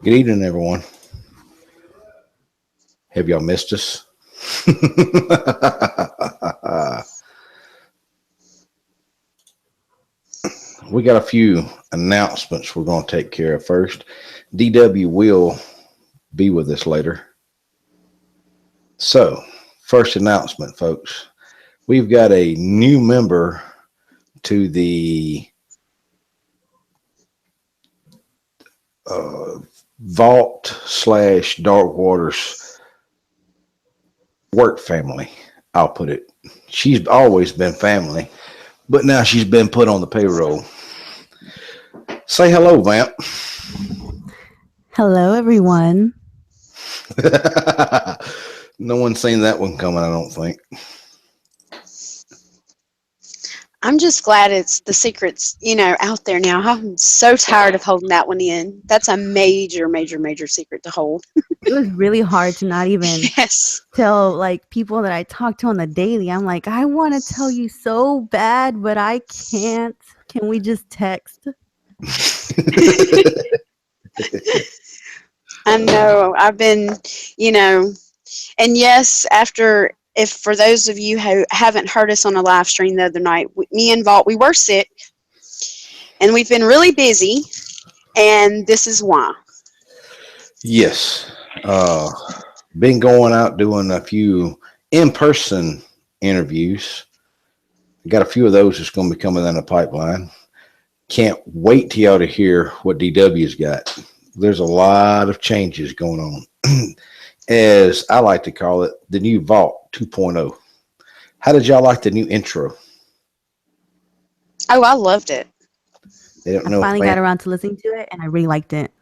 Good evening, everyone. Have y'all missed us? We got a few announcements we're going to take care of first. DW will be with us later. So, first announcement, folks. We've got a new member to the uh, Vault / Dark Waters work family. I'll put it. She's always been family, but now she's been put on the payroll. Say hello, Vamp. Hello, everyone. No one's seen that one coming, I don't think. I'm just glad it's the secret's, out there now. I'm so tired of holding that one in. That's a major, major, major secret to hold. It was really hard to not even Yes. tell people that I talk to on the daily. I'm like, I want to tell you so bad, but I can't. Can we just text? I know. I've been, you know, and yes, if for those of you who haven't heard us on a live stream the other night, me and Vault, we were sick and we've been really busy, and this is why. Yes. Been going out doing a few in-person interviews. Got a few of those that's going to be coming down the pipeline. Can't wait till y'all to hear what DW's got. There's a lot of changes going on. As I like to call it, the new Vault 2.0. How did y'all like the new intro? Oh, I loved it. They don't I know. finally got around to listening to it, and I really liked it.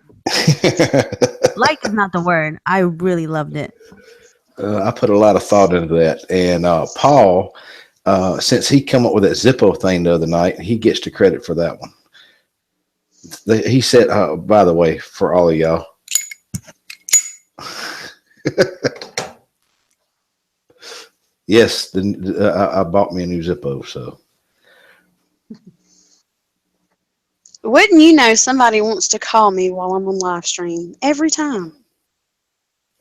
Liked is not the word. I really loved it. I put a lot of thought into that. And Paul, since he come up with that Zippo thing the other night, he gets the credit for that one. He said, by the way, for all of y'all, yes, I bought me a new Zippo. So Wouldn't you know, somebody wants to call me while I'm on live stream every time.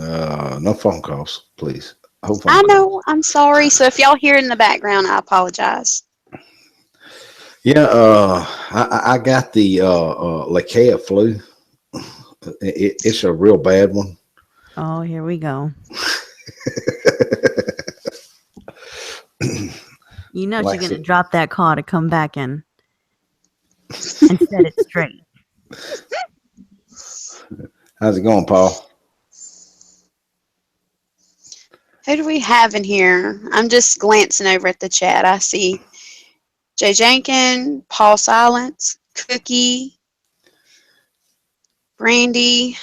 no phone calls, please. Hope I phone calls. know. I'm sorry. So if y'all hear it in the background, I apologize. Yeah, I got the LAKAYA flu. It's a real bad one. Oh, here we go. You know Like I she's going to said, drop that call to come back and set it straight. how's it going, Paul? Who do we have in here? I'm just glancing over at the chat. I see Jay Jenkin, Paul Silence, Cookie, Brandy,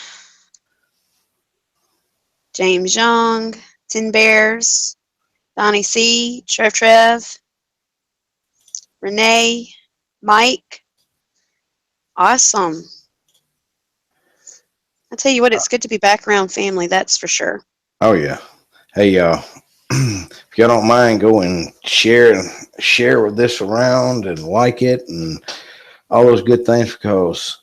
James Young, Tin Bears, Donnie C, Trev, Renee, Mike. Awesome. I tell you what, it's good to be back around family, that's for sure. Oh yeah. Hey y'all. If y'all don't mind, go and share with this around and like it and all those good things, because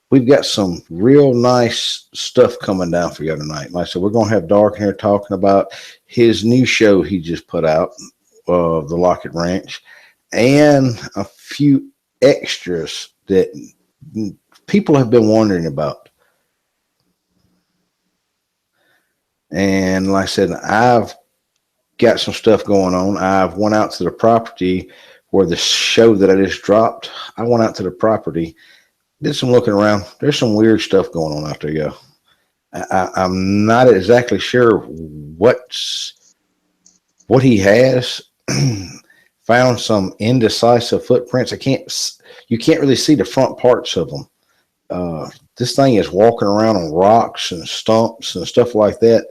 we've got some real nice stuff coming down for you tonight. Like I said, we're gonna have Dark here talking about his new show he just put out, the Lockett Ranch, and a few extras that people have been wondering about. And like I said, I've got some stuff going on. I've went out to the property where the show that I just dropped. I went out to the property, did some looking around. There's some weird stuff going on out there, yo. I'm not exactly sure what he has. Found some indecisive footprints. You can't really see the front parts of them. This thing is walking around on rocks and stumps and stuff like that,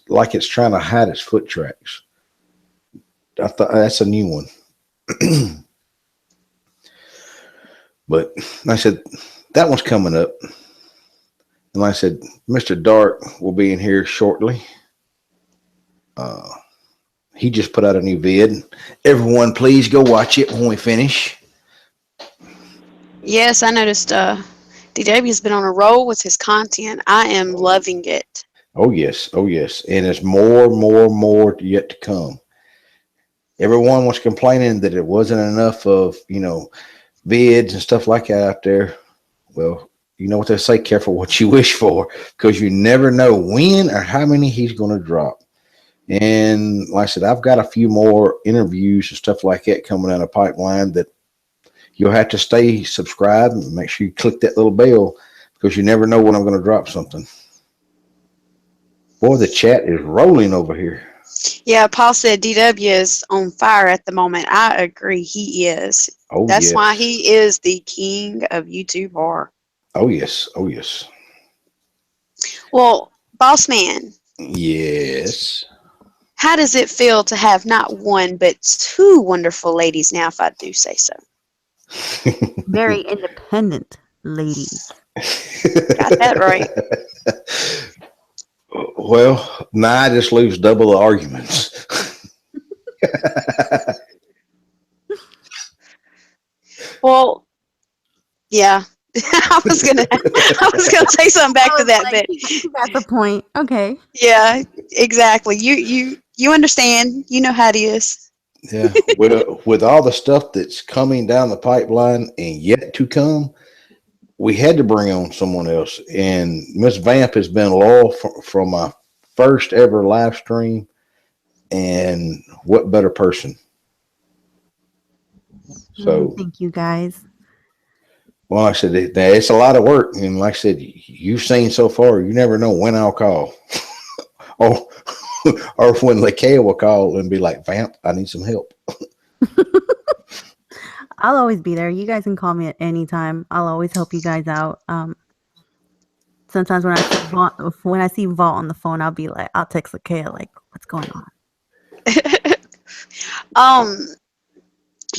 like it's trying to hide its foot tracks. I thought that's a new one. But like I said, that one's coming up. And like I said, Mr. Dark will be in here shortly. He just put out a new vid. Everyone, please go watch it when we finish. Yes, I noticed DW's been on a roll with his content. I am loving it. Oh yes, oh yes, and there's more yet to come. Everyone was complaining that it wasn't enough of vids and stuff like that out there. Well, you know what they say: careful what you wish for, because you never know when or how many he's going to drop. And like I said, I've got a few more interviews and stuff like that coming down the pipeline that you'll have to stay subscribed and make sure you click that little bell because you never know when I'm going to drop something. Boy, the chat is rolling over here. Yeah, Paul said DW is on fire at the moment. I agree, he is. Oh, That's yes. why he is the king of YouTube horror. Oh, yes. Oh, yes. Well, boss man. Yes. How does it feel to have not one but two wonderful ladies now, if I do say so? Very independent ladies. Got that right. Well, now I just lose double the arguments. Well, yeah. I was gonna say something back to that, but That's the point. Okay. yeah, exactly. You understand. You know how it is. Yeah. With all the stuff that's coming down the pipeline and yet to come, we had to bring on someone else. And Miss Vamp has been loyal from my first ever live stream. And what better person? So thank you guys. Well, like I said, it's a lot of work. And like I said, you've seen so far, you never know when I'll call. or when LAKAYA will call and be like, Vamp, I need some help. I'll always be there. You guys can call me at any time. I'll always help you guys out. Sometimes when I see Vault on the phone, I'll be like, I'll text LAKAYA like, what's going on?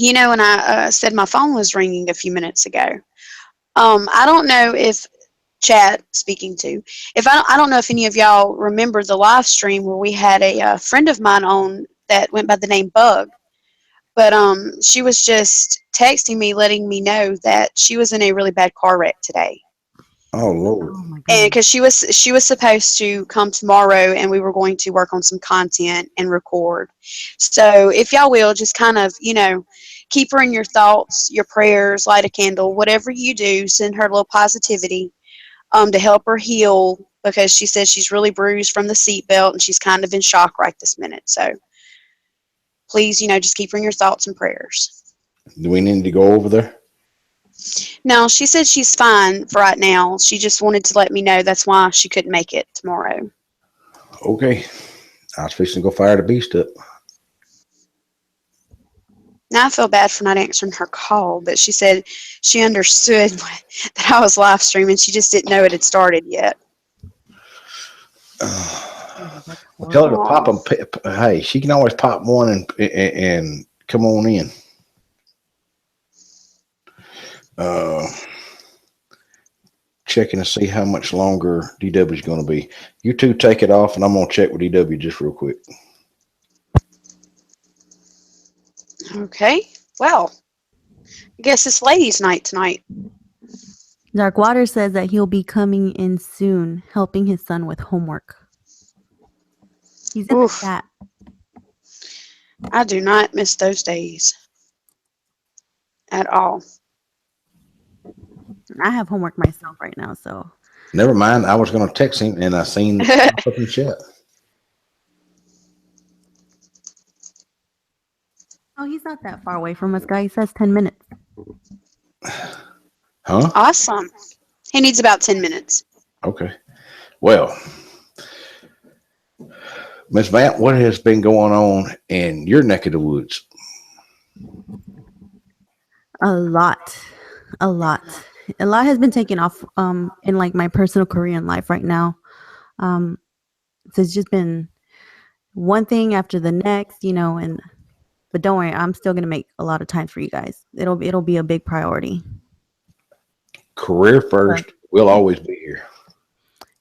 When I said my phone was ringing a few minutes ago, I don't know if chat speaking to, if I don't know if any of y'all remember the live stream where we had a friend of mine on that went by the name Bug, but she was just texting me, letting me know that she was in a really bad car wreck today. Oh Lord! Oh my God. And because she was supposed to come tomorrow, and we were going to work on some content and record. So if y'all will, just kind of keep her in your thoughts, your prayers, light a candle, whatever you do, send her a little positivity to help her heal, because she says she's really bruised from the seatbelt and she's kind of in shock right this minute. So please, just keep her in your thoughts and prayers. Do we need to go over there? No, she said she's fine for right now. She just wanted to let me know that's why she couldn't make it tomorrow. Okay. I was fixing to go fire the beast up. Now I feel bad for not answering her call, but she said she understood that I was live streaming. She just didn't know it had started yet. Tell her to pop them. Hey, she can always pop one and come on in. Checking to see how much longer DW is going to be. You two take it off, and I'm going to check with DW just real quick. Okay. Well, I guess it's ladies' night tonight. Dark Water says that he'll be coming in soon, helping his son with homework. He's in the chat. I do not miss those days at all. I have homework myself right now, so. Never mind. I was going to text him, and I seen the in the chat. Oh, he's not that far away from us, guy. He says 10 minutes. Huh? Awesome. He needs about 10 minutes. Okay. Well, Miss Vamp, what has been going on in your neck of the woods? A lot has been taken off in like my personal career and life right now. So it's just been one thing after the next, but don't worry, I'm still gonna make a lot of time for you guys. It'll be a big priority. Career first, we'll always be here.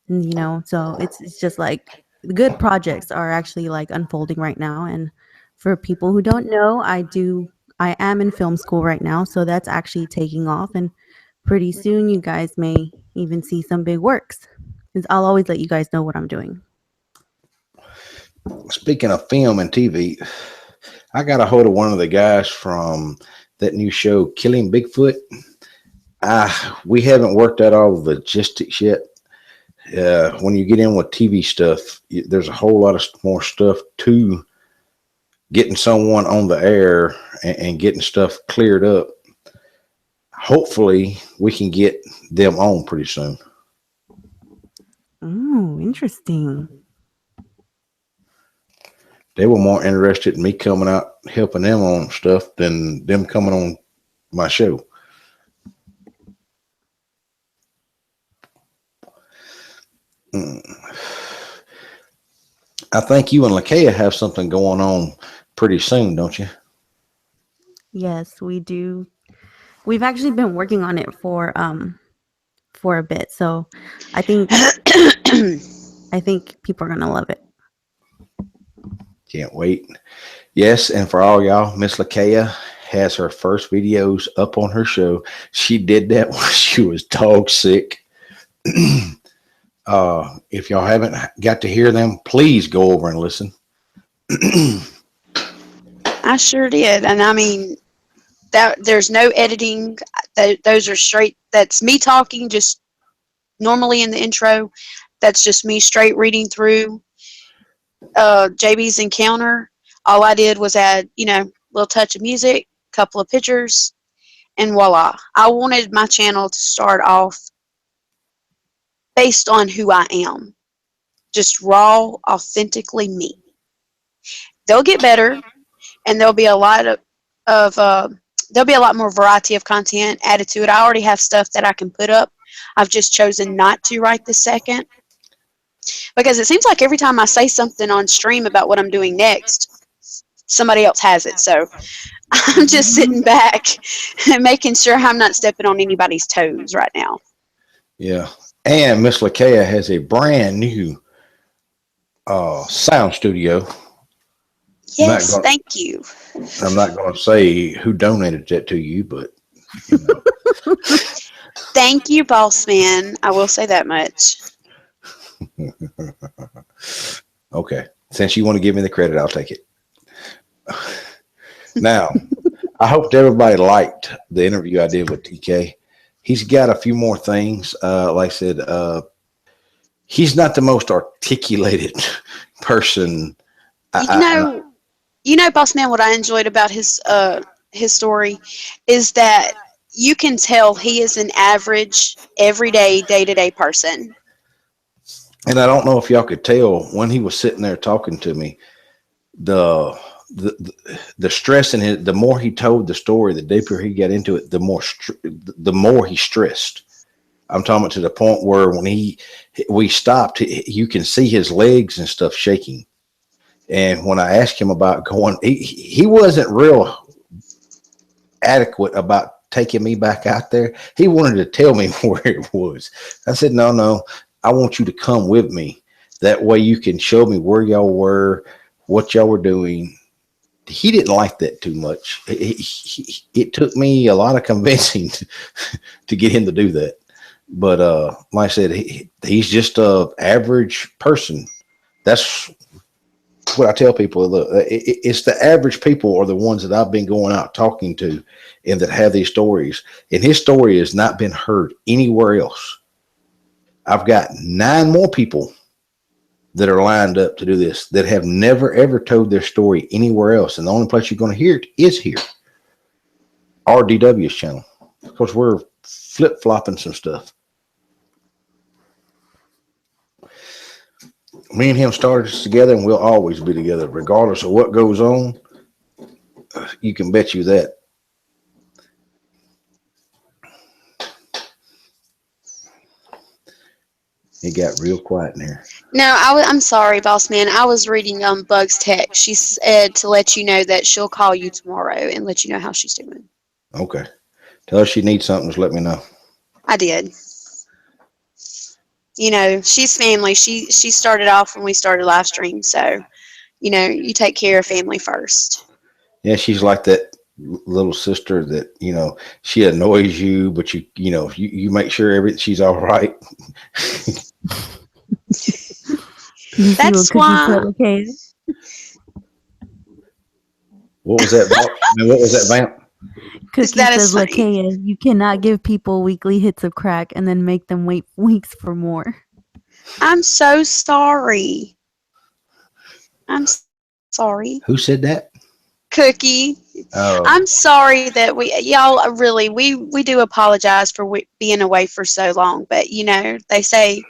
And, so it's just like the good projects are actually like unfolding right now. And for people who don't know, I am in film school right now, so that's actually taking off, and pretty soon you guys may even see some big works. 'Cause I'll always let you guys know what I'm doing. Speaking of film and TV, I got a hold of one of the guys from that new show, Killing Bigfoot. We haven't worked out all the logistics yet. When you get in with TV stuff, there's a whole lot of more stuff to getting someone on the air and getting stuff cleared up. Hopefully, we can get them on pretty soon. Oh, interesting. They were more interested in me coming out helping them on stuff than them coming on my show. I think you and LAKAYA have something going on pretty soon, don't you? Yes, we do. We've actually been working on it for a bit, so I think people are gonna love it. Can't wait. Yes, and for all y'all, Miss LAKAYA has her first videos up on her show. She did that when she was dog sick. If y'all haven't got to hear them, please go over and listen. I sure did. And I mean, that there's no editing. Those are straight. That's me talking just normally in the intro. That's just me straight reading through JB's encounter. All I did was add, a little touch of music, couple of pictures, and voila. I wanted my channel to start off based on who I am. Just raw, authentically me. They'll get better, and there'll be a lot there'll be a lot more variety of content added to it. I already have stuff that I can put up. I've just chosen not to right this second, because it seems like every time I say something on stream about what I'm doing next, somebody else has it. So I'm just sitting back and making sure I'm not stepping on anybody's toes right now. Yeah. And Miss LAKAYA has a brand new sound studio. Yes, thank you. I'm not going to say who donated that to you, but Thank you, boss man. I will say that much. Okay. Since you want to give me the credit, I'll take it. Now, I hope everybody liked the interview I did with TK. He's got a few more things. Like I said, he's not the most articulated person. Boss man, what I enjoyed about his story is that you can tell he is an average, everyday, day-to-day person. And I don't know if y'all could tell when he was sitting there talking to me, the stress in his, the more he told the story, the deeper he got into it, the more he stressed. I'm talking about to the point where when we stopped, you can see his legs and stuff shaking. And when I asked him about going, he wasn't real adequate about taking me back out there. He wanted to tell me where it was. I said, no, I want you to come with me. That way you can show me where y'all were, what y'all were doing. He didn't like that too much. It took me a lot of convincing to get him to do that. But like I said, he's just an average person. That's what I tell people. It's the average people are the ones that I've been going out talking to and that have these stories. And his story has not been heard anywhere else. I've got 9 more people that are lined up to do this that have never, ever told their story anywhere else. And the only place you're going to hear it is here. RDW's channel. Of course, we're flip-flopping some stuff. Me and him started this together, and we'll always be together, regardless of what goes on. You can bet you that. It got real quiet in here. No, I'm sorry, boss man. I was reading Bug's text. She said to let you know that she'll call you tomorrow and let you know how she's doing. Okay. Tell her she needs something. Just let me know. I did. She's family. She started off when we started live stream. So, you take care of family first. Yeah, she's like that little sister that, she annoys you, but you make sure she's all right. You see what That's Cookie said, why. okay? What was that? What was that, Vamp? Cookie That is says, funny. LAKAYA, you cannot give people weekly hits of crack and then make them wait weeks for more. I'm so sorry. I'm sorry. Who said that? Cookie. Oh, I'm sorry that y'all really, we do apologize for being away for so long, but they say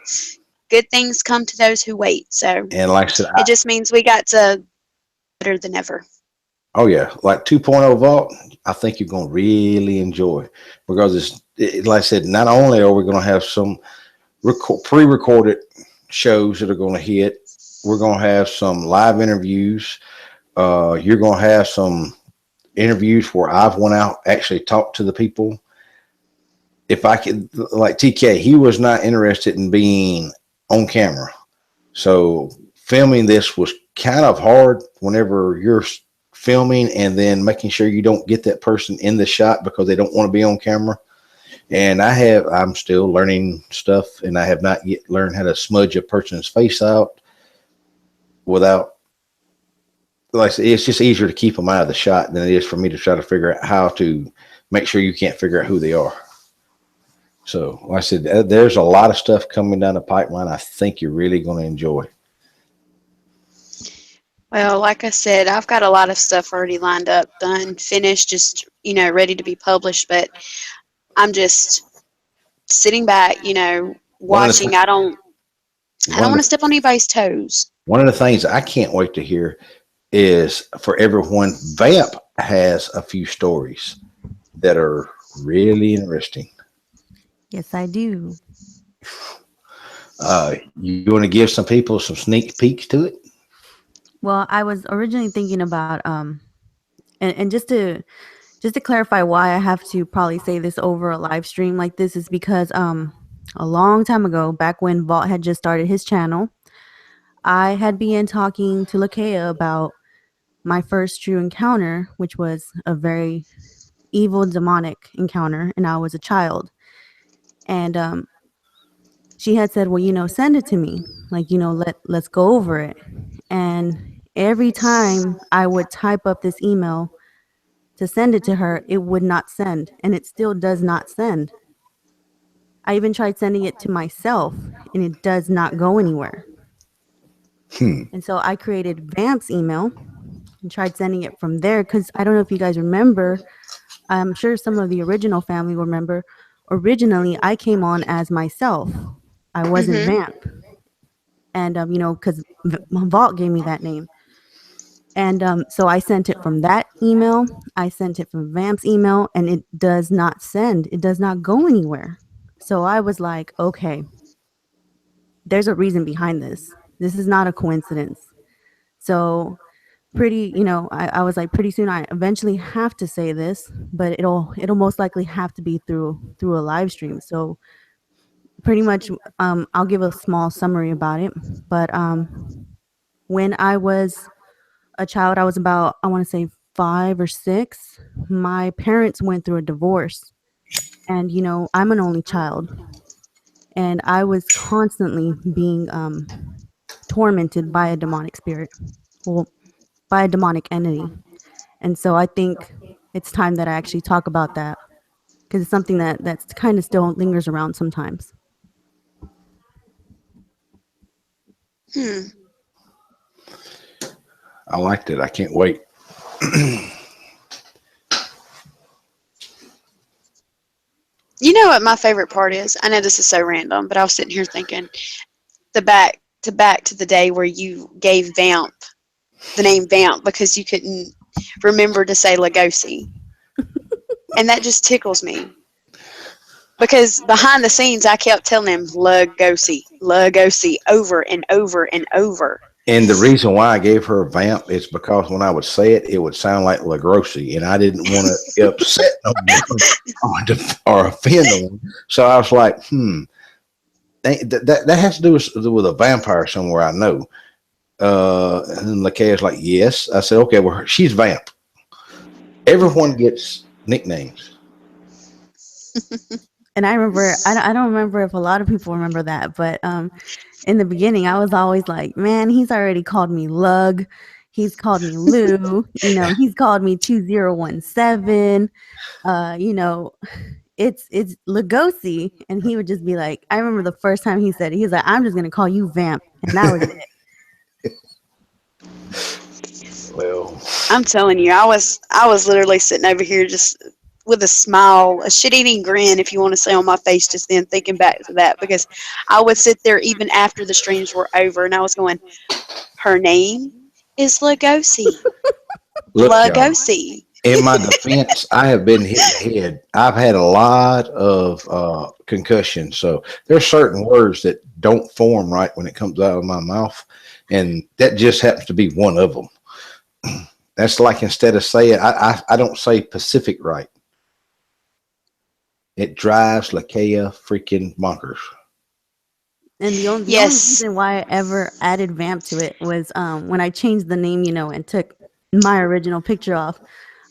good things come to those who wait. So and like I said, it just means we got to better than ever. oh yeah, like 2.0 Vault, I think you're going to really enjoy, because like I said, not only are we going to have some pre-recorded shows that are going to hit, we're going to have some live interviews. You're going to have some interviews where I've went out, actually talked to the people. If I could, like TK, he was not interested in being on camera. So filming this was kind of hard whenever you're filming and then making sure you don't get that person in the shot because they don't want to be on camera. And I'm still learning stuff, and I have not yet learned how to smudge a person's face out without, like I said, it's just easier to keep them out of the shot than it is for me to try to figure out how to make sure you can't figure out who they are. So, like I said, there's a lot of stuff coming down the pipeline I think you're really going to enjoy. Well, like I said, I've got a lot of stuff already lined up, done, finished, just, ready to be published, but I'm just sitting back, One of the watching. I don't one of want to the step on anybody's toes. one of the things I can't wait to hear is for everyone. Vamp has a few stories that are really interesting. Yes, I do. You want to give some people some sneak peeks to it? Well, I was originally thinking about and just to clarify why I have to probably say this over a live stream like this is because a long time ago, back when Vault had just started his channel, I had begun talking to LAKAYA about my first true encounter, which was a very evil demonic encounter, and I was a child. And she had said, well, send it to me, like, let's go over it. And every time I would type up this email to send it to her, it would not send, and it still does not send. I even tried sending it to myself, and it does not go anywhere. And so I created Vamp's email and tried sending it from there, because I don't know if you guys remember, I'm sure some of the original family remember, originally I came on as myself. I wasn't Hmm. Vamp. And, because Vault gave me that name. And so I sent it from that email. I sent it from Vamp's email, and it does not send. It does not go anywhere. So I was like, okay, there's a reason behind this. This is not a coincidence. So I was like, pretty soon I eventually have to say this, but it'll most likely have to be through a live stream. So pretty much, I'll give a small summary about it. But when I was a child, I was about, I want to say 5 or 6. My parents went through a divorce, and I'm an only child, and I was constantly being tormented by a demonic spirit, well, by a demonic entity. And so I think it's time that I actually talk about that, because it's something that's kind of still lingers around sometimes. Hmm. I liked it. I can't wait. You know what my favorite part is? I know this is so random, but I was sitting here thinking back to the day where you gave Vamp the name Vamp because you couldn't remember to say Lugosi. And that just tickles me. Because behind the scenes, I kept telling him Lugosi over and over and over. And the reason why I gave her a Vamp is because when I would say it, it would sound like LaGrossi, and I didn't want to upset no one or offend no one. So I was like, that has to do with a vampire somewhere, I know. And LaKaya's like, yes. I said, okay, well, she's Vamp. Everyone gets nicknames. And I remember, I don't remember if a lot of people remember that, but in the beginning, I was always like, man, he's already called me Lug. He's called me Lou. He's called me 2017. It's Lugosi. And he would just be like, I remember the first time he said it, he was like, I'm just going to call you Vamp. And that was it. Well, I'm telling you, I was literally sitting over here just with a smile, a shit-eating grin, if you want to say, on my face just then, thinking back to that, because I would sit there even after the streams were over, and I was going, her name is Lugosi. look, y'all, Lugosi. in my defense, I have been hit in the head. I've had a lot of concussions, so there's certain words that don't form right when it comes out of my mouth, and that just happens to be one of them. That's like, instead of saying, I don't say Pacific right. It drives LAKAYA freaking bonkers. And the only reason why I ever added Vamp to it was when I changed the name, and took my original picture off.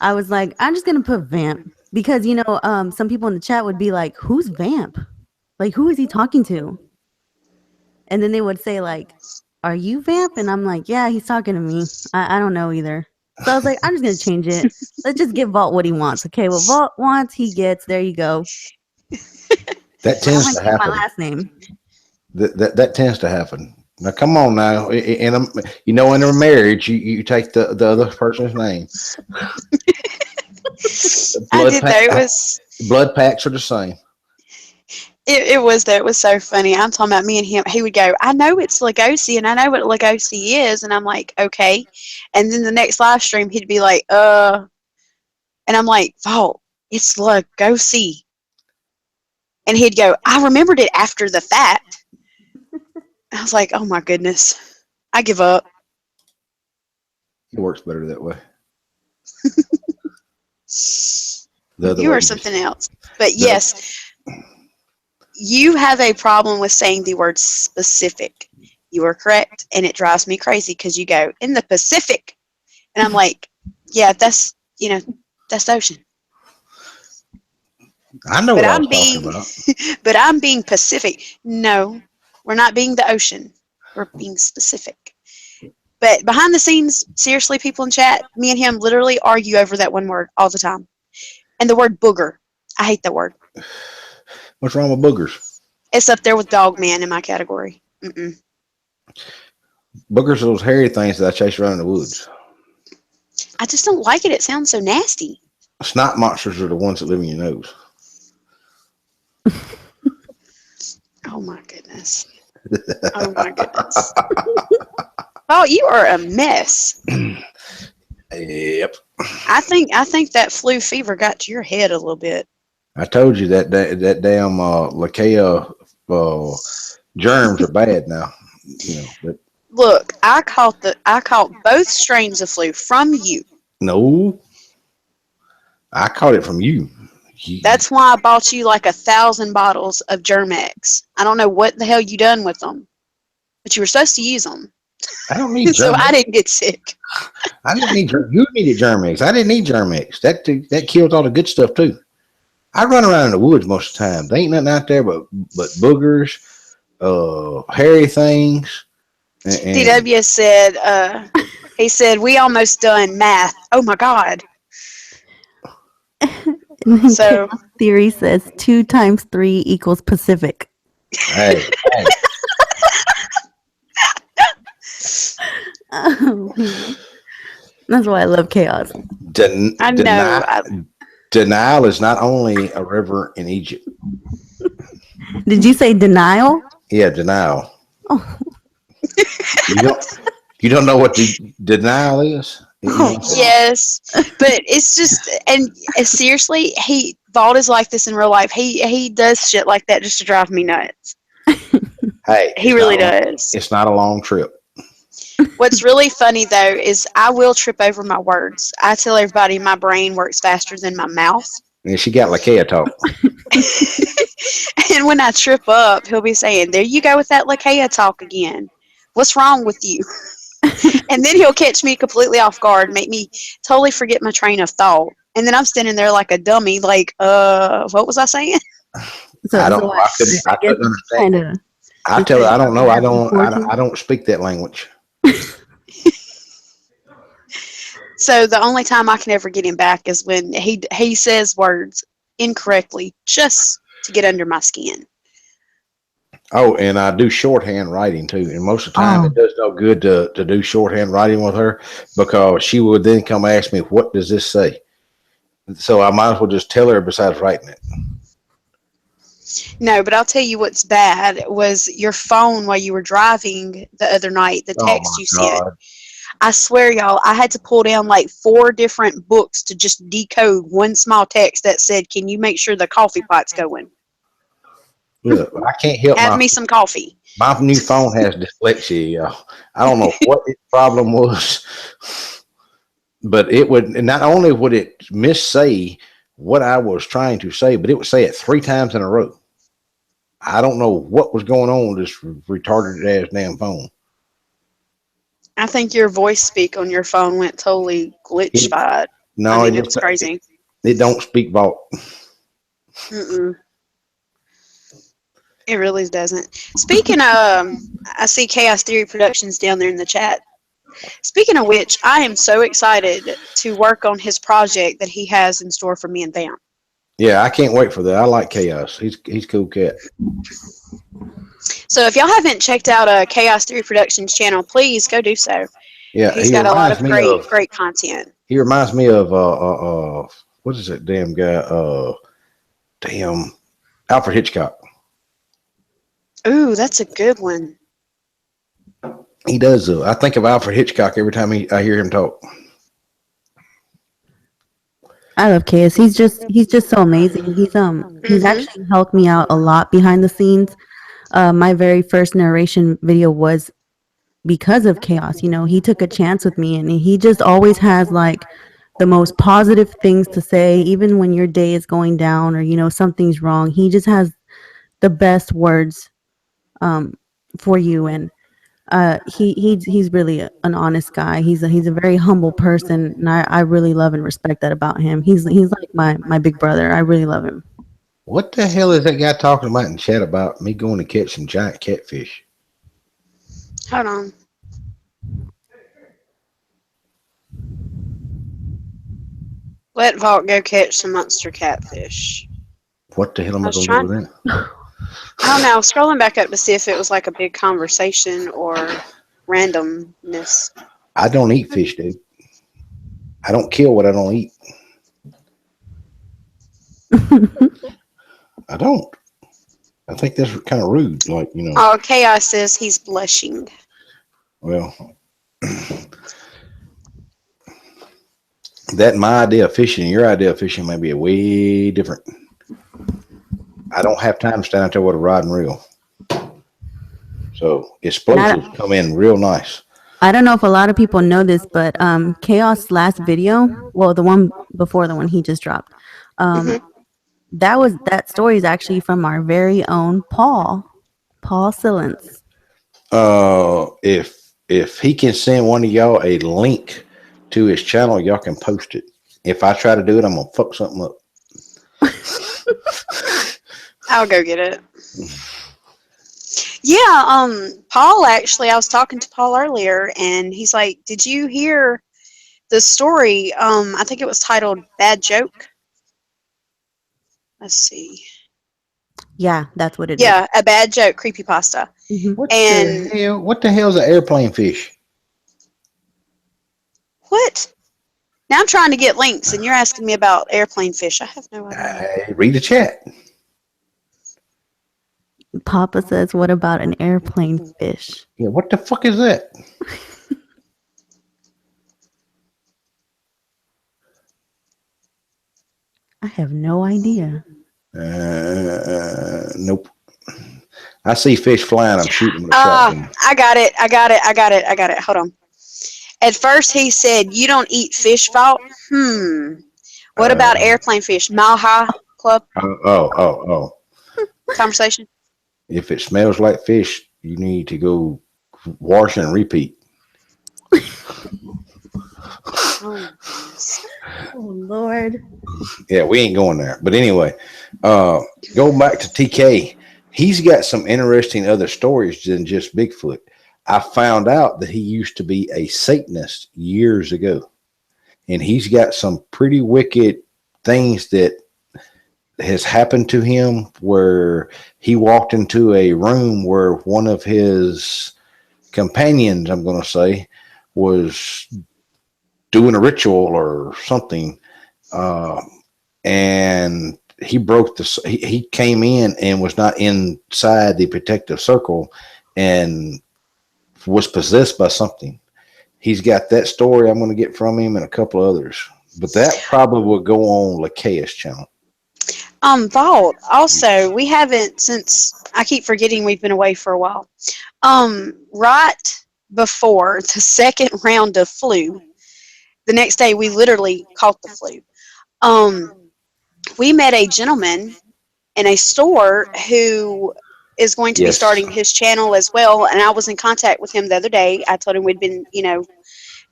I was like, I'm just going to put Vamp because, some people in the chat would be like, who's Vamp? Like, who is he talking to? And then they would say, like, are you Vamp? And I'm like, yeah, he's talking to me. I don't know either. So I was like, I'm just going to change it. Let's just give Vault what he wants. Okay, what Vault wants, he gets. There you go. That tends to happen. My last name. That tends to happen. Now, come on now. In a marriage, you take the other person's name. Blood packs are the same. It was though. It was so funny. I'm talking about me and him. He would go, I know it's Lugosi and I know what Lugosi is. And I'm like, okay. And then the next live stream, he'd be like, and I'm like, Vault, it's Lugosi. And he'd go, I remembered it after the fact. I was like, oh my goodness. I give up. It works better that way. You are something else. But yes. You have a problem with saying the word specific. You are correct, and it drives me crazy because you go, in the Pacific. And I'm like, yeah, that's the ocean. I know what I'm talking about. But I'm being Pacific. No, we're not being the ocean. We're being specific. But behind the scenes, seriously, people in chat, me and him literally argue over that one word all the time. And the word booger. I hate that word. What's wrong with boogers? It's up there with Dogman in my category. Mm-mm. Boogers are those hairy things that I chase around in the woods. I just don't like it. It sounds so nasty. Snot monsters are the ones that live in your nose. Oh my goodness. Oh my goodness. Oh, you are a mess. Yep. I think that flu fever got to your head a little bit. I told you that damn LAKAYA germs are bad now. Look, I caught both strains of flu from you. No, I caught it from you. That's why I bought you like 1,000 bottles of Germ-X. I don't know what the hell you done with them, but you were supposed to use them. I don't need so I didn't get sick. I didn't need you needed Germ-X. I didn't need Germ-X. That kills all the good stuff too. I run around in the woods most of the time. There ain't nothing out there but boogers, hairy things. And DW said, he said, we almost done math. Oh my God. So Theory says 2 times 3 equals Pacific. Hey. Oh, that's why I love chaos. I know. Denial is not only a river in Egypt. Did you say denial? Yeah, denial. Oh. You don't know what denial is? Yes, but it's just, and seriously, Vault is like this in real life. He does shit like that just to drive me nuts. Hey, he really does. It's not a long trip. What's really funny though is I will trip over my words. I tell everybody my brain works faster than my mouth. And she got LAKAYA talk. And when I trip up, he'll be saying, "There you go with that LAKAYA talk again. What's wrong with you?" And then he'll catch me completely off guard, make me totally forget my train of thought. And then I'm standing there like a dummy, like, what was I saying? I don't So know. I couldn't. I guess couldn't it's understand. kind of. I It's tell her kind I of don't know. I back and don't. forth. I don't speak that language. So the only time I can ever get him back is when he says words incorrectly just to get under my skin. Oh, and I do shorthand writing too. And most of the time, Oh, it does no good to do shorthand writing with her because she would then come ask me, "What does this say?" So I might as well just tell her besides writing it. No, but I'll tell you what's bad was your phone while you were driving the other night, the Oh text my you sent. God! I swear, y'all, I had to pull down like 4 different books to just decode one small text that said, "Can you make sure the coffee pot's going? Look, I can't help Have me some coffee." my new phone has dyslexia. Y'all. I don't know what its problem was, but it would not only would it missay what I was trying to say, but it would say it 3 times in a row. I don't know what was going on with this retarded ass damn phone. I think your voice speak on your phone went totally glitched It, by it. I no, mean, it was crazy. it don't speak vault. Mm-mm. It really doesn't. Speaking of, I see Chaos Theory Productions down there in the chat. Speaking of which, I am so excited to work on his project that he has in store for me and Vamp. Yeah, I can't wait for that. I like Chaos. He's a cool cat. So if y'all haven't checked out Chaos Theory Productions channel, please go do so. Yeah, He's got a lot of great content. He reminds me of what is that damn guy? Damn Alfred Hitchcock. Ooh, that's a good one. He does. I think of Alfred Hitchcock every time I hear him talk. I love Chaos. He's just so amazing. He's actually helped me out a lot behind the scenes. My very first narration video was because of Chaos. You know, he took a chance with me, and he just always has like the most positive things to say, even when your day is going down or something's wrong. He just has the best words for you, and he's really an honest guy. He's a very humble person, and I really love and respect that about him. He's like my big brother. I really love him. What the hell is that guy talking about in chat about me going to catch some giant catfish? Hold on. Let Vault go catch some monster catfish. What the hell am I I was going to do trying. with that? I don't know. Scrolling back up to see if it was like a big conversation or randomness. I don't eat fish, dude. I don't kill what I don't eat. I don't. I think that's kind of rude. Like, Oh, Chaos says he's blushing. Well, that my idea of fishing and your idea of fishing may be way different. I don't have time to stand out there with a rod and reel. So explosives come in real nice. I don't know if a lot of people know this, but Chaos' last video, well, the one before the one he just dropped, that story is actually from our very own Paul Sillens. If he can send one of y'all a link to his channel, y'all can post it. If I try to do it, I'm gonna fuck something up. I'll go get it. Yeah, Paul actually, I was talking to Paul earlier, and he's like, "Did you hear the story? I think it was titled Bad Joke." Let's see. Yeah, that's what it is. Yeah, a bad joke creepypasta. What the hell is an airplane fish? What? Now I'm trying to get links, and you're asking me about airplane fish. I have no idea. Read the chat. Papa says, "What about an airplane fish?" Yeah, what the fuck is that? I have no idea. Nope. I see fish flying. I'm shooting with a shotgun. I got it. Hold on. At first he said, "You don't eat fish, Vault." What about airplane fish? Mile High Club? Oh. Conversation? If it smells like fish, you need to go wash and repeat. Oh my goodness. Oh Lord. Yeah, we ain't going there. But anyway, going back to TK, he's got some interesting other stories than just Bigfoot. I found out that he used to be a Satanist years ago, and he's got some pretty wicked things that has happened to him where he walked into a room where one of his companions, I'm going to say, was doing a ritual or something. Uh, and he broke he came in and was not inside the protective circle and was possessed by something. He's got that story I'm going to get from him and a couple others. But that probably will go on LAKAYA's channel. Vault. Also, we haven't since I keep forgetting we've been away for a while. Right before the second round of flu, the next day we literally caught the flu. Um, we met a gentleman in a store who is going to be Yes. starting his channel as well, and I was in contact with him the other day. I told him we'd been,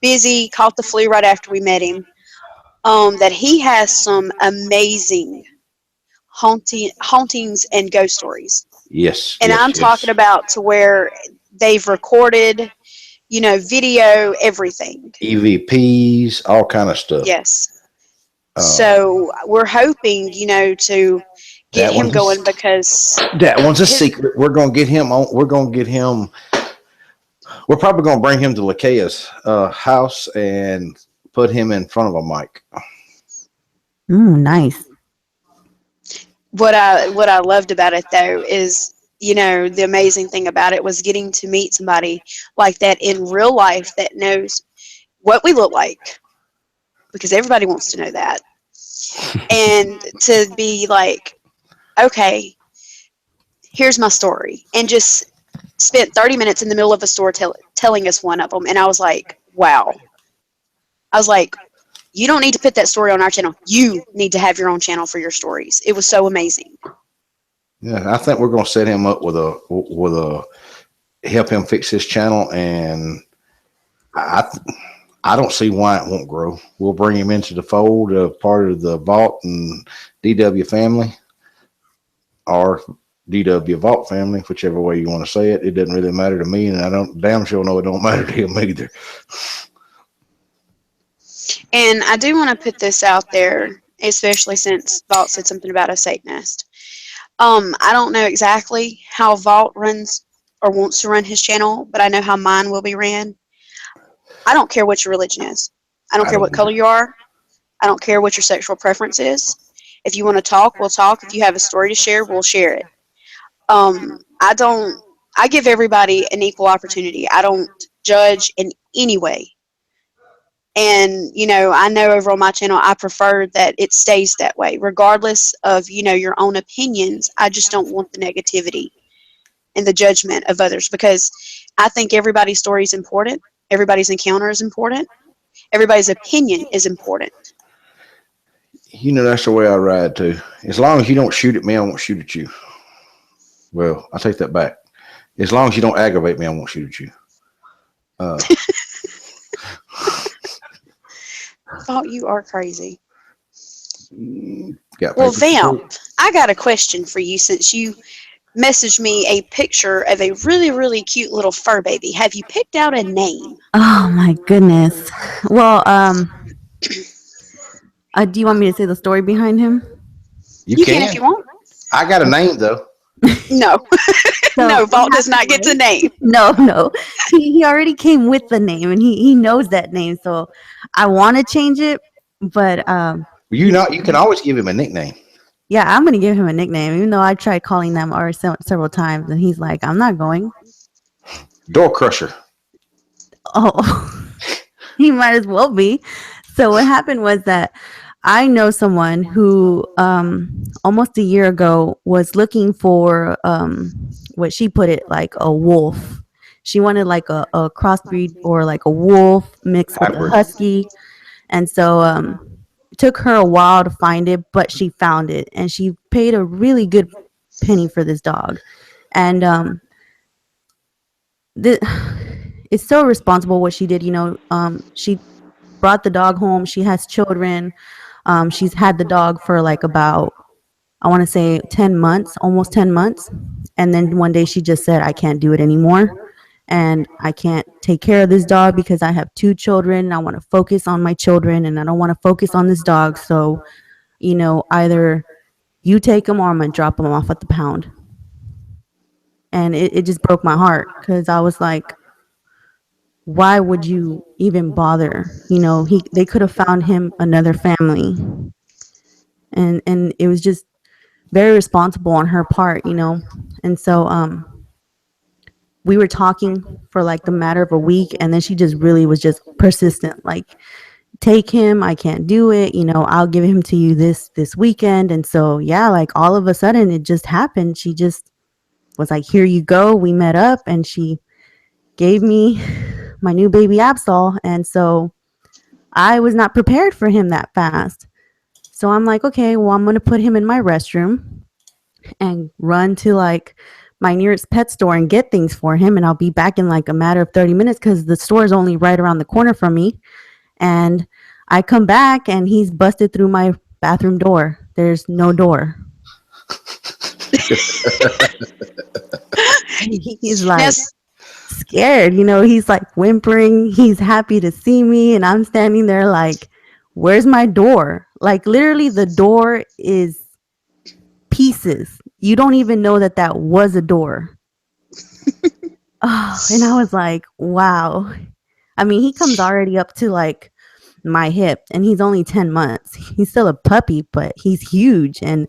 busy, caught the flu right after we met him. That he has some amazing hauntings and ghost stories. Yes. And Yes. I'm talking Yes. about to where they've recorded, video, everything. EVPs, all kind of stuff. Yes. Uh, So we're hoping, to get that him one's going because a his, secret. We're gonna get him on. We're gonna get him. We're probably gonna bring him to LAKAYA's house and put him in front of a mic. Nice. what I loved about it though is, the amazing thing about it was getting to meet somebody like that in real life that knows what we look like, because everybody wants to know that. And to be like, okay, here's my story, and just spent 30 minutes in the middle of a store telling us one of them. And I was like, wow. I was like, you don't need to put that story on our channel. You need to have your own channel for your stories. It was so amazing. Yeah, I think we're gonna set him up with a help him fix his channel, and I I don't see why it won't grow. We'll bring him into the fold of part of the Vault and DW family, or DW Vault family, whichever way you want to say it. It doesn't really matter to me, and I don't damn sure know it don't matter to him either. And I do want to put this out there, especially since Vault said something about a Satanist. I don't know exactly how Vault runs or wants to run his channel, but I know how mine will be ran. I don't care what your religion is. I don't I care don't what color either. you are. I don't care what your sexual preference is. If you want to talk, we'll talk. If you have a story to share, we'll share it. I don't. I give everybody an equal opportunity. I don't judge in any way. And I know over on my channel, I prefer that it stays that way, regardless of your own opinions. I just don't want the negativity and the judgment of others, because I think everybody's story is important. Everybody's encounter is important. Everybody's opinion is important. That's the way I ride too. As long as you don't shoot at me, I won't shoot at you. Well, I take that back. As long as you don't aggravate me, I won't shoot at you. Uh, Oh, you are crazy. got Well, papers to Vamp, prove. I got a question for you since you messaged me a picture of a really, really cute little fur baby. Have you picked out a name? Oh my goodness. Well, do you want me to say the story behind him? You You can if can. you want. I got a name though. No, So no, what Vault does not happened get to was, name. no. He already came with the name, and he knows that name. So I want to change it, but You know, you can always give him a nickname. yeah, I'm gonna give him a nickname, even though I tried calling them several times, and he's like, "I'm not going." Door Crusher. Oh, he might as well be. So what happened was that I know someone who almost a year ago was looking for what she put it, like a wolf. She wanted like a crossbreed, or like a wolf mixed with a Hybrid. husky. And so it took her a while to find it, but she found it, and she paid a really good penny for this dog. And the, it's so responsible what she did. She brought the dog home. She has children. She's had the dog for like about, I want to say 10 months, almost 10 months. And then one day she just said, I can't do it anymore. And I can't take care of this dog because I have two children. I want to focus on my children and I don't want to focus on this dog. So, either you take him or I'm going to drop him off at the pound. And it just broke my heart because I was like, why would you even bother? They could have found him another family. And it was just very responsible on her part. And so we were talking for like the matter of a week, and then she just really was just persistent, like, take him, I can't do it, I'll give him to you this weekend. And so yeah, like all of a sudden it just happened. She just was like, here you go. We met up and she gave me my new baby Absol. And so I was not prepared for him that fast. So I'm like, okay, well, I'm going to put him in my restroom and run to like my nearest pet store and get things for him. And I'll be back in like a matter of 30 minutes because the store is only right around the corner from me. And I come back and he's busted through my bathroom door. There's no door. He's like, Yes. scared, he's like whimpering. He's happy to see me. And I'm standing there like, where's my door? Like literally the door is pieces. You don't even know that was a door. Oh, and I was like, wow. I mean, he comes already up to like my hip and he's only 10 months. He's still a puppy, but he's huge. And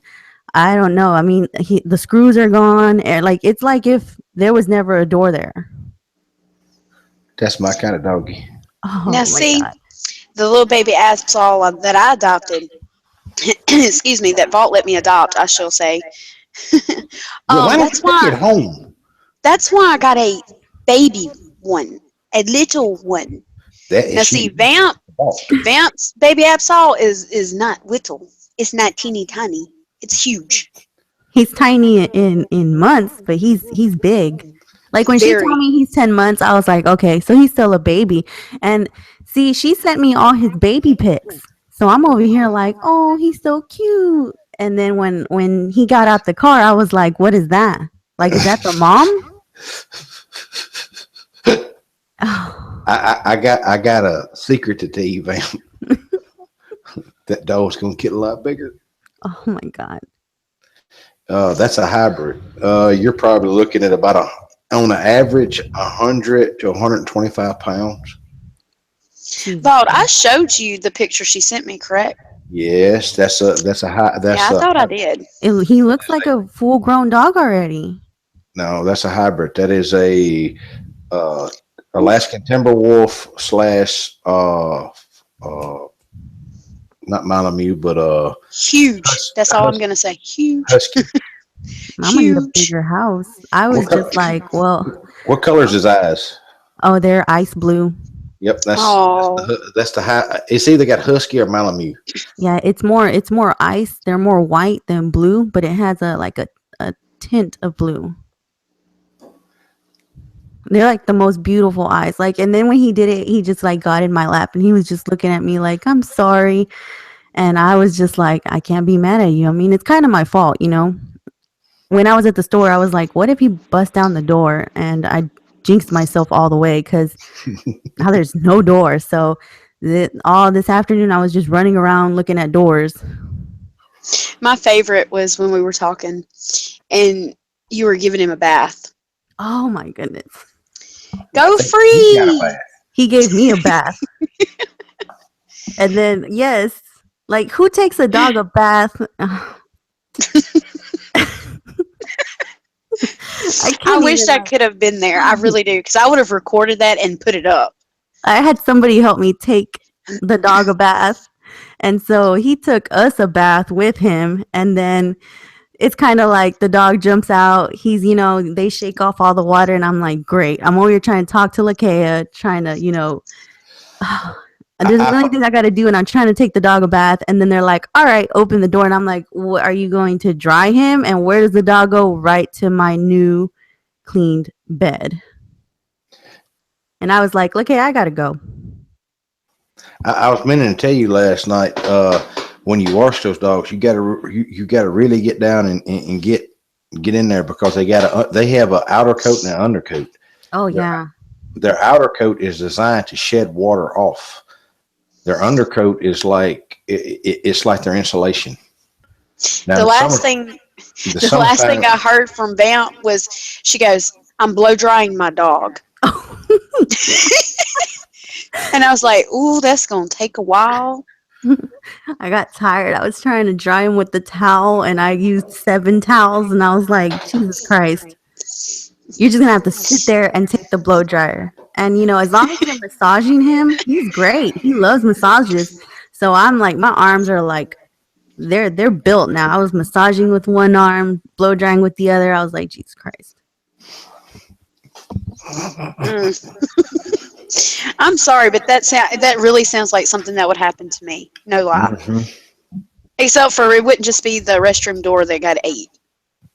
I don't know. I mean, the screws are gone. And like, it's like if there was never a door there. That's my kind of doggy. Oh, Now my see, God. the little baby Absol that I adopted, excuse me, that Vault let me adopt, I shall say. Well, why don't That's you take it why. home? That's why I got a baby one, a little one. That is Now see, huge. Vamp's baby Absol is not little. It's not teeny tiny. It's huge. He's tiny in months, but he's big. Like when she told Very. me he's 10 months, I was like, okay, so he's still a baby. And see, she sent me all his baby pics. So I'm over here like, oh, he's so cute. And then when he got out the car, I was like, what is that? Like, is that the mom? Oh, I got a secret to tell you, Vamp. That dog's gonna get a lot bigger. oh my God. That's a hybrid. You're probably looking at about on an average 100 to 125 pounds. Vault, I showed you the picture she sent me, correct? Yes, that's a high. Yeah, I thought I did. He looks like a full grown dog already. No, that's a hybrid. That is a Alaskan Timberwolf slash not Malamute, but Huge. That's all I'm gonna say. Huge. husky. I'm gonna need a Huge. bigger house. I was just like, well, What color is his eyes? oh, they're ice blue. Yep, Oh, that's the high. It's either got husky or Malamute. Yeah, it's more ice. They're more white than blue, but it has a tint of blue. They're like the most beautiful eyes. Like, and then when he did it, he just like got in my lap and he was just looking at me like, I'm sorry. And I was just like, I can't be mad at you. I mean, it's kind of my fault, When I was at the store, I was like, what if he bust down the door? And I jinxed myself all the way because now there's no door. So all this afternoon, I was just running around looking at doors. my favorite was when we were talking, and you were giving him a bath. Oh my goodness. Go He got a free. bath. He gave me a bath. And then, yes, like who takes a dog a bath? I wish I could have been there. I really do, because I would have recorded that and put it up. I had somebody help me take the dog a bath. And so he took us a bath with him. And then it's kind of like the dog jumps out. He's, they shake off all the water. And I'm like, great. I'm over here trying to talk to LAKAYA, trying to, there's a million things I got to do. And I'm trying to take the dog a bath. And then they're like, all right, open the door. And I'm like, what, are you going to dry him? And where does the dog go? Right to my new cleaned bed. And I was like, okay, I got to go. I was meaning to tell you last night. When you wash those dogs, you gotta really get down and get in there because they have an outer coat and an undercoat. Oh Their, yeah. their outer coat is designed to shed water off. Their undercoat is like it's like their insulation. Now The last thing the the last thing summertime, I heard from Vamp was she goes, "I'm blow drying my dog." And I was like, "Ooh, that's gonna take a while." I got tired. I was trying to dry him with the towel, and I used 7 towels, and I was like, Jesus Christ. You're just going to have to sit there and take the blow dryer. And, as long as you're massaging him, he's great. He loves massages. So I'm like, my arms are like, they're built now. I was massaging with one arm, blow drying with the other. I was like, Jesus Christ. I'm sorry, but that really sounds like something that would happen to me. No lie. mm-hmm. Except for it wouldn't just be the restroom door that got 8.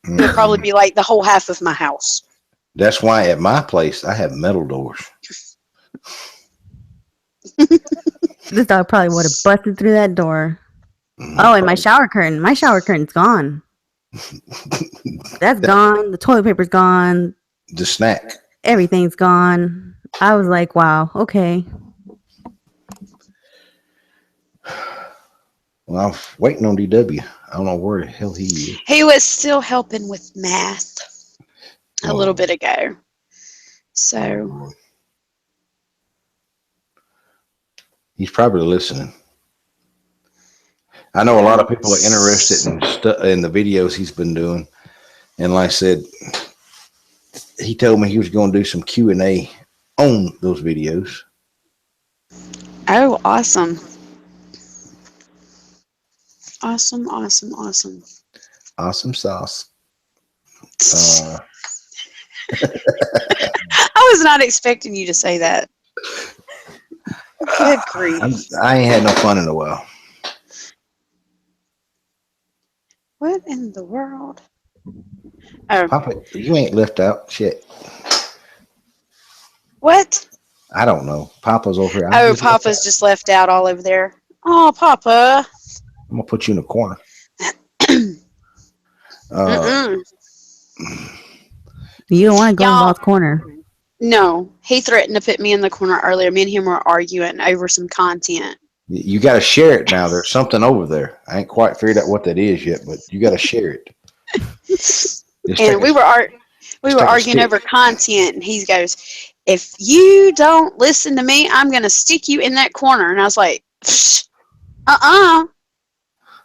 It would probably be like the whole half of my house. That's why at my place I have metal doors. This dog probably would have busted through that door. Oh, and my shower curtain. My shower curtain's gone. That's gone. The toilet paper's gone. The snack. Everything's gone. I was like, wow, okay. Well, I'm waiting on DW. I don't know where the hell he is. He was still helping with math a little bit ago. So he's probably listening. I know a lot of people are interested in the videos he's been doing, and like I said, he told me he was going to do some Q&A on those videos. Oh, awesome. Awesome, awesome, awesome. Awesome sauce. I was not expecting you to say that. Good grief. I ain't had no fun in a while. What in the world? Oh. Papa, you ain't left out shit. What? I don't know. Papa's over here. Oh, Papa's just left out all over there. Oh, Papa. I'm going to put you in a corner. You don't want to go in Walt's corner. No. He threatened to put me in the corner earlier. Me and him were arguing over some content. You got to share it now. There's something over there. I ain't quite figured out what that is yet, but you got to share it. And we were arguing over content, and he goes, "If you don't listen to me, I'm going to stick you in that corner." And I was like,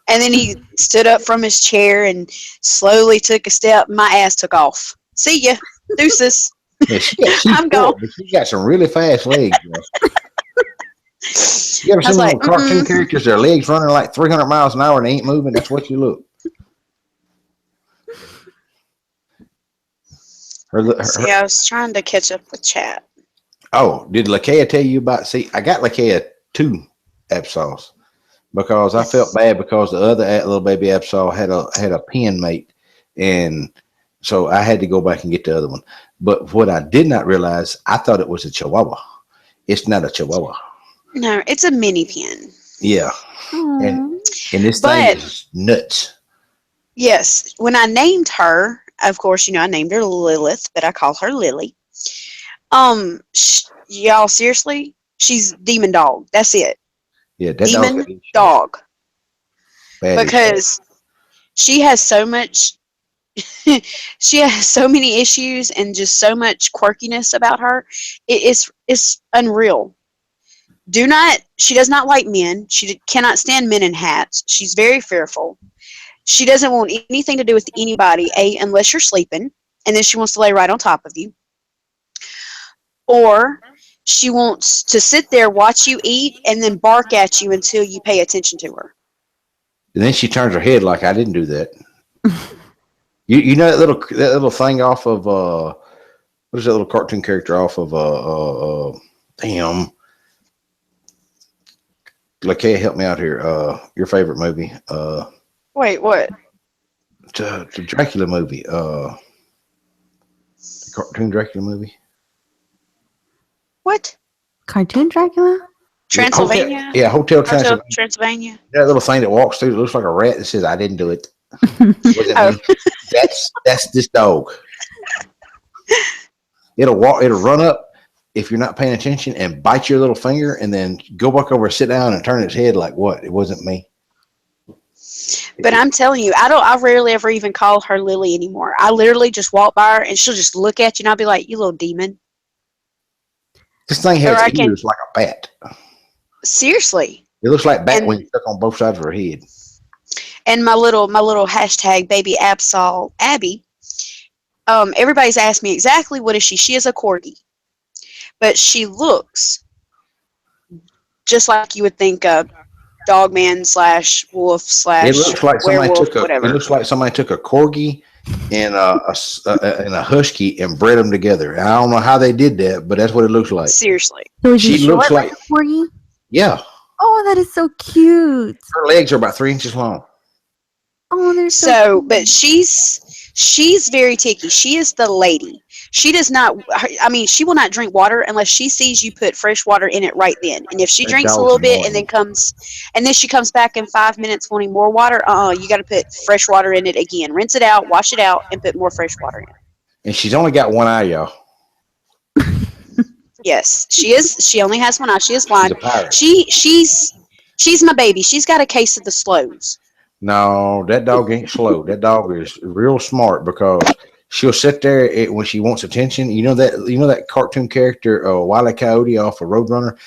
And then he stood up from his chair and slowly took a step. My ass took off. See ya. Deuces. Yeah, I'm gone. She got some really fast legs. You ever seen those cartoon characters? Their legs running like 300 miles an hour and they ain't moving? That's what you look. See, I was trying to catch up with chat. Oh, did LAKAYA tell you about? See, I got LAKAYA 2 Absols because I felt bad because the other little baby Absol had a pen mate, and so I had to go back and get the other one. But what I did not realize, I thought it was a Chihuahua. It's not a Chihuahua. No, it's a mini pen. Yeah, and this thing is nuts. Yes, when I named her, of course, I named her Lilith, but I call her Lily. Y'all, seriously, she's demon dog. That's it. Yeah, that demon dog. Bad because she has so much. She has so many issues and just so much quirkiness about her. It's unreal. She does not like men. She cannot stand men in hats. She's very fearful. She doesn't want anything to do with anybody, unless you're sleeping, and then she wants to lay right on top of you. Or she wants to sit there, watch you eat, and then bark at you until you pay attention to her. And then she turns her head like I didn't do that. You know that little thing off of what is that little cartoon character off of damn. LAKAYA, help me out here. Your favorite movie? Wait, what? The Dracula movie. The cartoon Dracula movie. What? Cartoon Dracula? Yeah, Transylvania? Hotel Hotel Transylvania. Transylvania? That little thing that walks through that looks like a rat that says, "I didn't do it." Wasn't Oh, me. That's this dog. It'll walk. It'll run up if you're not paying attention and bite your little finger, and then go back over, sit down, and turn its head like, "What? It wasn't me." but I'm telling you, I rarely ever even call her Lily anymore. I literally just walk by her and she'll just look at you and I'll be like, "You little demon." This thing Or has I can ears like a bat. seriously. It looks like bat And wings stuck on both sides of her head. my little hashtag baby Absol Abby. Everybody's asked me exactly what is she. She is a corgi, but she looks just like you would think a dogman slash wolf It slash looks like somebody werewolf, took a. It whatever. looks like somebody took a corgi and and a husky and bred them together. I don't know how they did that, but that's what it looks like. Seriously. So is She he looks short like like, a corgi? yeah, Oh, that is so cute. her legs are about 3 inches long. Oh, they're so So, cute. but she's very ticky. She is the lady. She does not. I mean, she will not drink water unless she sees you put fresh water in it right then. And if she That drinks a dog's little bit and annoying. then she comes back in 5 minutes wanting more water, you got to put fresh water in it again. Rinse it out, wash it out, and put more fresh water in. And she's only got one eye, y'all. Yes, she is. She only has one eye. She is She's blind. a pirate. She's my baby. She's got a case of the slows. No, that dog ain't slow. That dog is real smart because she'll sit there when she wants attention. You know that cartoon character, Wile E. Coyote off of Roadrunner.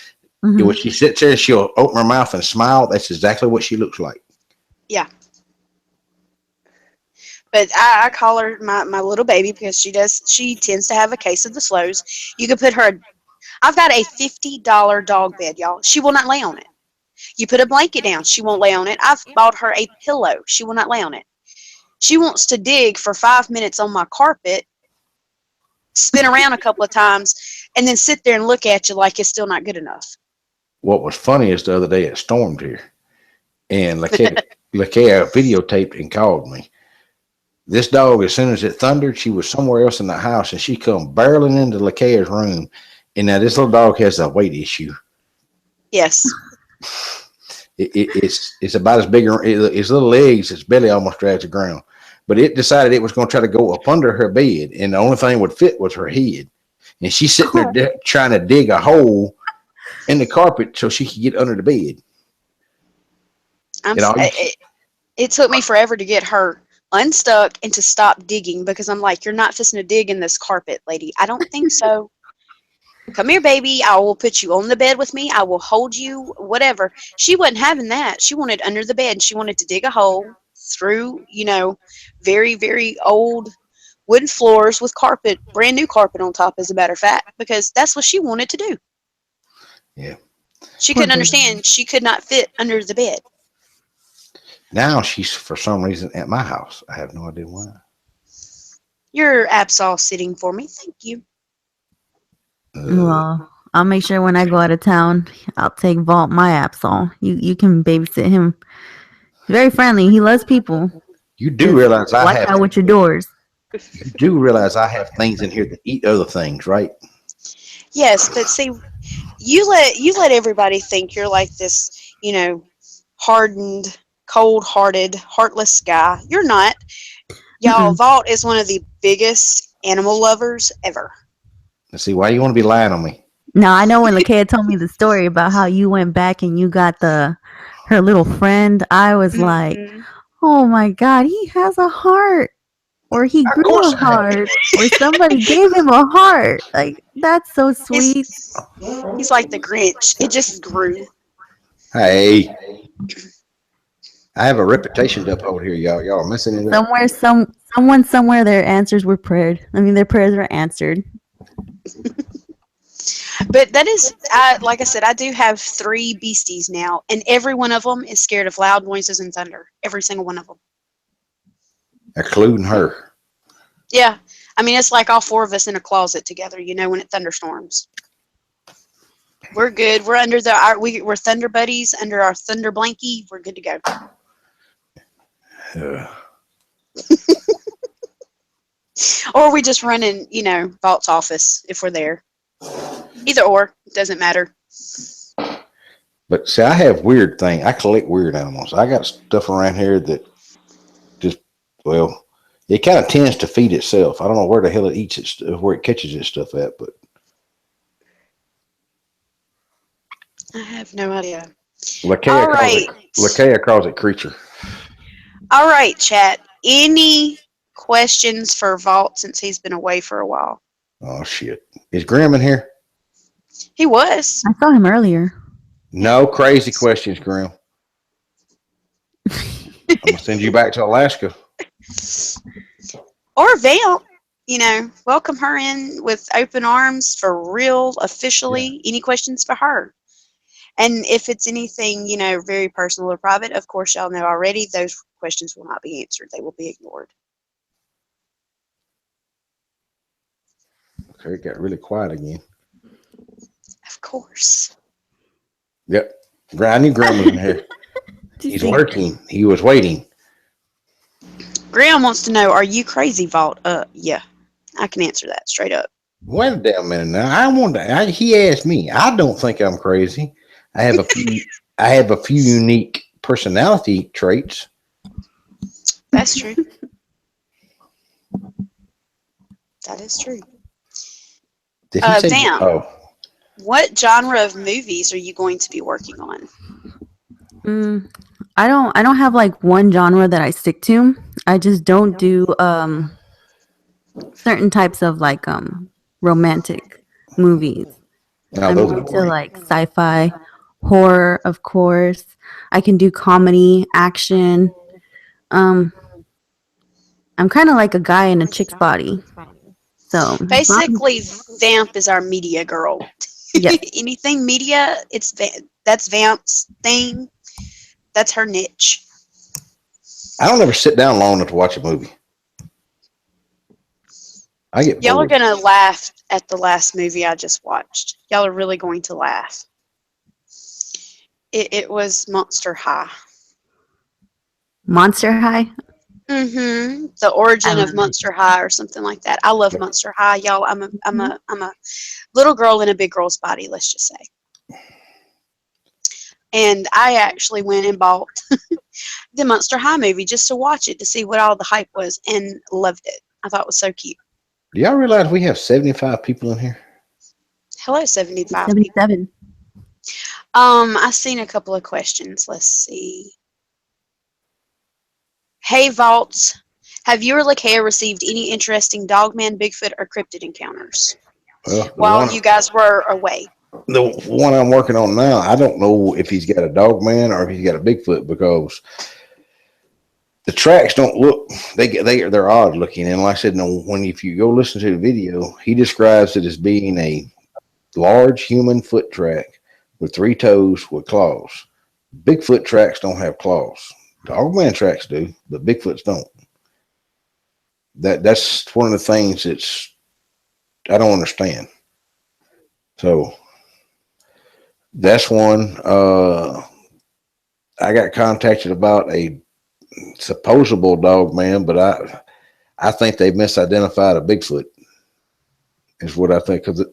Mhm. When she sits there, she'll open her mouth and smile. That's exactly what she looks like. Yeah. But I call her my little baby because she tends to have a case of the slows. You could put her. I've got a $50 dog bed, y'all. She will not lay on it. You put a blanket down, she won't lay on it. I've bought her a pillow. She will not lay on it. She wants to dig for 5 minutes on my carpet, spin around a couple of times, and then sit there and look at you like it's still not good enough. What was funny is the other day it stormed here, and LAKAYA videotaped and called me. This dog, as soon as it thundered, she was somewhere else in the house, and she come barreling into LAKAYA's room. And now this little dog has a weight issue. Yes. It's about as big. Its little legs, its belly almost drags the ground. But it decided it was going to try to go up under her bed, and the only thing would fit was her head. And she's sitting there trying to dig a hole in the carpet so she could get under the bed. It took me forever to get her unstuck and to stop digging because I'm like, you're not fixing to dig in this carpet, lady. I don't think so. Come here, baby. I will put you on the bed with me. I will hold you, whatever. She wasn't having that. She wanted under the bed. She wanted to dig a hole through, very, very old wooden floors with carpet, brand new carpet on top, as a matter of fact, because that's what she wanted to do. Yeah. She Poor couldn't baby. understand. She could not fit under the bed. Now she's, for some reason, at my house. I have no idea why. Your Absol sitting for me. Thank you. Well, I'll make sure when I go out of town, I'll take Vault my Absol. You can babysit him. He's very friendly. He loves people. You do realize Watch out with your doors. You do realize I have things in here that eat other things, right? Yes, but see, you let everybody think you're like this, hardened, cold-hearted, heartless guy. You're not. Y'all, Vault is one of the biggest animal lovers ever. Let's see, why do you want to be lying on me? Now I know when LAKAYA told me the story about how you went back and you got her little friend, I was like, oh my God, he has a heart. Or he Of grew course a heart. Or somebody gave him a heart. Like, that's so sweet. He's like the Grinch. It just grew. Hey, I have a reputation to uphold here, y'all. Y'all are messing it up. Someone somewhere, their answers were prayed. I mean, their prayers were answered. But that is, like I said, I do have 3 beasties now, and every one of them is scared of loud noises and thunder. Every single one of them. Including her. Yeah. I mean, it's like all 4 of us in a closet together, when it thunderstorms. We're good. We're under we're thunder buddies under our thunder blankie. We're good to go. Or we just run in, Vault's office if we're there. Either or, it doesn't matter. But see, I have weird thing. I collect weird animals. I got stuff around here that just, well, it kind of tends to feed itself. I don't know where the hell it eats it, where it catches its stuff at, but I have no idea. LAKAYA All calls it right. LAKAYA calls it creature. All right, chat. Any questions for Vault since he's been away for a while? Oh shit! Is Grim in here? He was. I saw him earlier. No crazy questions, Grim. I'm gonna send you back to Alaska. Or Vamp. Welcome her in with open arms for real, officially. Any questions for her? And if it's anything, very personal or private, of course, y'all know already, those questions will not be answered. They will be ignored. Okay, it got really quiet again. Of course. Yep. I knew Grim was in here. He's lurking. He was waiting. Graham wants to know, are you crazy, Vault? Yeah. I can answer that straight up. Wait a damn minute now. He asked me. I don't think I'm crazy. I have a few. I have a few unique personality traits. That's true. That is true. Did he say? Vamp, Oh, what genre of movies are you going to be working on? I don't have like one genre that I stick to. I just don't do certain types of like romantic movies. no, I'm those are into boring. like sci-fi, horror, of course. I can do comedy, action. I'm kind of like a guy in a chick's body. So Basically, Vamp is our media girl. Yes. Anything media, that's Vamp's thing. That's her niche. I don't ever sit down long enough to watch a movie. I get Y'all are bored. going to laugh at the last movie I just watched. Y'all are really going to laugh. It was Monster High. Monster High. The origin of Monster High or something like that. I love Monster High, y'all. I'm a little girl in a big girl's body, let's just say. And I actually went and bought the Monster High movie just to watch it, to see what all the hype was, and loved it. I thought it was so cute. Do y'all realize we have 75 people in here? Hello, 75 77. people. I've seen a couple of questions. Let's see. Hey, Vaults. Have you or LAKAYA received any interesting Dogman, Bigfoot, or cryptid encounters while you guys were away? The one I'm working on now, I don't know if he's got a Dogman or if he's got a Bigfoot, because the tracks don't look, they're odd looking. And like I said, no, if you go listen to the video, he describes it as being a large human foot track with 3 toes with claws. Bigfoot tracks don't have claws. Dogman tracks do, but Bigfoots don't. That's one of the things I don't understand. So that's one. I got contacted about a supposable Dogman, but I think they misidentified a Bigfoot. Is what I think, because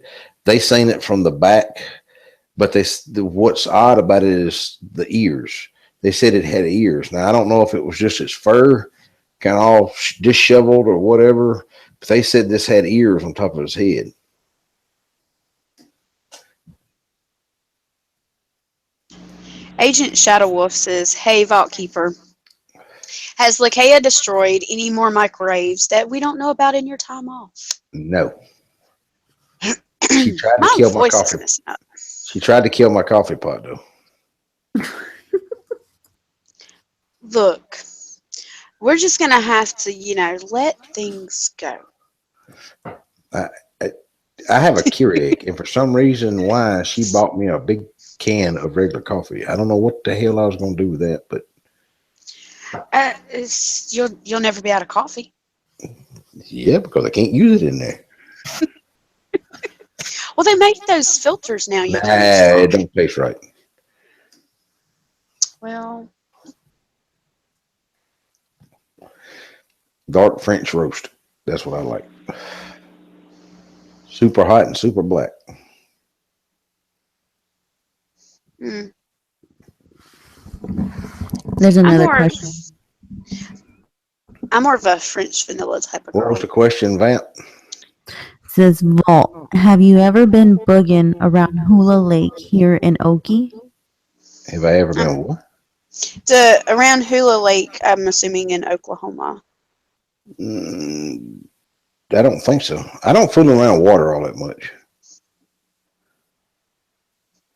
they seen it from the back, but what's odd about it is the ears. They said it had ears. Now I don't know if it was just its fur, kind of all disheveled or whatever, but they said this had ears on top of his head. Agent Shadow Wolf says, "Hey, Vault Keeper, has LAKAYA destroyed any more microwaves that we don't know about in your time off?" No. She tried to kill my coffee. She tried to kill my coffee pot, though. Look, we're just gonna have to, let things go. I have a Keurig, and for some reason, why she bought me a big can of regular coffee. I don't know what the hell I was going to do with that, but you'll never be out of coffee. Yeah, because I can't use it in there. Well, they make those filters now. It don't taste right. Well, dark French roast. That's what I like. Super hot and super black. There's I'm another more of question. I'm more of a French vanilla type of What girl. was the question, Vamp? It says Vault. Have you ever been bugging around Hula Lake here in Okie? Have I ever Um, been what? around Hula Lake, I'm assuming in Oklahoma. Mm, I don't think so. I don't fool around water all that much.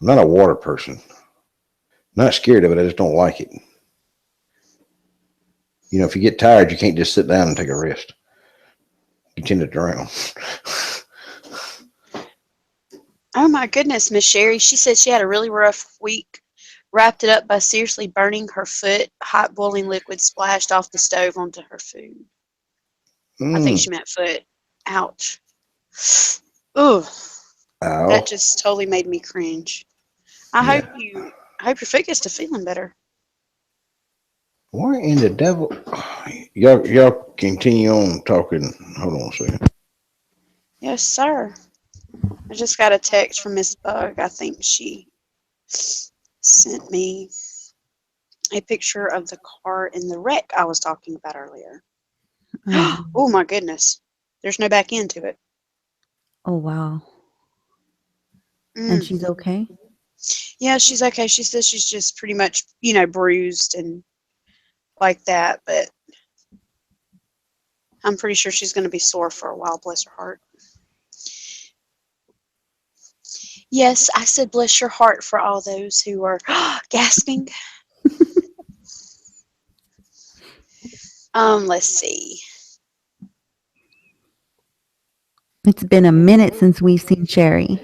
I'm not a water person. Not scared of it. I just don't like it. You know, if you get tired, you can't just sit down and take a rest. You tend to drown. Oh my goodness, Miss Sherry. She said she had a really rough week. Wrapped it up by seriously burning her foot. Hot boiling liquid splashed off the stove onto her food. I think Mm. she meant foot. Ouch. Ooh, that Ow. just totally made me cringe. Yeah. I hope your foot gets to feeling better. Why in the devil? Y'all continue on talking. Hold on a second. Yes, sir. I just got a text from Miss Bug. I think she sent me a picture of the car in the wreck I was talking about earlier. Oh, Oh my goodness. There's no back end to it. oh wow. And Mm. she's okay? Yeah, she's okay. She says she's just pretty much, bruised and like that, but I'm pretty sure she's going to be sore for a while, bless her heart. Yes, I said bless your heart for all those who are gasping. Let's see. It's been a minute since we've seen Sherry.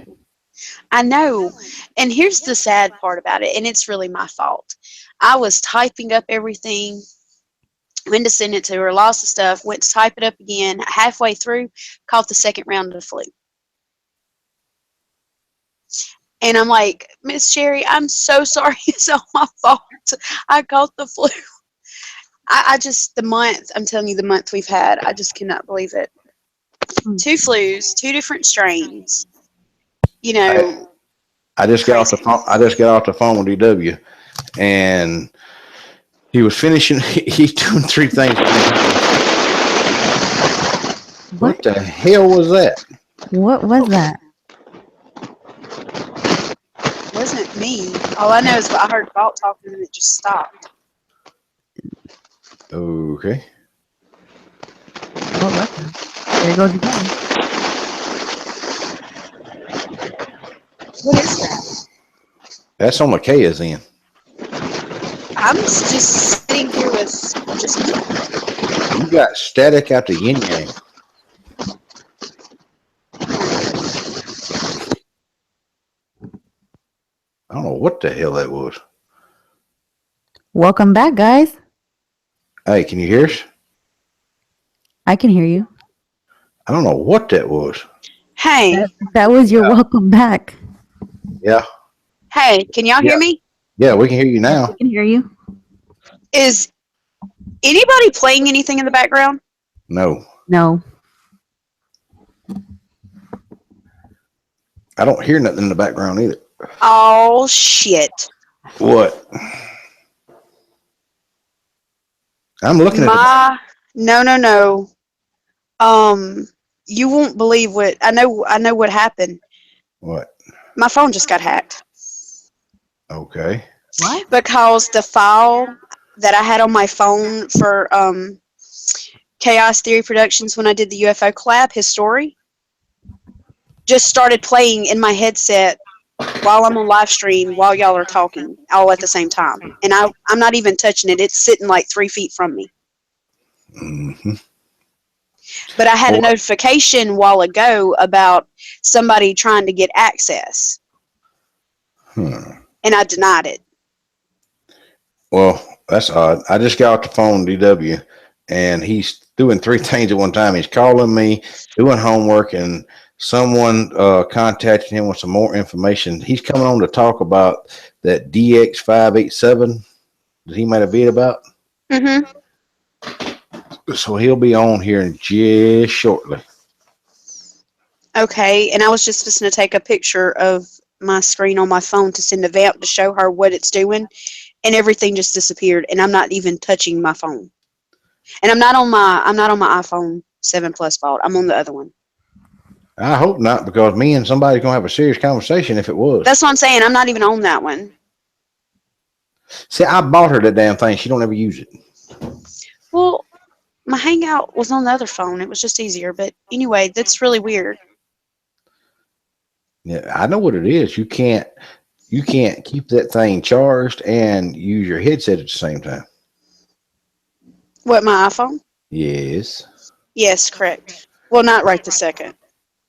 I know. And here's the sad part about it, and it's really my fault. I was typing up everything, went to send it to her, lost the stuff, went to type it up again. Halfway through, caught the second round of the flu. And I'm like, Miss Sherry, I'm so sorry. It's all my fault. I caught the flu. I just, the month, I'm telling you, the month we've had, I just cannot believe it. Hmm. 2 flus, 2 different strains. You I, know, I just got off the crazy. phone. I just got off the phone with DW, and he was finishing. He's doing 3 things. What? What the hell was that? What was that? It wasn't me. All I know is I heard Vault talking and it just stopped. Okay. Oh, lucky. There it goes again. What is that? That's on LAKAYA's end. I'm just sitting here with just me. You got static out the yin yang. I don't know what the hell that was. Welcome back, guys. Hey, can you hear us? I can hear you. I don't know what that was. Hey, That was your welcome back. Yeah. hey, can y'all hear Yeah. me? Yeah, we can hear you We now. can hear you. Is anybody playing anything in the background? No. No. I don't hear nothing in the background either. Oh, shit. What? I'm looking at the. No. You won't believe what I know what happened. What? My phone just got hacked Okay. What? because the file that I had on my phone for Chaos Theory Productions when I did the UFO collab, his story, just started playing in my headset while I'm on live stream while y'all are talking all at the same time. And I'm not even touching it. It's sitting like 3 feet from me. Mm-hmm. But I had a Well, notification a while ago about somebody trying to get access, and I denied it. well, that's odd. I just got off the phone, DW, and he's doing 3 things at one time. He's calling me, doing homework, and someone contacted him with some more information. He's coming on to talk about that DX587 that he made a vid about. Mm-hmm. So he'll be on here just shortly. Okay, and I was just going to take a picture of my screen on my phone to send to Vamp to show her what it's doing. and everything just disappeared, and I'm not even touching my phone. And I'm not on my iPhone 7 Plus vault. I'm on the other one. I hope not, because me and somebody's gonna have a serious conversation if it was. That's what I'm saying. I'm not even on that one. See, I bought her that damn thing. She don't ever use it. Well, my Hangout was on the other phone. It was just easier. But anyway, that's really weird. Yeah, I know what it is. You can't keep that thing charged and use your headset at the same time. What, my iPhone? Yes. Yes, correct. Well, not right this second.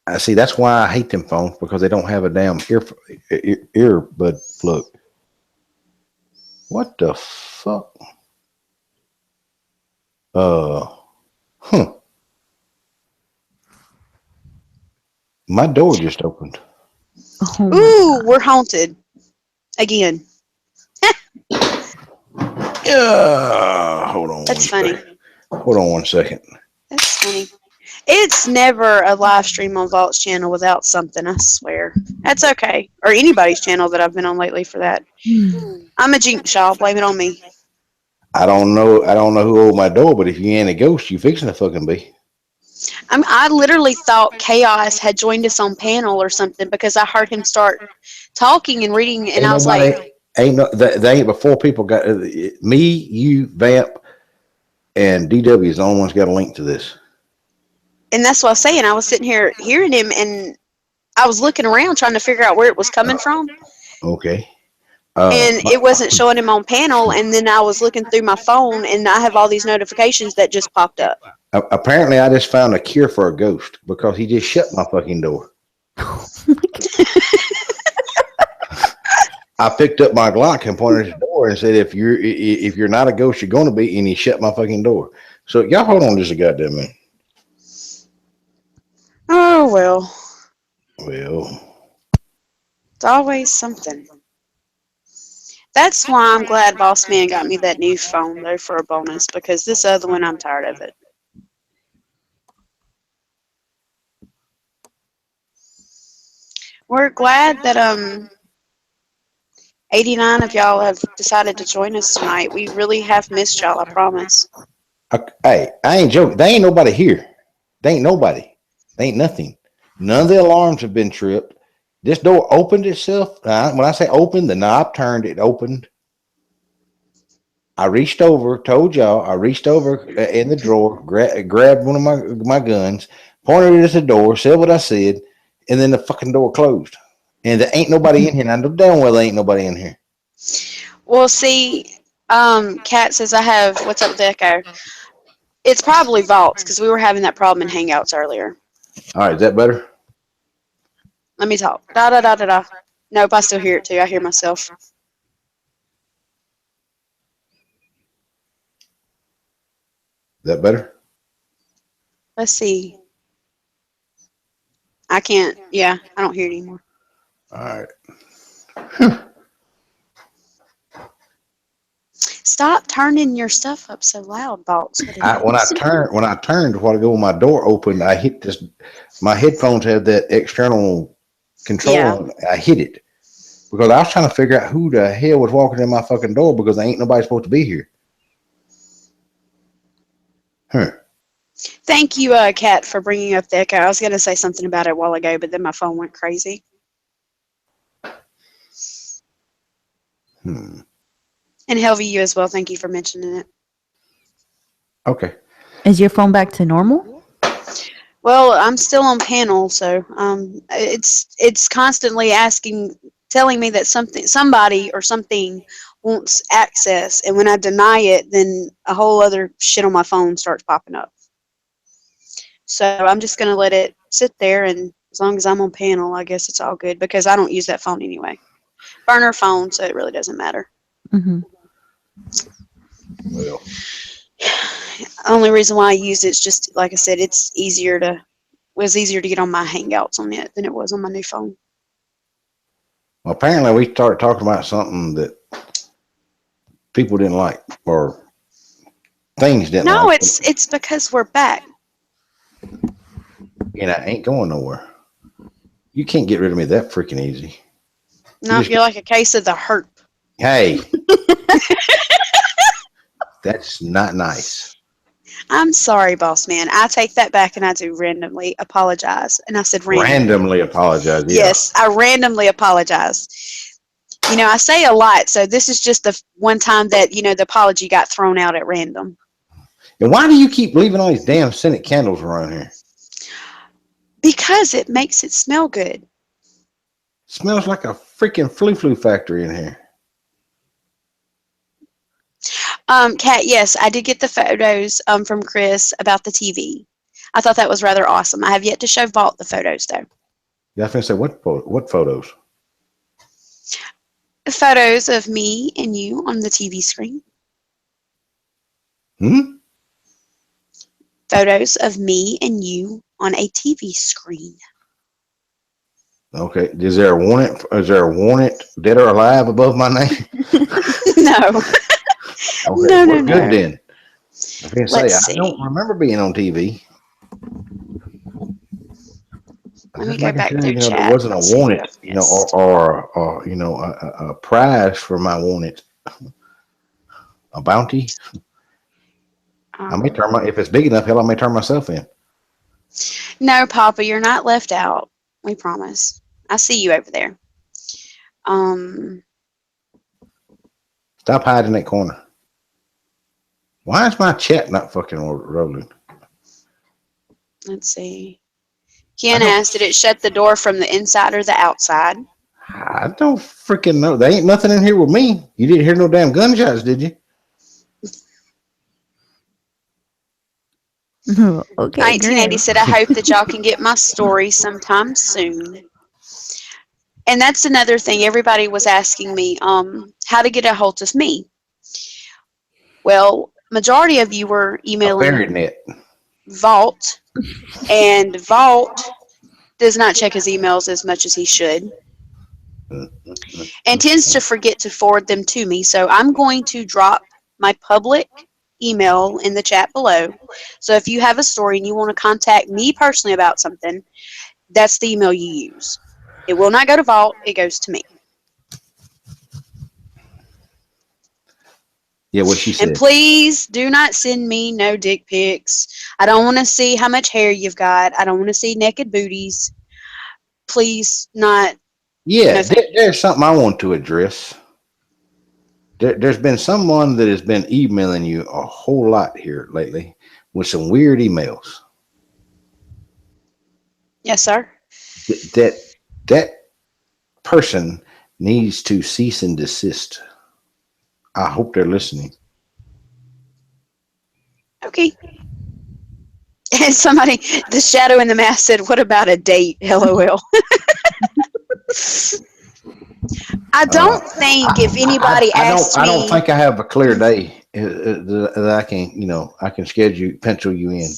I see. That's why I hate them phones, because they don't have a damn earbud plug. What the fuck? Huh. My door just opened. Oh my Ooh, God. we're haunted. Again. Yeah. Hold on. That's funny. Hold on 1 second. That's funny. It's never a live stream on Vault's channel without something, I swear. That's okay. Or anybody's channel that I've been on lately for that. I'm a jinx, y'all. Blame it on me. I don't know who opened my door, but if you ain't a ghost, you fixing to fucking be. I literally thought Chaos had joined us on panel or something because I heard him start talking and reading, and Ain't I was nobody, like, they ain't before people got me, you, Vamp, and DW is the only ones got a link to this. and that's what I was saying. I was sitting here hearing him, and I was looking around trying to figure out where it was coming from, Okay. and it wasn't showing him on panel. And then I was looking through my phone, and I have all these notifications that just popped up. Apparently, I just found a cure for a ghost, because he just shut my fucking door. I picked up my Glock and pointed at the door and said, "If you're not a ghost, you're going to be." And he shut my fucking door. So y'all hold on just a goddamn minute. Oh well, Well, it's always something. That's why I'm glad Boss Man got me that new phone though for a bonus, because this other one, I'm tired of it. We're glad that 89 of y'all have decided to join us tonight. We really have missed y'all, I promise. hey, I ain't joking. There ain't nobody here. There ain't nobody. There ain't nothing. None of the alarms have been tripped. This door opened itself. When I say open, the knob turned. It opened. I reached over, told y'all, I reached over in the drawer, grabbed one of my guns, pointed it at the door, said what I said, and then the fucking door closed. And there ain't nobody in here. And I know damn well there ain't nobody in here. Well, see, Kat says I have, what's up with the echo? It's probably Vaults, because we were having that problem in Hangouts earlier. All right, is that better? Let me talk. Da da da da da. Nope, I still hear it too. I hear myself. Is that better? Let's see. I can't, yeah, I don't hear it anymore. All right. Stop turning your stuff up so loud, Vaults. When I turned a while ago, when my door opened, I hit this. My headphones have that external control. Yeah. I hit it because I was trying to figure out who the hell was walking in my fucking door, because there ain't nobody supposed to be here. Huh. Thank you, Kat, for bringing up the echo. I was going to say something about it a while ago, but then my phone went crazy. And Helvy, you as well. Thank you for mentioning it. Okay. Is your phone back to normal? Well, I'm still on panel, so it's constantly telling me that somebody or something wants access, and when I deny it, then a whole other shit on my phone starts popping up. So I'm just gonna let it sit there, and as long as I'm on panel, I guess it's all good, because I don't use that phone anyway. Burner phone, so it really doesn't matter. Mm-hmm. Well, Only reason why I used it's just like I said, it was easier to get on my Hangouts on it than it was on my new phone. well, apparently we started talking about something that people didn't like, or things didn't like. No, it's because we're back. And I ain't going nowhere. You can't get rid of me that freaking easy. No, you're like a case of the herp. Hey, That's not nice. I'm sorry, boss man. I take that back and I do randomly apologize. And I said randomly. Randomly apologize. Yeah. Yes, I randomly apologize. You know, I say a lot, so this is just the one time that, you know, the apology got thrown out at random. And why do you keep leaving all these damn scented candles around here? Because it makes it smell good. Smells like a freaking flu factory in here. Kat, yes, I did get the photos from Chris about the TV. I thought that was rather awesome. I have yet to show Vault the photos, though. Yeah, I was gonna say what photos? Photos of me and you on the TV screen. Hmm? Photos of me and you on a TV screen. Okay. Is there a warrant dead or alive above my name? No. Okay, No, we're good no. then. I was gonna say Let's I see. don't remember being on TV. Let me Just go making back sure, to you know, there chat wasn't a and see what warrant, I've you know, missed. or you know, a prize for my warrant, a bounty. I may turn if it's big enough, hell, I may turn myself in. No, Papa, you're not left out. We promise. I see you over there. Stop hiding in that corner. Why is my chat not fucking rolling? Let's see. Ken asked, did it shut the door from the inside or the outside? I don't freaking know. There ain't nothing in here with me. You didn't hear no damn gunshots, did you? Okay, 1980 great. said, I hope that y'all can get my story sometime soon. And that's another thing. Everybody was asking me how to get a hold of me. Well, majority of you were A emailing buried net. Vault, and Vault does not check his emails as much as he should and tends to forget to forward them to me. So I'm going to drop my public email in the chat below. So if you have a story and you want to contact me personally about something, that's the email you use. It will not go to Vault. It goes to me. Yeah, what she said. And please do not send me no dick pics. I don't want to see how much hair you've got. I don't want to see naked booties. Please not. Yeah, No, there's something I want to address. There's been someone that has been emailing you a whole lot here lately with some weird emails. Yes, sir. That person needs to cease and desist. I hope they're listening. Okay. And somebody, the shadow in the mask said, what about a date? LOL. I don't think if anybody asks me. I don't think I have a clear day that I can, you know, I can pencil you in.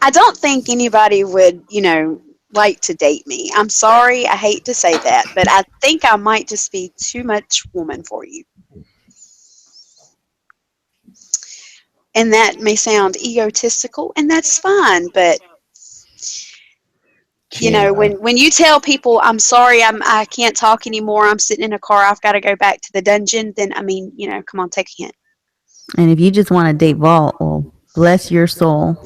I don't think anybody would, you know, like to date me. I'm sorry. I hate to say that, but I think I might just be too much woman for you. And that may sound egotistical, and that's fine, but you know, when you tell people I'm sorry, I can't talk anymore, I'm sitting in a car, I've got to go back to the dungeon, then I mean, you know, come on, take a hint. And if you just want to date Vault, well, bless your soul.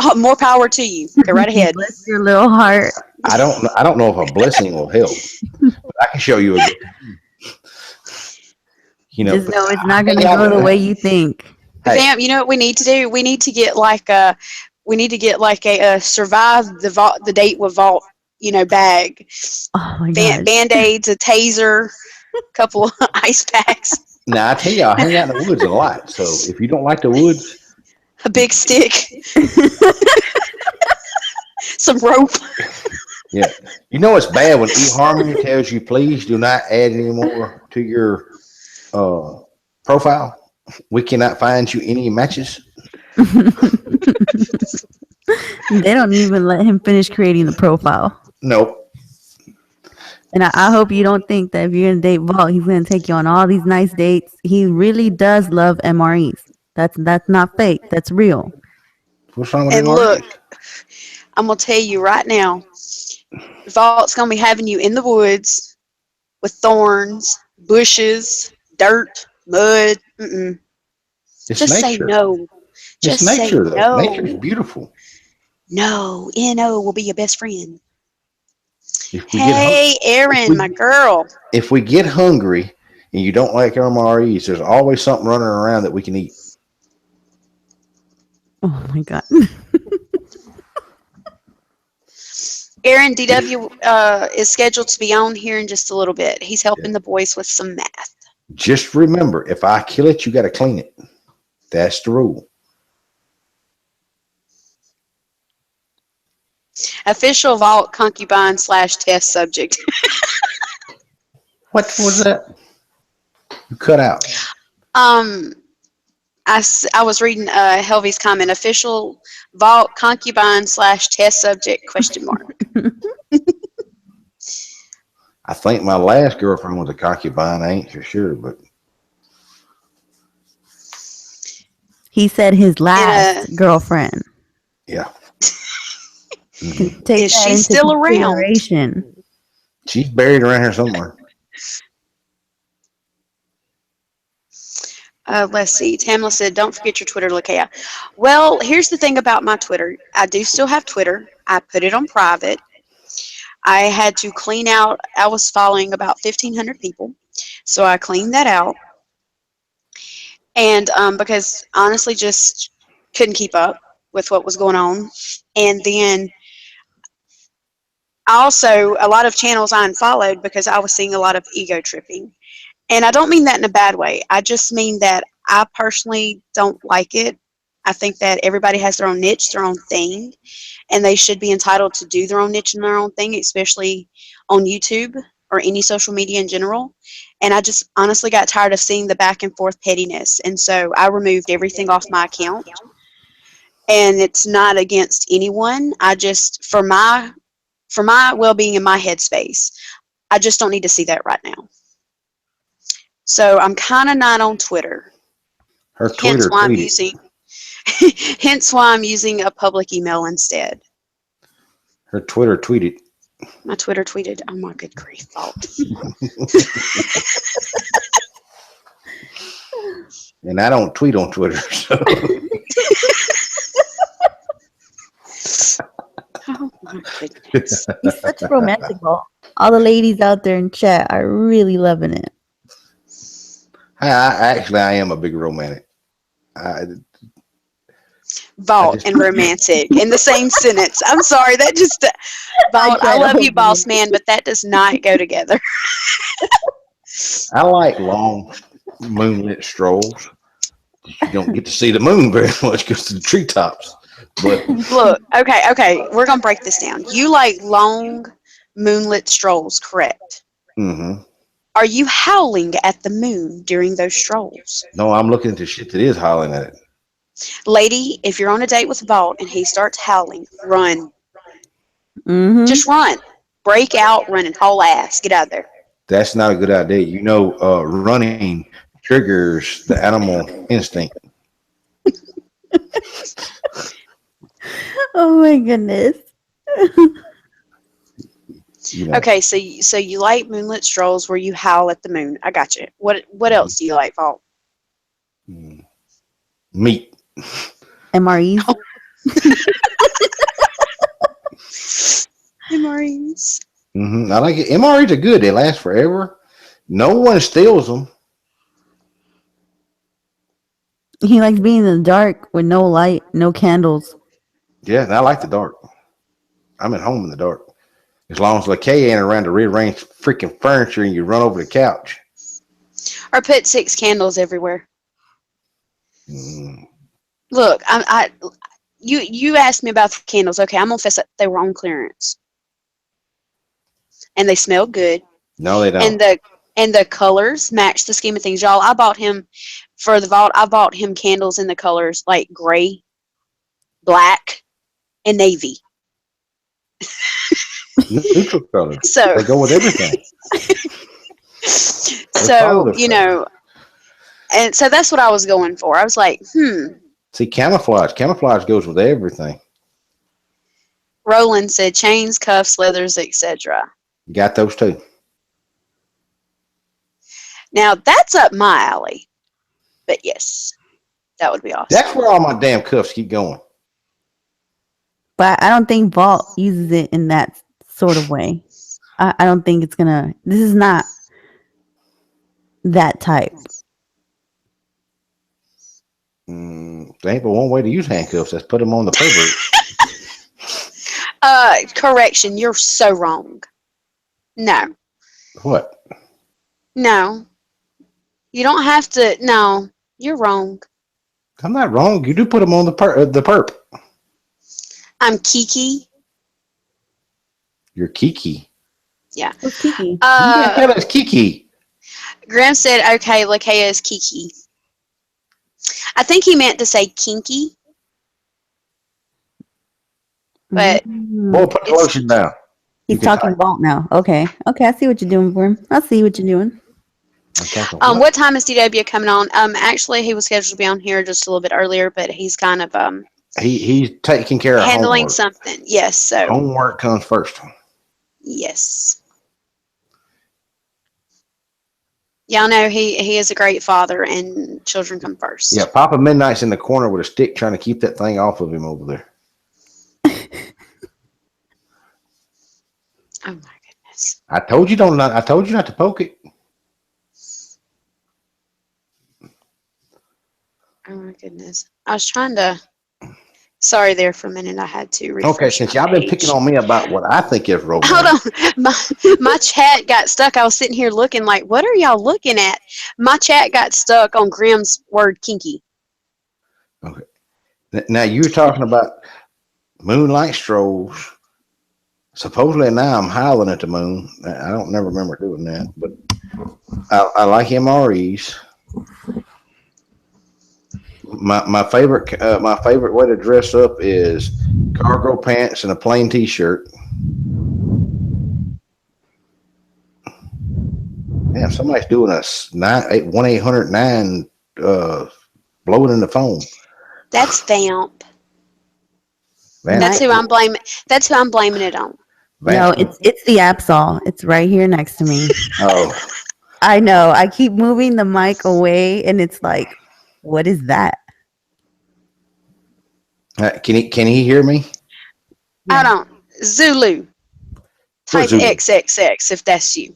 Oh, more power to you. Go right ahead. Bless your little heart. I don't know if a blessing will help, but I can show you a. You know, just know it's not going to go the way you think. Hey. Fam, you know what we need to do? We need to get like a survive the date with Vault, you know, bag. Oh my god. Band-Aids, a taser, a couple of ice packs. Now I tell you, I hang out in the woods a lot. So if you don't like the woods, a big stick, some rope. Yeah, you know it's bad when eHarmony tells you please do not add any more to your profile. We cannot find you any matches. They don't even let him finish creating the profile. Nope. And I hope you don't think that if you're going to date Vault, he's going to take you on all these nice dates. He really does love MREs. That's not fake. That's real. What's wrong with and MREs? Look, I'm going to tell you right now, Vault's going to be having you in the woods with thorns, bushes, dirt, mud. Mm-mm. It's Just say nature. no. It's Just say nature, though. Nature's no. beautiful. No. N-O will be your best friend. If we get Hey, Erin, my girl. if we get hungry and you don't like MREs, there's always something running around that we can eat. Oh my god. Aaron DW is scheduled to be on here in just a little bit. He's helping the boys with some math. Just remember, if I kill it, you got to clean it. That's the rule. Official vault concubine / test subject. What was that? You cut out. I was reading Helvy's comment. Official vault concubine / test subject ? I think my last girlfriend was a concubine. I ain't for sure, but He said his last girlfriend. yeah. Can take Is that she into still around? consideration. She's buried around here somewhere. Let's see. Tamla said, don't forget your Twitter, LAKAYA. Well, here's the thing about my Twitter. I do still have Twitter. I put it on private. I had to clean out. I was following about 1,500 people. So I cleaned that out. And because honestly, just couldn't keep up with what was going on. And then also, a lot of channels I unfollowed because I was seeing a lot of ego tripping. And I don't mean that in a bad way. I just mean that I personally don't like it. I think that everybody has their own niche, their own thing, and they should be entitled to do their own niche and their own thing, especially on YouTube or any social media in general. And I just honestly got tired of seeing the back and forth pettiness. And so I removed everything off my account. And it's not against anyone. I just, for my well-being in my headspace, I just don't need to see that right now. So I'm kind of not on Twitter. Her Twitter Hence why I'm using a public email instead. Her Twitter tweeted. My Twitter tweeted. Oh my good grief, fault. And I don't tweet on Twitter, so. Oh my goodness. He's such a romantic ball. All the ladies out there in chat are really loving it. I am a big romantic. Vault and romantic in the same sentence. I'm sorry, that just Vault. I love you, boss man, but that does not go together. I like long moonlit strolls. You don't get to see the moon very much because of the treetops. But look, okay, we're gonna break this down. You like long moonlit strolls, correct? Mm-hmm. Are you howling at the moon during those strolls? No, I'm looking at the shit that is howling at it. Lady, if you're on a date with Vault and he starts howling, run. Mm-hmm. Just run. Break out, run, and haul ass. Get out of there. That's not a good idea. You know, running triggers the animal instinct. Oh my goodness. You know. Okay, so you like moonlit strolls where you howl at the moon. I got you. What else do you like, Vault? Meat. MREs. MREs. Mm-hmm. I like it. MREs are good. They last forever. No one steals them. He likes being in the dark with no light, no candles. Yeah, and I like the dark. I'm at home in the dark. As long as LAKAYA ain't around to rearrange freaking furniture and you run over the couch. Or put 6 candles everywhere. Mm. Look, you asked me about the candles. Okay, I'm gonna fess up. They were on clearance, and they smell good. No, they don't. And the colors match the scheme of things, y'all. I bought him for the Vault. I bought him candles in the colors like gray, black, and navy. Neutral colors. So they go with everything. So you know, and so that's what I was going for. I was like, See, camouflage. Camouflage goes with everything. Roland said chains, cuffs, leathers, etc. Got those too. Now that's up my alley. But yes, that would be awesome. That's where all my damn cuffs keep going. But I don't think Vault uses it in that sort of way. I don't think it's gonna. This is not that type. There ain't but one way to use handcuffs. Let's put them on the pervert. Correction, you're so wrong. No. What? No. You don't have to. No, you're wrong. I'm not wrong. You do put them on the perp. I'm Kiki. You're Kiki. Yeah. What's Kiki? You can't tell us Kiki. Graham said, okay, LAKAYA is Kiki. I think he meant to say kinky. But Boy, put the lotion down. He's talking Vault now. Okay. Okay, I see what you're doing for him. I see what you're doing. What time is DW coming on? Actually, he was scheduled to be on here just a little bit earlier, but he's kind of he's taking care of handling homework. something. Yes, so Homework comes first. yes. Y'all know he is a great father, and children come first. Yeah, Papa Midnight's in the corner with a stick trying to keep that thing off of him over there. Oh my goodness! I told you I told you not to poke it. Oh my goodness! I was trying to. Sorry, there for a minute. I had to refresh. Okay, since y'all been picking on me about what I think is romance. Hold on, my chat got stuck. I was sitting here looking like, what are y'all looking at? My chat got stuck on Grimm's word kinky. Okay. Now you were talking about moonlight strolls. Supposedly now I'm howling at the moon. I don't never remember doing that, but I like MREs. My favorite way to dress up is cargo pants and a plain t-shirt. Yeah, somebody's doing a 1-800-9 blowing in the phone. That's Vamp. Vamp. That's who I'm blaming. That's who I'm blaming it on. No, it's the Absol. It's right here next to me. Oh, I know. I keep moving the mic away, and it's like, what is that? can he hear me? I don't. Zulu. Type Zulu? XXX if that's you.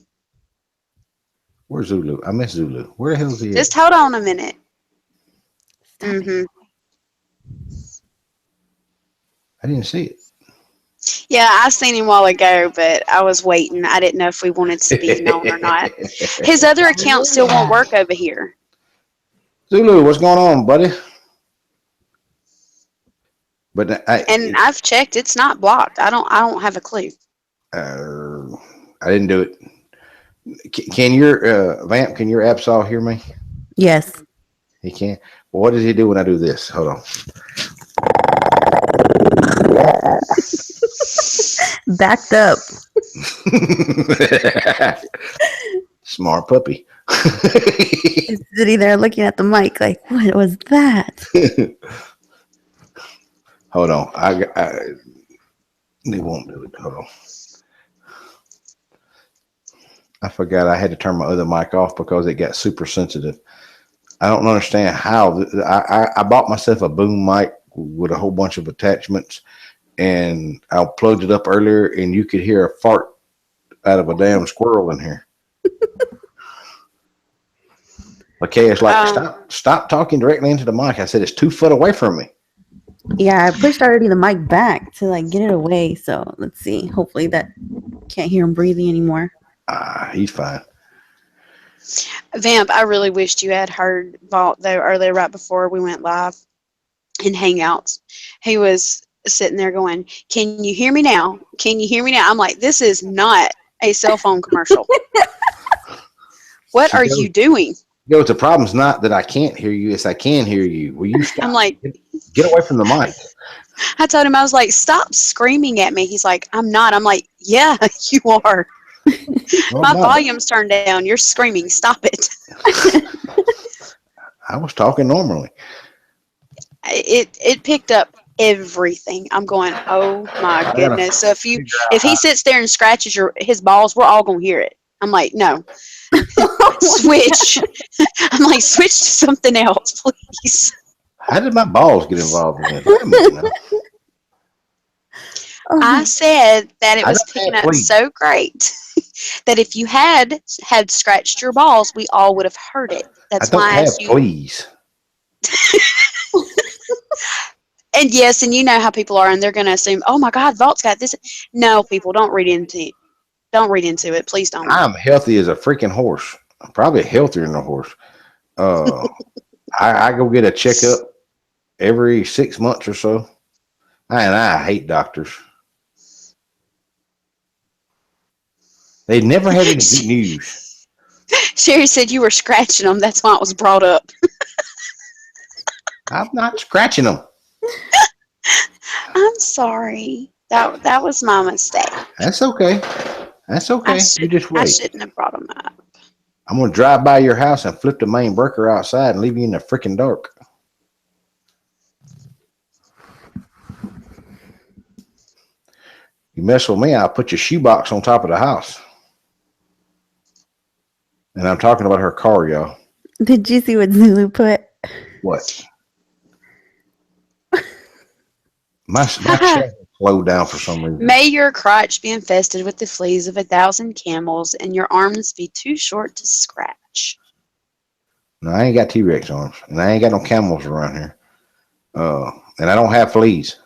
Where's Zulu? I miss Zulu. Where the hell is he? Just hold on a minute. Mm-hmm. I didn't see it. Yeah, I seen him a while ago, but I was waiting. I didn't know if we wanted to be known or not. His other account still won't work over here. Zulu, what's going on, buddy? But I've checked; it's not blocked. I don't have a clue. I didn't do it. Can your Vamp? Can your Absol hear me? Yes. He can. Well, what does he do when I do this? Hold on. Backed up. Smart puppy. He's sitting there looking at the mic like, what was that? Hold on. They won't do it. Hold on. I forgot I had to turn my other mic off because it got super sensitive. I don't understand how. I bought myself a boom mic with a whole bunch of attachments, and I plugged it up earlier, and you could hear a fart out of a damn squirrel in here. Okay, it's like, stop talking directly into the mic. I said, it's 2 foot away from me. Yeah, I pushed already the mic back to like get it away. So let's see. Hopefully that can't hear him breathing anymore. He's fine. Vamp, I really wished you had heard Vault though earlier, right before we went live in Hangouts. He was sitting there going, "Can you hear me now? Can you hear me now?" I'm like, this is not a cell phone commercial. What are you doing? You know, the problem's not that I can't hear you, it's I can hear you. Will you stop? I'm like, get away from the mic. I told him, I was like, stop screaming at me. He's like, I'm not. I'm like, yeah, you are. My volume's turned down. You're screaming. Stop it. I was talking normally. It picked up everything. I'm going, oh my goodness. So if he sits there and scratches his balls, we're all gonna hear it. I'm like, no, switch. I'm like, switch to something else, please. How did my balls get involved in this? Wait a minute now. I said that it I was don't picking have up fleas. so great that if you had scratched your balls, we all would have heard it. I That's don't why I have asked you. fleas. And yes, and you know how people are, and they're going to assume, oh my God, Vault's got this. No, people, don't read into it. Don't read into it. Please don't. I'm healthy as a freaking horse. I'm probably healthier than a horse. Uh, I go get a checkup every 6 months or so. And I hate doctors. They never had any good news. Sherry said you were scratching them. That's why it was brought up. I'm not scratching them. I'm sorry. That was my mistake. That's okay. That's okay. You just I wait. shouldn't have brought them up. I'm going to drive by your house and flip the main breaker outside and leave you in the freaking dark. You mess with me, I'll put your shoebox on top of the house. And I'm talking about her car, y'all. Did you see what Zulu put? What? My chest slowed down for some reason. May your crotch be infested with the fleas of 1,000 camels, and your arms be too short to scratch. No, I ain't got T-Rex arms, and I ain't got no camels around here. And I don't have fleas.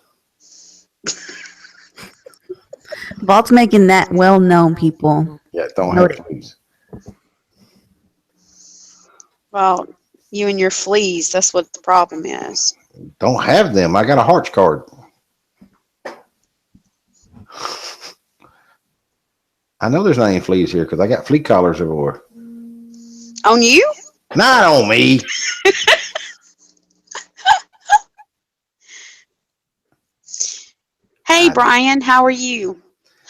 Vault's making that well known, people. Yeah, don't have fleas. Well, you and your fleas, that's what the problem is. Don't have them. I got a Hearts card. I know there's not any fleas here because I got flea collars everywhere. On you? Not on me. Hey, Brian, how are you?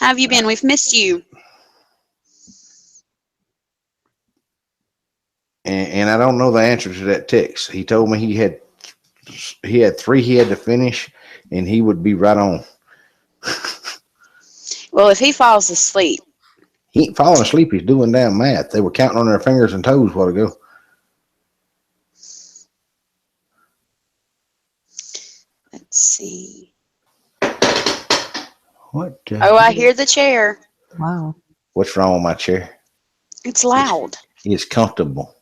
How have you been? We've missed you. And I don't know the answer to that text. He told me he had 3 he had to finish, and he would be right on. Well, if he falls asleep. He ain't falling asleep. He's doing damn math. They were counting on their fingers and toes a while ago. Let's see. What? Oh, I hear the chair. Wow. What's wrong with my chair? It's loud. It's comfortable.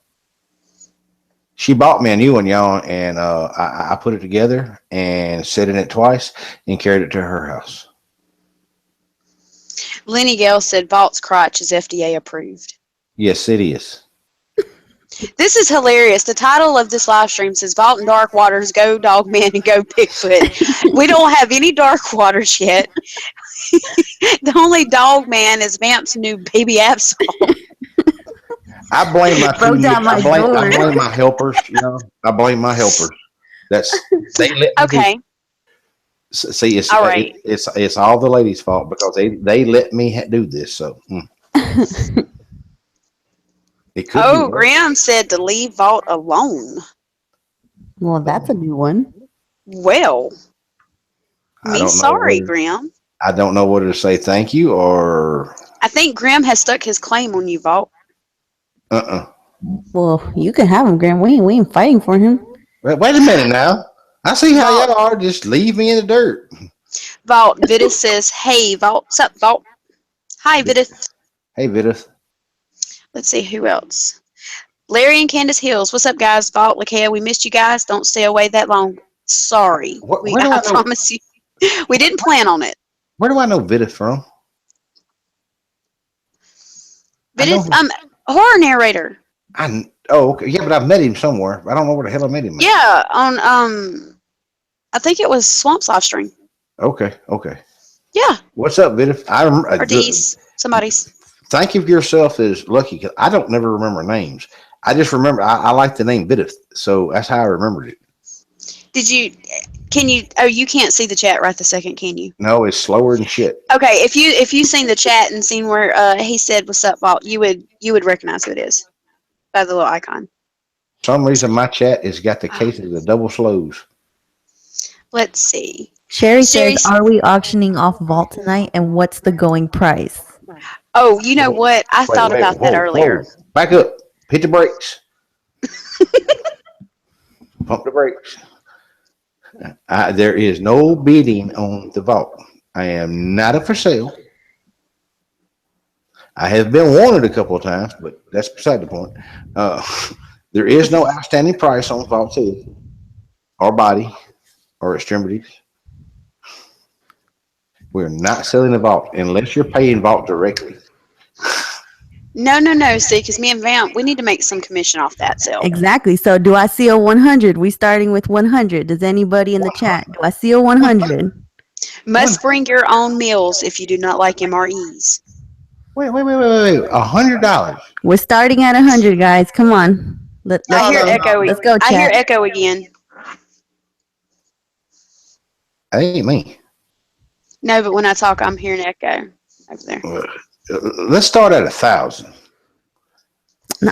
She bought me a new one, y'all, and I put it together and set in it twice and carried it to her house. Lenny Gale said Vault's crotch is FDA approved. Yes, it is. This is hilarious. The title of this live stream says Vault and Dark Waters, Go Dogman and Go Bigfoot. We don't have any dark waters yet. The only Dogman is Vamp's new baby Absol. I blame my Broke down my I blame my helpers, you know. I blame my helpers. They let me Okay. See, it's All right. It's all the ladies' fault because they let me do this. So it could. Oh, Graham said to leave Vault alone. Well, that's a new one. Well, I don't know sorry, Graham. I don't know whether to say thank you or. I think Graham has stuck his claim on you, Vault. Well, you can have him, Graham. We ain't fighting for him. Wait a minute now. I see how y'all are. Just leave me in the dirt. Vault, Vidith says, hey, Vault. What's up, Vault? Hi, Vidith. Hey, Vidith. Let's see, who else? Larry and Candace Hills. What's up, guys? Vault, LAKAYA, we missed you guys. Don't stay away that long. Sorry. I promise you. We didn't plan on it. Where do I know Vidith from? Vidith, horror narrator. Okay. Yeah, but I've met him somewhere. I don't know where the hell I met him. Yeah, on I think it was Swamp's live stream. Okay. Yeah. What's up, Vidith? Or D's. Somebody's. Think of yourself as lucky because I don't never remember names. I just remember I like the name Vidith, so that's how I remembered it. You can't see the chat right this second, can you? No, it's slower than shit. Okay, if you seen the chat and seen where he said what's up, Vault, you would recognize who it is by the little icon. For some reason my chat has got the case of the double slows. Let's see. Sherry says, are we auctioning off Vault tonight, and what's the going price? Oh, you know what? I thought about that earlier. Whoa. Back up. Hit the brakes. Pump the brakes. There is no bidding on the vault. I am not a for sale. I have been wanted a couple of times, but that's beside the point. Uh, there is no outstanding price on vault head or body or extremities. We're not selling the vault unless you're paying vault directly. No. See, because me and Vamp, we need to make some commission off that sale. Exactly. So do I see a 100? We starting with 100. Does anybody in the chat? Do I see a 100? Must bring your own meals if you do not like MREs. Wait. $100. We're starting at 100, guys. Come on. Let's go, chat. I hear echo again. That ain't me. No, but when I talk, I'm hearing echo over there. Let's start at 1,000.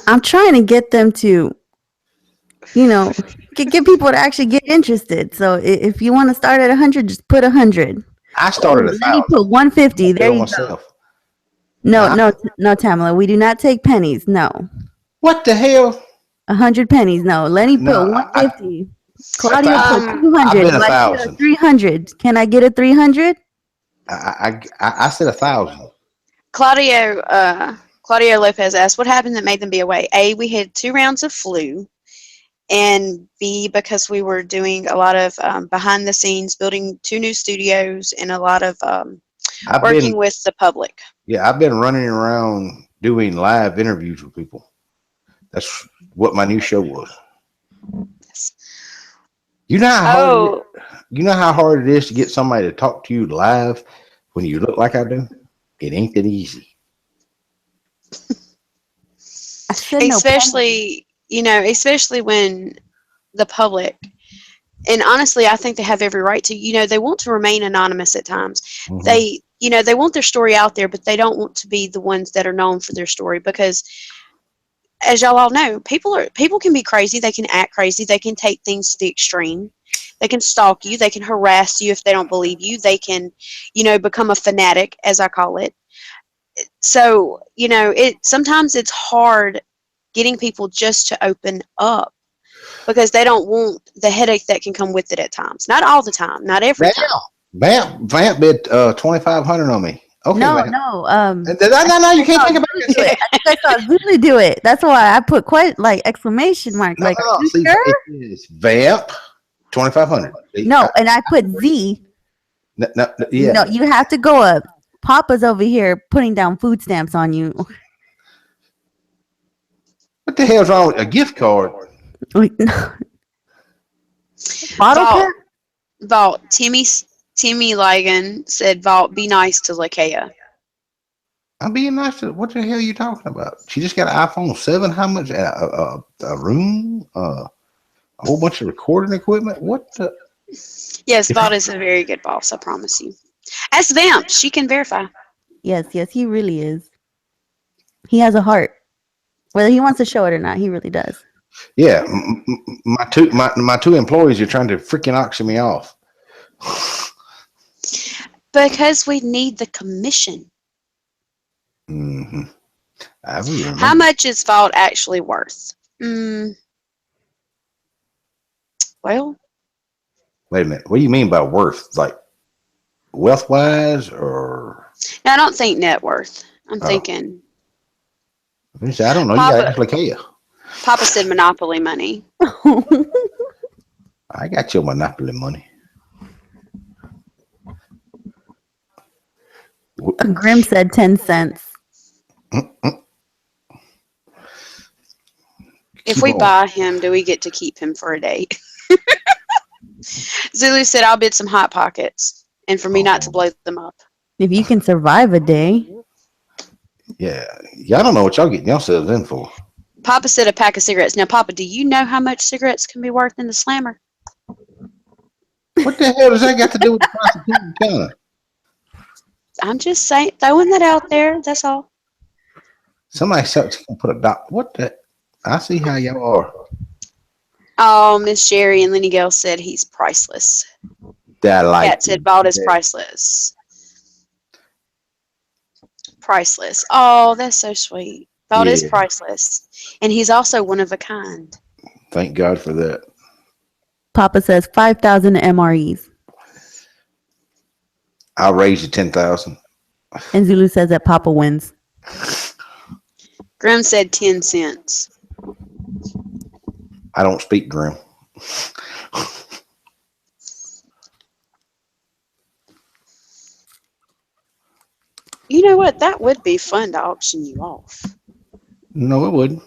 I'm trying to get them to, get people to actually get interested. So if you want to start at 100, just put 100. I started at 1,000. Let me put 150. There you go. No, Tamala, we do not take pennies. No. What the hell? 100 pennies. No. Lenny put 150. Claudia put 200. I've been 1,000. 300. Can I get a 300? I said 1,000. Claudio Lopez asked, what happened that made them be away? A, we had 2 rounds of flu, and B, because we were doing a lot of behind the scenes, building 2 new studios, and a lot of working with the public. Yeah, I've been running around doing live interviews with people. That's what my new show was. Yes. You know how hard it is to get somebody to talk to you live when you look like I do? It ain't that easy. Especially when the public, and honestly, I think they have every right to, they want to remain anonymous at times. Mm-hmm. They want their story out there, but they don't want to be the ones that are known for their story because, as y'all all know, people can be crazy. They can act crazy. They can take things to the extreme. They can stalk you. They can harass you if they don't believe you. They can, become a fanatic, as I call it. So, sometimes it's hard getting people just to open up because they don't want the headache that can come with it at times. Not all the time. Not every time. Vamp bid $2,500 on me. Okay, no, you can't think about it. I saw Zuli do it. That's why I put quite exclamation mark. No. See, sure? It is Vamp $2,500. No, and I put Z. No, yeah. No, you have to go up. Papa's over here putting down food stamps on you. What the hell's wrong with a gift card? Bottle Vault. Timmy Ligon said, Vault, be nice to LAKAYA. I'm being nice to, what the hell are you talking about? She just got an iPhone 7. How much? A room? A whole bunch of recording equipment? What the? Yes, Vault is a very good boss, I promise you. Ask Vamp. She can verify. Yes, he really is. He has a heart. Whether he wants to show it or not, he really does. Yeah, my two employees are trying to freaking auction me off. Because we need the commission. Mm-hmm. How much is Vault actually worth? Well, wait a minute. What do you mean by worth? Like wealth wise, or? No, I don't think net worth. I'm thinking. I don't know. You gotta ask LAKAYA. Papa said monopoly money. I got your monopoly money. Grim said 10 cents. If we buy him, do we get to keep him for a day? Zulu said, I'll bid some Hot Pockets, and for me not to blow them up. If you can survive a day. Yeah. Y'all don't know what y'all getting yourselves in for. Papa said a pack of cigarettes. Now, Papa, do you know how much cigarettes can be worth in the slammer? What the hell does that got to do with the price of China? I'm just saying, throwing that out there. That's all. Somebody put a dot. What the? I see how y'all are. Oh, Miss Jerry and Lenny Gale said he's priceless. That like Cat said Vault is priceless. priceless. Oh, that's so sweet. Thought is Yeah. priceless. And he's also one of a kind. Thank God for that. Papa says 5,000 MREs. I'll raise you 10,000. And Zulu says that Papa wins. Grim said 10 cents. I don't speak Grim. You know what? That would be fun to auction you off. No, it wouldn't.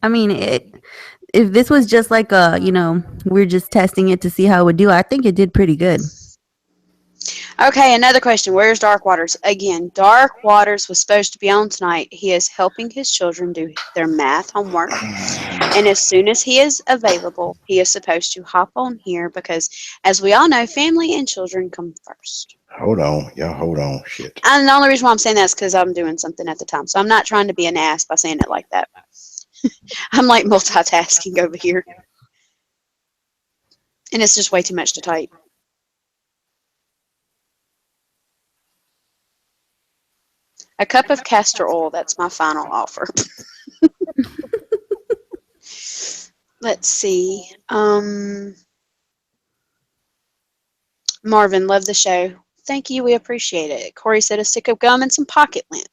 I mean, if this was just like we're just testing it to see how it would do, I think it did pretty good. Okay, another question. Where's Dark Waters? Again, Dark Waters was supposed to be on tonight. He is helping his children do their math homework. And as soon as he is available, he is supposed to hop on here because, as we all know, family and children come first. Hold on. Y'all, hold on. Shit. And the only reason why I'm saying that is because I'm doing something at the time. So I'm not trying to be an ass by saying it like that. I'm like multitasking over here. And it's just way too much to type. A cup of castor oil, that's my final offer. Let's see. Marvin, love the show. Thank you, we appreciate it. Corey said a stick of gum and some pocket lint.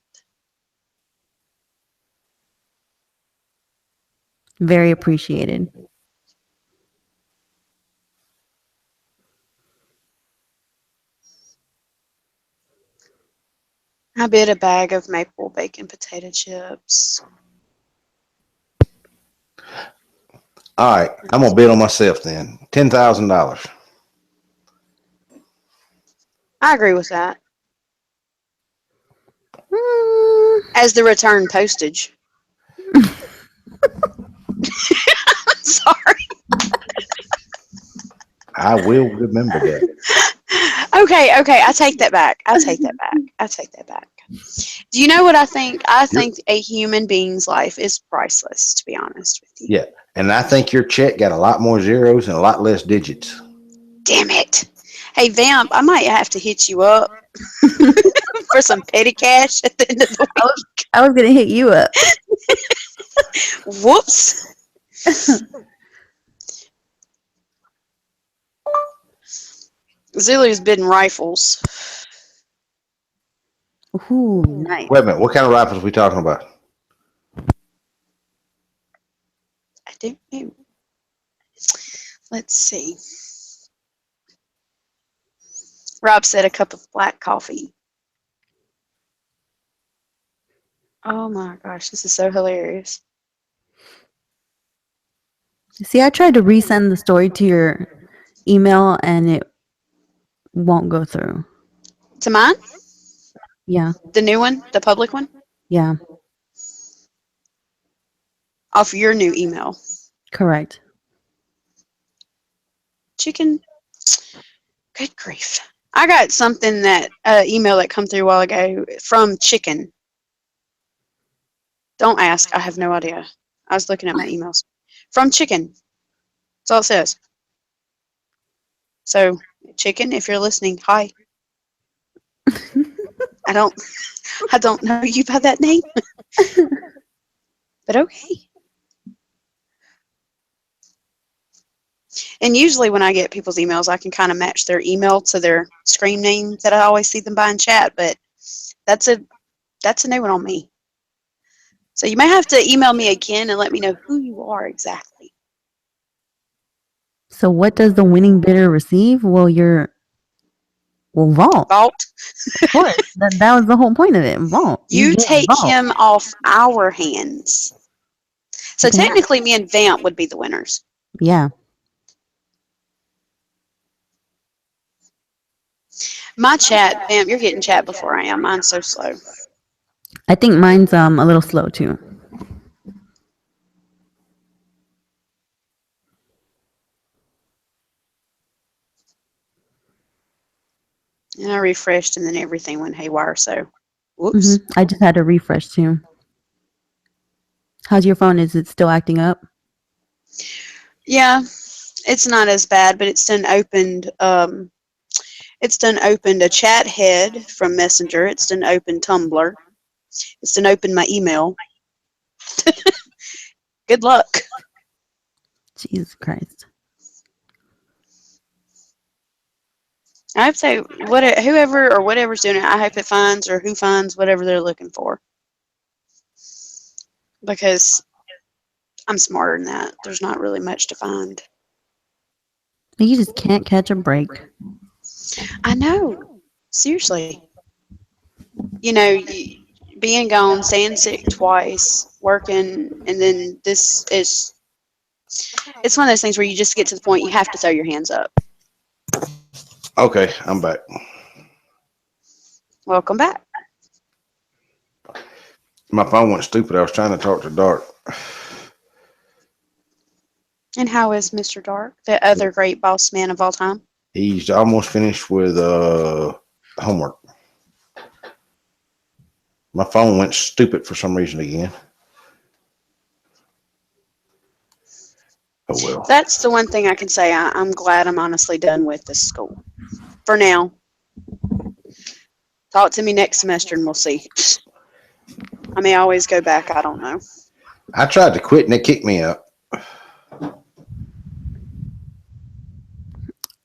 Very appreciated. I bid a bag of maple bacon potato chips. All right. I'm going to bid on myself then. $10,000. I agree with that. Mm, As the return postage. Sorry. I will remember that. Okay, I take that back. I take that back. Do you know what I think? I think a human being's life is priceless, to be honest with you. Yeah. And I think your check got a lot more zeros and a lot less digits. Damn it. Hey, Vamp, I might have to hit you up for some petty cash at the end of the week. I was going to hit you up. Whoops. Zulu's bidding rifles. Ooh, nice. Wait a minute. What kind of rifles are we talking about? I don't know. Let's see. Rob said a cup of black coffee. Oh my gosh, this is so hilarious. See, I tried to resend the story to your email and it won't go through. To mine? Yeah. The new one? The public one? Yeah. Off your new email. Correct. Chicken. Good grief. I got something that email that come through a while ago from Chicken. Don't ask. I have no idea. I was looking at my emails. From Chicken. That's all it says. So, Chicken, if you're listening, hi. I don't know you by that name. But okay. And usually when I get people's emails, I can kind of match their email to their screen name that I always see them by in chat, but that's a new one on me. So you may have to email me again and let me know who you are exactly. So what does the winning bidder receive? Well, vault. Vault. Of course. That was the whole point of it. Vault. You take vault. him off our hands. So Okay. technically me and Vamp would be the winners. Yeah. My chat, Vamp, you're getting chat before I am. Mine's so slow. I think mine's a little slow too. And I refreshed and then everything went haywire, so whoops. I just had to refresh too. How's your phone? Is it still acting up? Yeah, it's not as bad, but it's done opened It's done opened a chat head from Messenger. It's done opened Tumblr. It's done opened my email. Good luck. Jesus Christ. I hope so. Whoever or whatever's doing it, I hope it finds or who finds whatever they're looking for. Because I'm smarter than that. There's not really much to find. You just can't catch a break. I know. Seriously. You know, being gone, staying sick twice, working, and then this is. It's one of those things where you just get to the point you have to throw your hands up. Okay, I'm back. Welcome back. My phone went stupid. I was trying to talk to Dark. And how is Mr. Dark, the other great boss man of all time? He's almost finished with homework. My phone went stupid for some reason again. Oh well. That's the one thing I can say. I'm glad I'm honestly done with this school. For now. Talk to me next semester and we'll see. I may always go back. I don't know. I tried to quit and they kicked me out.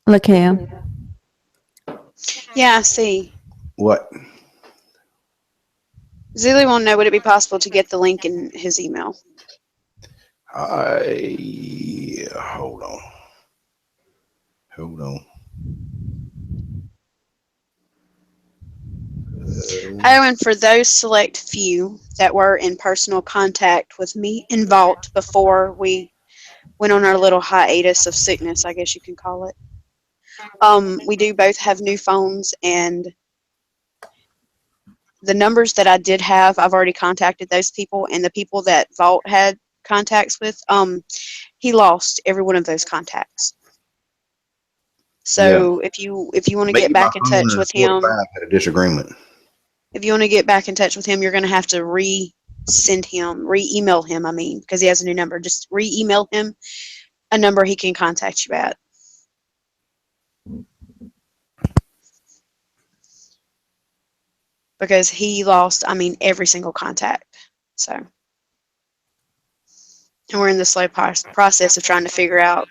LAKAYA. Yeah, I see. What? Zilly won't know. Would it be possible to get the link in his email? Hold on. Hold on. Oh, and for those select few that were in personal contact with me in Vault before we went on our little hiatus of sickness, I guess you can call it. We do both have new phones, and the numbers that I did have, I've already contacted those people, and the people that Vault had contacts with, he lost every one of those contacts. So if you want to get back in touch with him, had a disagreement. if you want to get back in touch with him, you're going to have to re-email him. I mean, because he has a new number. Just re-email him a number he can contact you at. Because he lost, I mean, every single contact. So, and we're in the slow process of trying to figure out,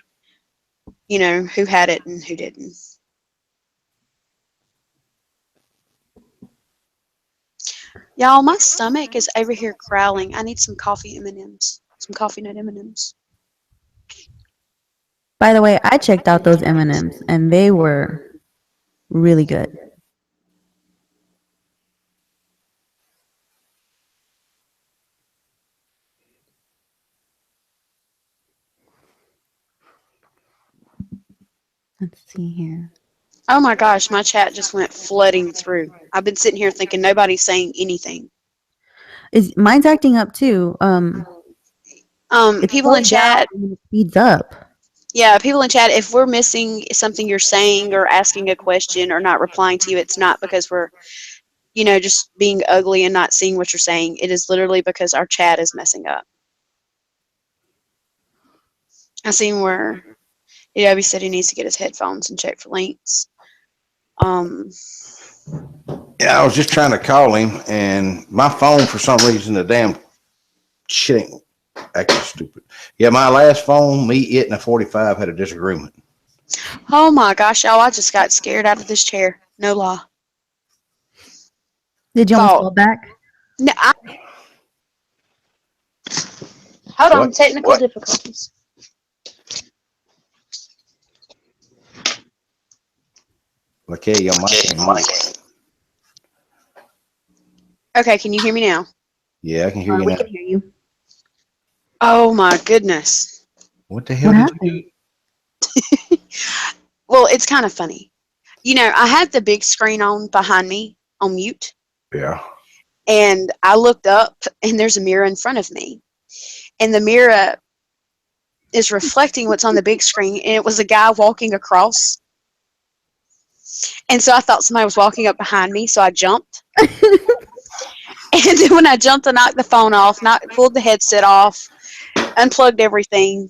you know, who had it and who didn't. Y'all, my stomach is over here growling. I need some coffee M&Ms. Some coffee nut M&Ms. By the way, I checked out those M&Ms and they were really good. Let's see here. Oh my gosh, my chat just went flooding through. I've been sitting here thinking nobody's saying anything. Mine's acting up too. People in chat, it speeds up. yeah, people in chat, if we're missing something you're saying or asking a question or not replying to you, it's not because we're, you know, just being ugly and not seeing what you're saying. It is literally because our chat is messing up. I seen where EW said he needs to get his headphones and check for links. Yeah, I was just trying to call him, and my phone, for some reason, the damn shit ain't acting stupid. Yeah, my last phone, it and a 45 had a disagreement. Oh my gosh, y'all, I just got scared out of this chair. No lie. Did you almost fall back? No, hold on, technical difficulties. Okay, your mic. Okay, can you hear me now? Yeah, I can hear you We now. can hear you. Oh my goodness. What the hell did you do? Well, it's kind of funny. You know, I had the big screen on behind me on mute. Yeah. And I looked up and there's a mirror in front of me. And the mirror is reflecting what's on the big screen. And it was a guy walking across. And so I thought somebody was walking up behind me. So I jumped. And then when I jumped, I knocked the phone off, pulled the headset off, unplugged everything.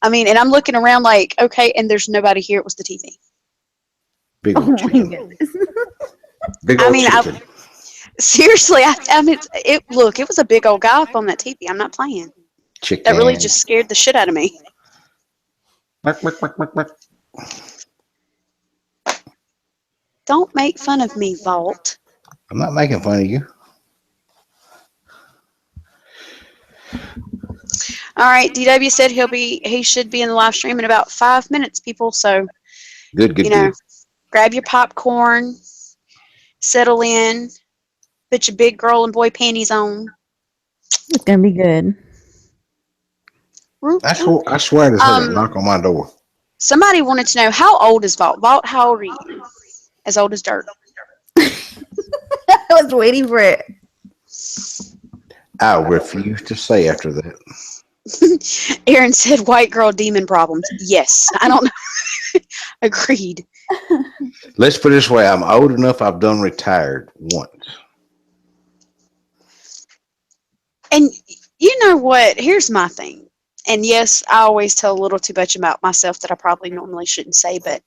I mean, and I'm looking around like, okay, and there's nobody here. It was the TV. Big Oh old my chicken. goodness. Big I old mean, chicken. seriously, I mean, look, it was a big old guy up on that TV. I'm not playing. Chicken. That really just scared the shit out of me. Quack, quack, quack, quack, quack. Don't make fun of me, Vault. I'm not making fun of you. All right, DW said he should be in the live stream in about 5 minutes, people. So, Good, good, you know, good. grab your popcorn, settle in, put your big girl and boy panties on. It's gonna be good. I swear this had a Um, knock on my door. Somebody wanted to know, how old is Vault? Vault, how old are you? As old as dirt. I was waiting for it. I refuse to say after that. Aaron said, white girl demon problems. Yes, I don't know. Agreed. Let's put it this way. I'm old enough. I've done retired once. And you know what? Here's my thing. And yes, I always tell a little too much about myself that I probably normally shouldn't say, but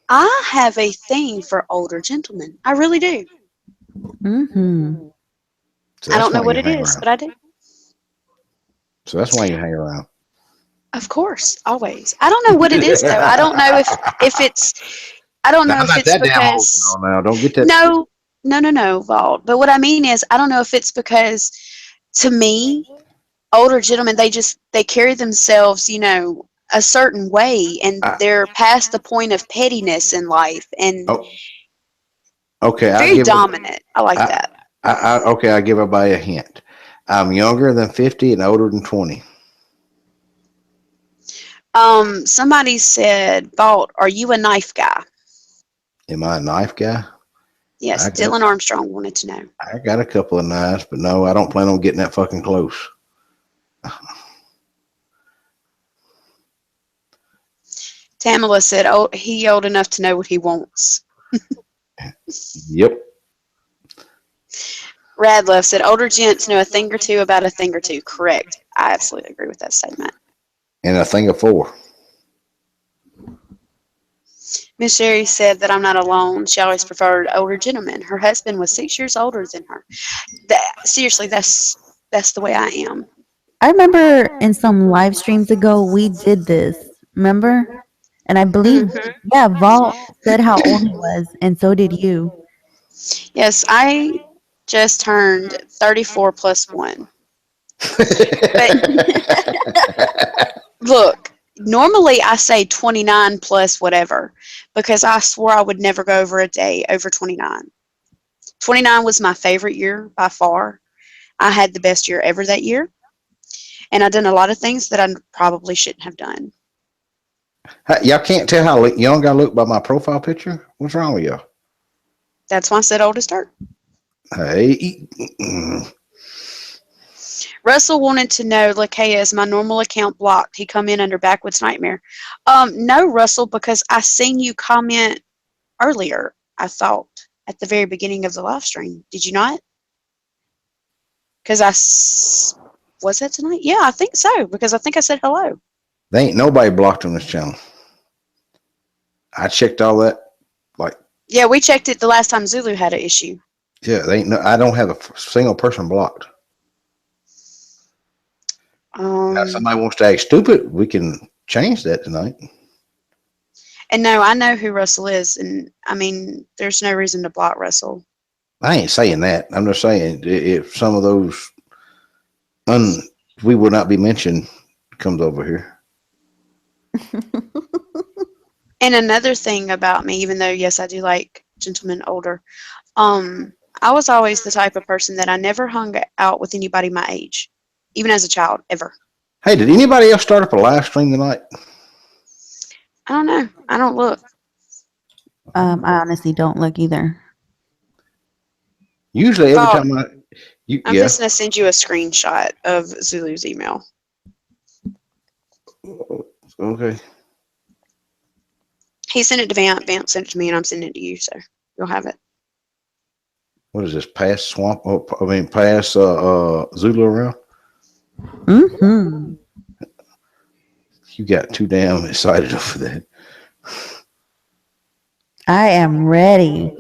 I have a thing for older gentlemen. I really do. Mm-hmm. So I that's don't know why what you it hang is, around. but I do. So that's why you hang around. Of course, always. I don't know what it is though. I don't know if it's. I don't know I'm if not it's that damn old because now. Don't get that. no, Vault. But what I mean is, I don't know if it's because to me, older gentlemen they carry themselves, a certain way, and I, they're past the point of pettiness in life and oh, okay. very dominant. I like I, that. okay. I give everybody a hint. I'm younger than 50 and older than 20. Somebody said, Vault, are you a knife guy? Am I a knife guy? Yes, I got, Dylan Armstrong wanted to know. I got a couple of knives, but no, I don't plan on getting that fucking close. Tamala said, oh, he old enough to know what he wants. Yep. Radlove said, older gents know a thing or two about a thing or two. Correct. I absolutely agree with that statement. And a thing of four. Miss Sherry said that I'm not alone. She always preferred older gentlemen. Her husband was 6 years older than her. Seriously, that's the way I am. I remember in some live streams ago we did this. Remember? And I believe, yeah, Vault said how old he was, and so did you. Yes, I just turned 34 plus 1. But look, normally I say 29 plus whatever because I swore I would never go over a day over 29. 29 was my favorite year by far. I had the best year ever that year. And I've done a lot of things that I probably shouldn't have done. Y'all can't tell how young I look by my profile picture? What's wrong with y'all? That's why I said old as dirt. Hey. Russell wanted to know, LAKAYA, is my normal account blocked? He come in under Backwoods Nightmare. No, Russell, because I seen you comment earlier, I thought, at the very beginning of the live stream. Did you not? Because was that tonight? Yeah, I think so, because I think I said hello. They ain't nobody blocked on this channel. I checked all that. Yeah, we checked it the last time Zulu had an issue. Yeah, they ain't I don't have a single person blocked. Now, if somebody wants to act stupid, we can change that tonight. And no, I know who Russell is, and I mean, there's no reason to block Russell. I ain't saying that. I'm just saying if some of those we will not be mentioned comes over here. And another thing about me, even though yes, I do like gentlemen older, I was always the type of person that I never hung out with anybody my age, even as a child, ever. Hey, did anybody else start up a live stream tonight? I don't know. I don't look. I honestly don't look either. Usually every time I'm just going to send you a screenshot of Zulu's email. Okay. He sent it to Vamp. Vamp sent it to me, and I'm sending it to you, so you'll have it. What is this? Pass pass Zulu around? Mm-hmm. You got too damn excited over that. I am ready.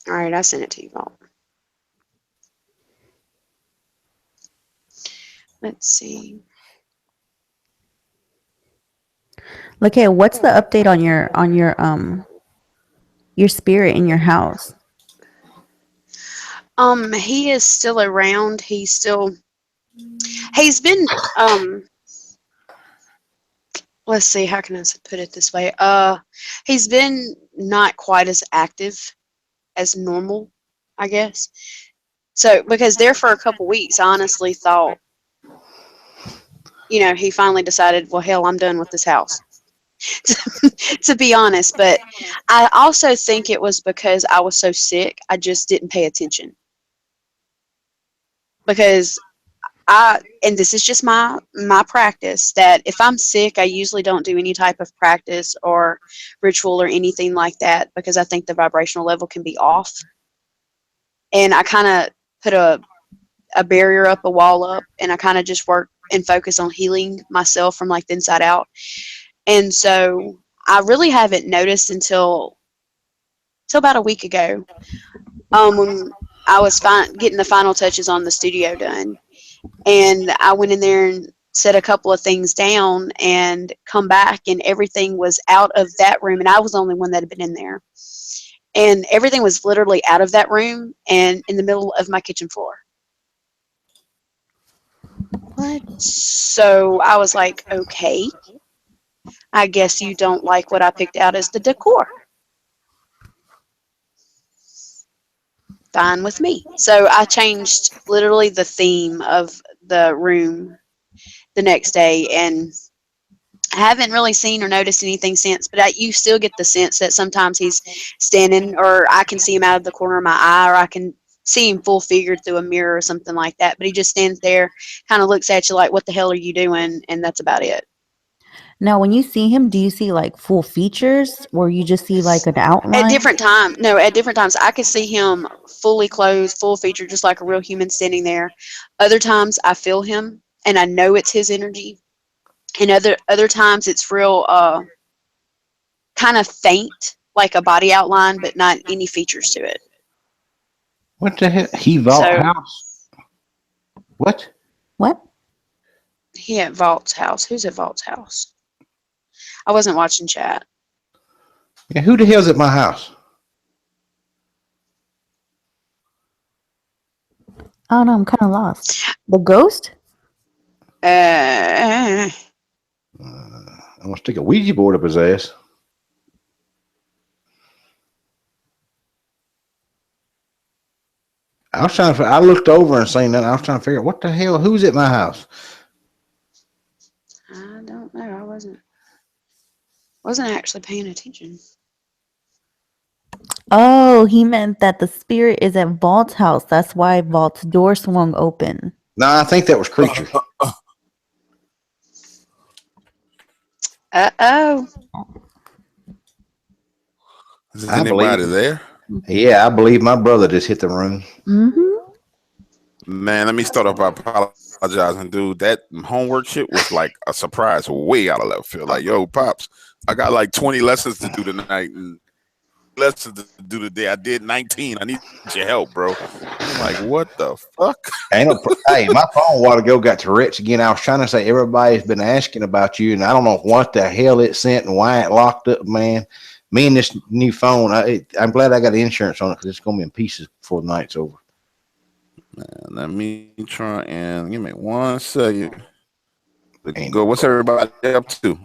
All right, I sent it to you, Vault. Let's see. Okay, what's the update on your spirit in your house? He is still around. He's been let's see, how can I put it this way? He's been not quite as active as normal, I guess. So because there for a couple weeks, I honestly thought, he finally decided, well, hell, I'm done with this house. To be honest, but I also think it was because I was so sick, I just didn't pay attention. Because and this is just my practice, that if I'm sick, I usually don't do any type of practice or ritual or anything like that, because I think the vibrational level can be off. And I kind of put a barrier up, a wall up, and I kind of just work and focus on healing myself from like the inside out. And so I really haven't noticed until about a week ago, when I was getting the final touches on the studio done. And I went in there and set a couple of things down and come back, and everything was out of that room. And I was the only one that had been in there. And everything was literally out of that room and in the middle of my kitchen floor. What? So I was like, okay, I guess you don't like what I picked out as the decor. Fine with me. So I changed literally the theme of the room the next day, and I haven't really seen or noticed anything since, but you still get the sense that sometimes he's standing, or I can see him out of the corner of my eye, or I can see him full figured through a mirror or something like that. But he just stands there, kind of looks at you like, what the hell are you doing? And that's about it. Now, when you see him, do you see like full features or you just see like an At outline? different times, I could see him fully clothed, full featured, just like a real human standing there. Other times, I feel him, and I know it's his energy. And other times, it's real, kind of faint, like a body outline, but not any features to it. What the hell? He Vault So House? What? What? he at Vault's house. Who's at Vault's house? I wasn't watching chat. Yeah, who the hell's at my house? Oh no, I'm kind of lost. The ghost? Uh, I'm gonna stick a Ouija board up his ass. I was trying to. I looked over and seen that. I was trying to figure out what the hell. Who's at my house? I don't know. I wasn't actually paying attention. Oh, he meant that the spirit is at Vault's house. That's why Vault's door swung open. No, I think that was Creature. Uh-oh. Is I anybody believe. there? Yeah, I believe my brother just hit the room. Mm-hmm. Man, let me start off by apologizing, dude. That homework shit was like a surprise, way out of left field. Like, yo, Pops, I got like 20 lessons to do tonight and lessons to do today. I did 19. I need your help, bro. I'm like, what the fuck? Hey, my phone a while ago got Tourette's again. I was trying to say everybody's been asking about you, and I don't know what the hell it sent and why it locked up, man. Me and this new phone, I'm glad I got the insurance on it because it's going to be in pieces before the night's over. Man, let me try and give me 1 second. Ain't Go. What's everybody up to?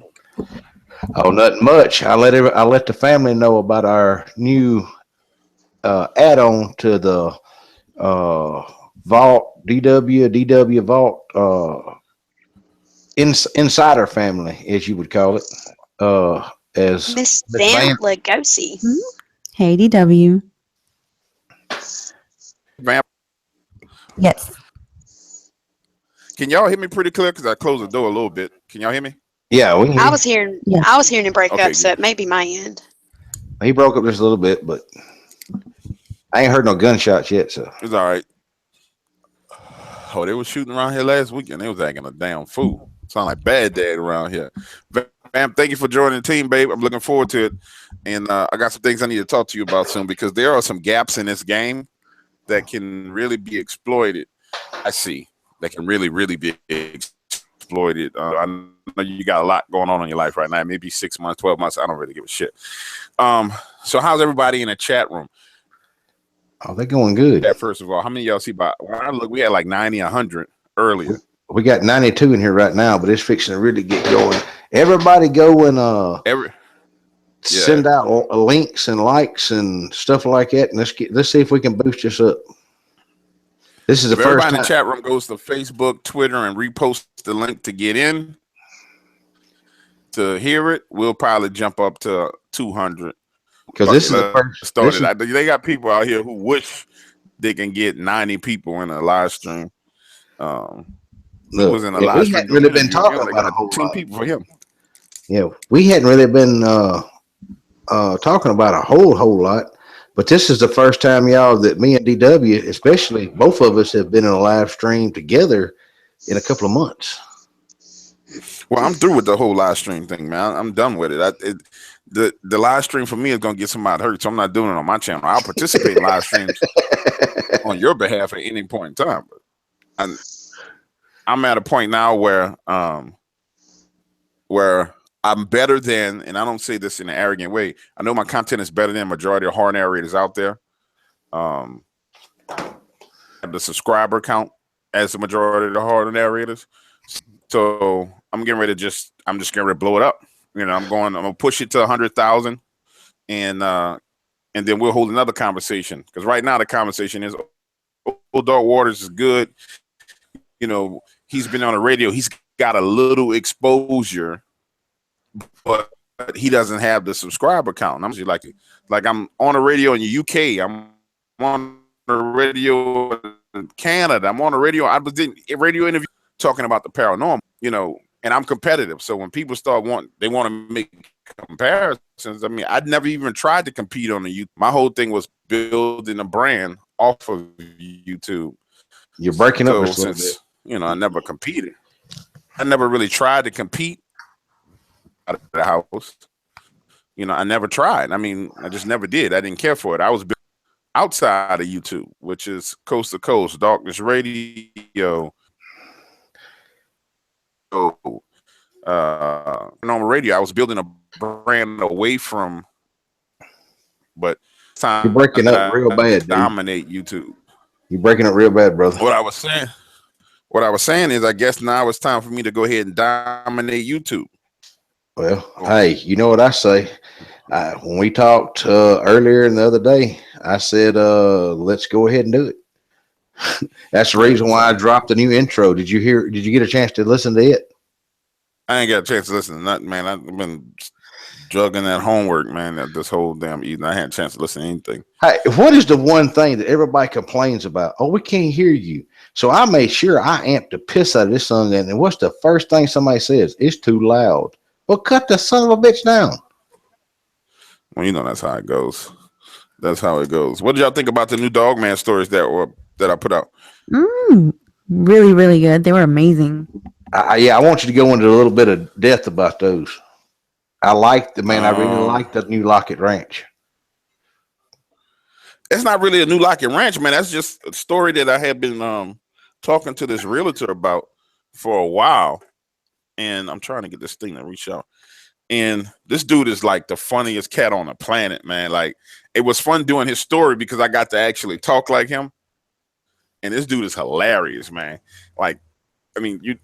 Oh, nothing much. I let the family know about our new add-on to the Vault DW Vault Insider family, as you would call it. As Miss Miss Van Van, Lugosi. Hey, DW. Vamp, Yes. can y'all hear me pretty clear? Because I closed the door a little bit. Can y'all hear me? yeah, we can hear I you. was hearing Yeah. him break Okay, up, so good. it may be my end. He broke up just a little bit, but I ain't heard no gunshots yet. So It's all right. Oh, they was shooting around here last weekend. They was acting a damn fool. Sound like bad dad around here. Bam, thank you for joining the team, babe. I'm looking forward to it. And I got some things I need to talk to you about soon because there are some gaps in this game that can really be exploited. I see that can really, really be exploited. I know you got a lot going on in your life right now. Maybe 6 months, 12 months. I don't really give a shit. So how's everybody in the chat room? Oh, they're going good. Yeah, first of all, how many of y'all see about? When I look, we had like 90, 100 earlier. We got 92 in here right now, but it's fixing to really get going. Everybody go and send out links and likes and stuff like that, and let's see if we can boost this up. This is the first everybody time. in the chat room goes to Facebook, Twitter, and reposts the link to get in to hear it. We'll probably jump up to 200 because this is the first started. They got people out here who wish they can get 90 people in a live stream. Look, was in a we live hadn't stream. really been talking about a whole 10 lot. people for him. Yeah, we hadn't really been talking about a whole lot, but this is the first time, y'all, that me and DW, especially both of us, have been in a live stream together in a couple of months. Well, I'm through with the whole live stream thing, man. I'm done with it. The live stream for me is gonna get somebody hurt, so I'm not doing it on my channel. I'll participate in live streams on your behalf at any point in time. But I'm at a point now where I'm better than, and I don't say this in an arrogant way. I know my content is better than the majority of horror narrators out there. The subscriber count as the majority of the horror narrators. So I'm getting ready to I'm just getting ready to blow it up. You know, I'm gonna push it to 100,000, and then we'll hold another conversation. Because right now the conversation is, Old Dog Waters is good. You know, he's been on the radio. He's got a little exposure, but he doesn't have the subscriber count. And I'm just like I'm on the radio in the UK. I'm on the radio in Canada. I'm on the radio. I was in a radio interview talking about the paranormal, you know, and I'm competitive. So when people want to make comparisons. I mean, I'd never even tried to compete on the YouTube. My whole thing was building a brand off of YouTube. You're breaking up a little bit. You know, I never competed. I never really tried to compete out of the house. You know, I never tried. I mean, I just never did. I didn't care for it. I was outside of YouTube, which is Coast to Coast, Darkness Radio, Paranormal Radio. I was building a brand away from, but you're breaking up real bad. Dominate YouTube. You're breaking up real bad, brother. What I was saying is, I guess now it's time for me to go ahead and dominate YouTube. Well, hey, you know what I say? When we talked earlier in the other day, I said, let's go ahead and do it. That's the reason why I dropped the new intro. Did you get a chance to listen to it? I ain't got a chance to listen to nothing, man. I've been juggling that homework, man, this whole damn evening. I had a chance to listen to anything. Hey, what is the one thing that everybody complains about? Oh, we can't hear you. So I made sure I amped the piss out of this song. And what's the first thing somebody says? It's too loud. Well, cut the son of a bitch down. Well, you know that's how it goes. That's how it goes. What did y'all think about the new Dogman stories that I put out? Really, really good. They were amazing. Yeah, I want you to go into a little bit of depth about those. I really like the new Lockett Ranch. It's not really a new Lockett Ranch, man. That's just a story that I had been talking to this realtor about for a while. And I'm trying to get this thing to reach out. And this dude is like the funniest cat on the planet, man. Like, it was fun doing his story because I got to actually talk like him. And this dude is hilarious, man. Like, I mean, you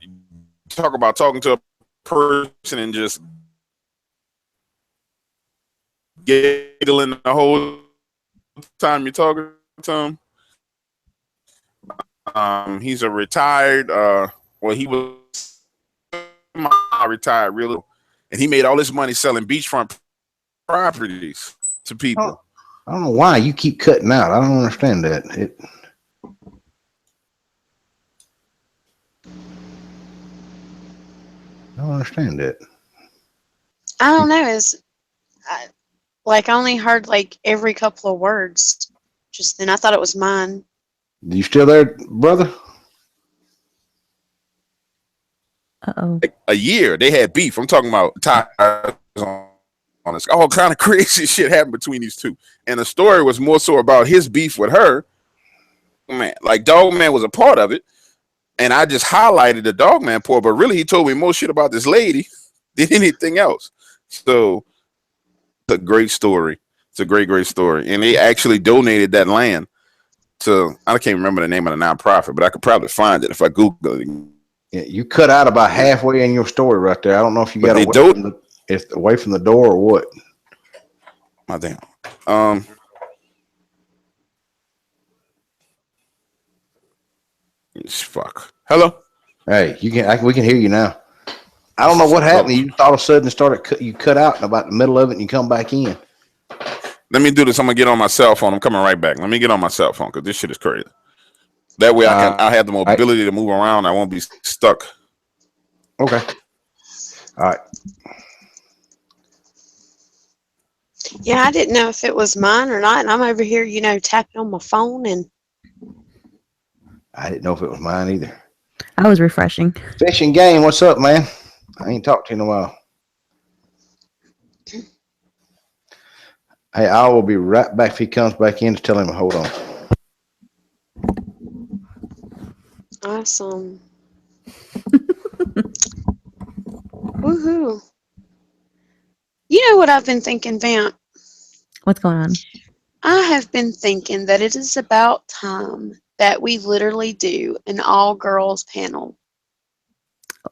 talk about talking to a person and just giggling the whole time you're talking to him. He's a retired, he was retired really, and he made all this money selling beachfront properties to people. I don't know why you keep cutting out. I don't understand that. I don't understand that. I don't know. I only heard like every couple of words just then. I thought it was mine. You still there, brother? Uh-oh. Like a year. They had beef. I'm talking about tires on this. All kind of crazy shit happened between these two. And the story was more so about his beef with her. Man, like Dogman was a part of it. And I just highlighted the Dogman part, but really he told me more shit about this lady than anything else. So it's a great story. It's a great story. And they actually donated that land to, I can't remember the name of the nonprofit, but I could probably find it if I Google it. Yeah, you cut out about halfway in your story right there. I don't know if you got away from the door or what. My damn. Fuck. Hello. Hey, we can hear you now. I don't know what happened. You all of a sudden you cut out in about the middle of it and you come back in. Let me do this. I'm gonna get on my cell phone. I'm coming right back. Let me get on my cell phone because this shit is crazy. That way I have the mobility to move around. I won't be stuck. Okay. All right. Yeah, I didn't know if it was mine or not, and I'm over here, tapping on my phone, and I didn't know if it was mine either. I was refreshing. Fishing Game, what's up, man? I ain't talked to you in a while. Hey, I will be right back if he comes back in to tell him to hold on. Awesome. Woohoo. You know what I've been thinking, Vamp? What's going on? I have been thinking that it is about time that we literally do an all-girls panel.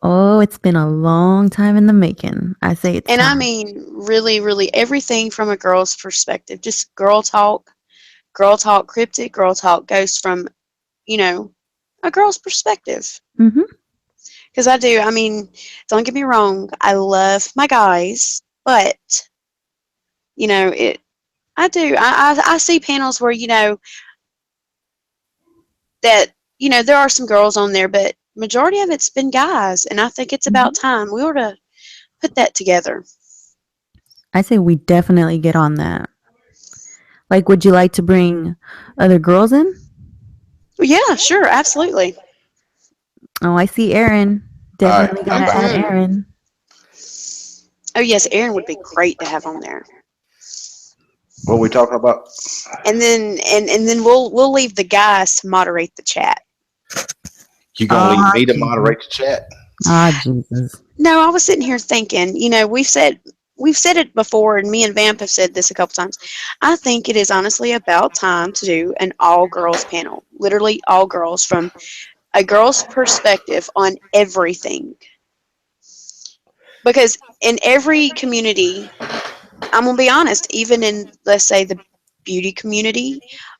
Oh, it's been a long time in the making. I say it's And time. I mean, really, really everything from a girl's perspective. Just girl talk cryptid, girl talk goes from, a girl's perspective. Mm-hmm. Because I mean, don't get me wrong, I love my guys, but, I do. I see panels where, that, there are some girls on there, but majority of it's been guys, and I think it's about time we ought to put that together. I say we definitely get on that. Like, would you like to bring other girls in? Yeah, sure, absolutely. Oh, I see Aaron. Definitely gotta add Aaron. Oh yes, Aaron would be great to have on there. What are we talking about? And then we'll leave the guys to moderate the chat. You gonna leave me to moderate the chat? Ah, Jesus. No, I was sitting here thinking, we've said it before, and me and Vamp have said this a couple times. I think it is honestly about time to do an all-girls panel. Literally all girls, from a girl's perspective on everything. Because in every community, I'm going to be honest, even in, let's say, the beauty community,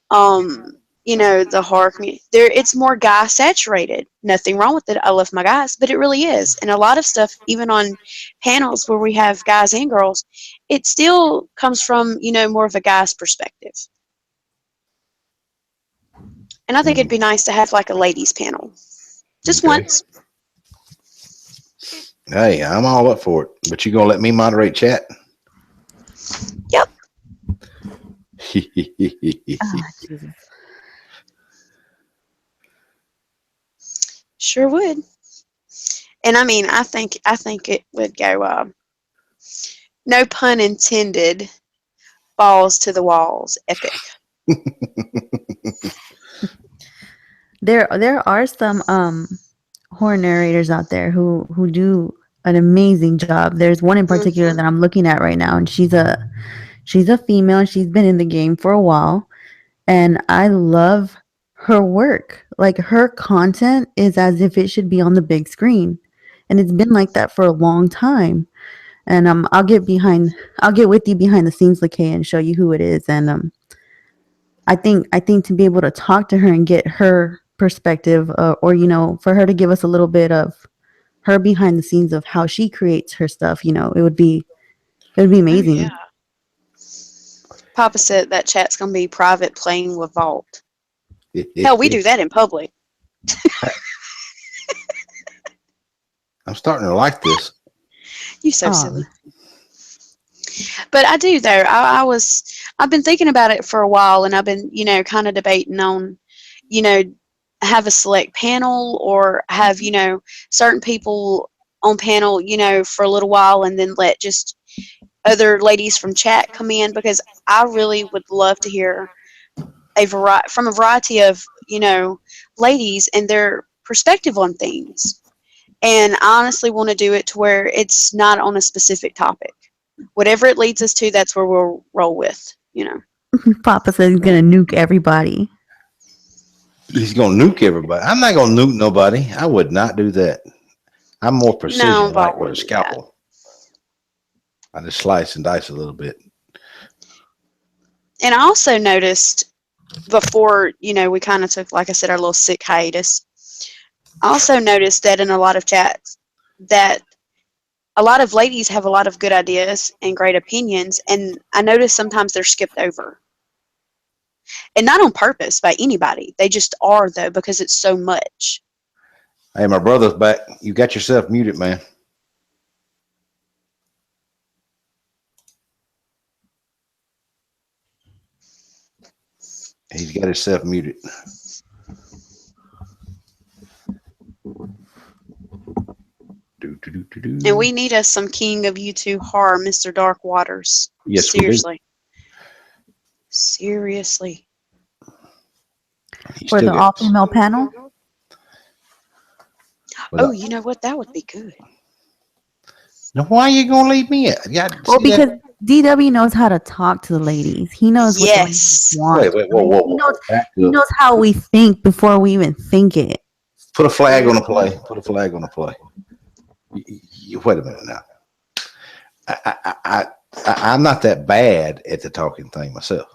the horror community, it's more guy saturated. Nothing wrong with it. I love my guys, but it really is. And a lot of stuff, even on panels where we have guys and girls, it still comes from, more of a guy's perspective. And I think it'd be nice to have like a ladies panel. Just once. Hey, I'm all up for it. But you gonna let me moderate chat? Yep. Jesus. Sure would. And I mean, I think it would go, no pun intended, balls to the walls, epic. There are some horror narrators out there who do an amazing job. There's one in particular that I'm looking at right now, and she's a female, and she's been in the game for a while, and I love her work. Like, her content is as if it should be on the big screen, and it's been like that for a long time. And I'll get with you behind the scenes, LAKAYA, and show you who it is. And I think to be able to talk to her and get her perspective, or for her to give us a little bit of her behind the scenes of how she creates her stuff, it would be amazing. Oh, yeah. Papa said that chat's gonna be private, playing with Vault. Hell, we do that in public. I'm starting to like this. You so silly. But I do though. I've been thinking about it for a while, and I've been, kind of debating on, have a select panel, or have, certain people on panel, for a little while, and then let just other ladies from chat come in, because I really would love to hear from a variety of, ladies and their perspective on things. And I honestly want to do it to where it's not on a specific topic. Whatever it leads us to, that's where we'll roll with, Papa says he's gonna nuke everybody. He's gonna nuke everybody. I'm not gonna nuke nobody. I would not do that. I'm more precision, like with a scalpel. I just slice and dice a little bit. And I also noticed before, we kind of took, like I said, our little sick hiatus. I also noticed that in a lot of chats that a lot of ladies have a lot of good ideas and great opinions, and I notice sometimes they're skipped over. And not on purpose by anybody. They just are, though, because it's so much. Hey, my brother's back. You got yourself muted, man. He's got himself muted. And we need us some king of YouTube horror, Mr. Dark Waters. Yes, seriously. Seriously. For the all-female panel? Oh, you know what? That would be good. Now, why are you going to leave me out? Well, because DW knows how to talk to the ladies. He knows what the ladies want. Wait, whoa. He knows how we think before we even think it. Put a flag on the play. Put a flag on the play. Wait a minute now. I'm not that bad at the talking thing myself.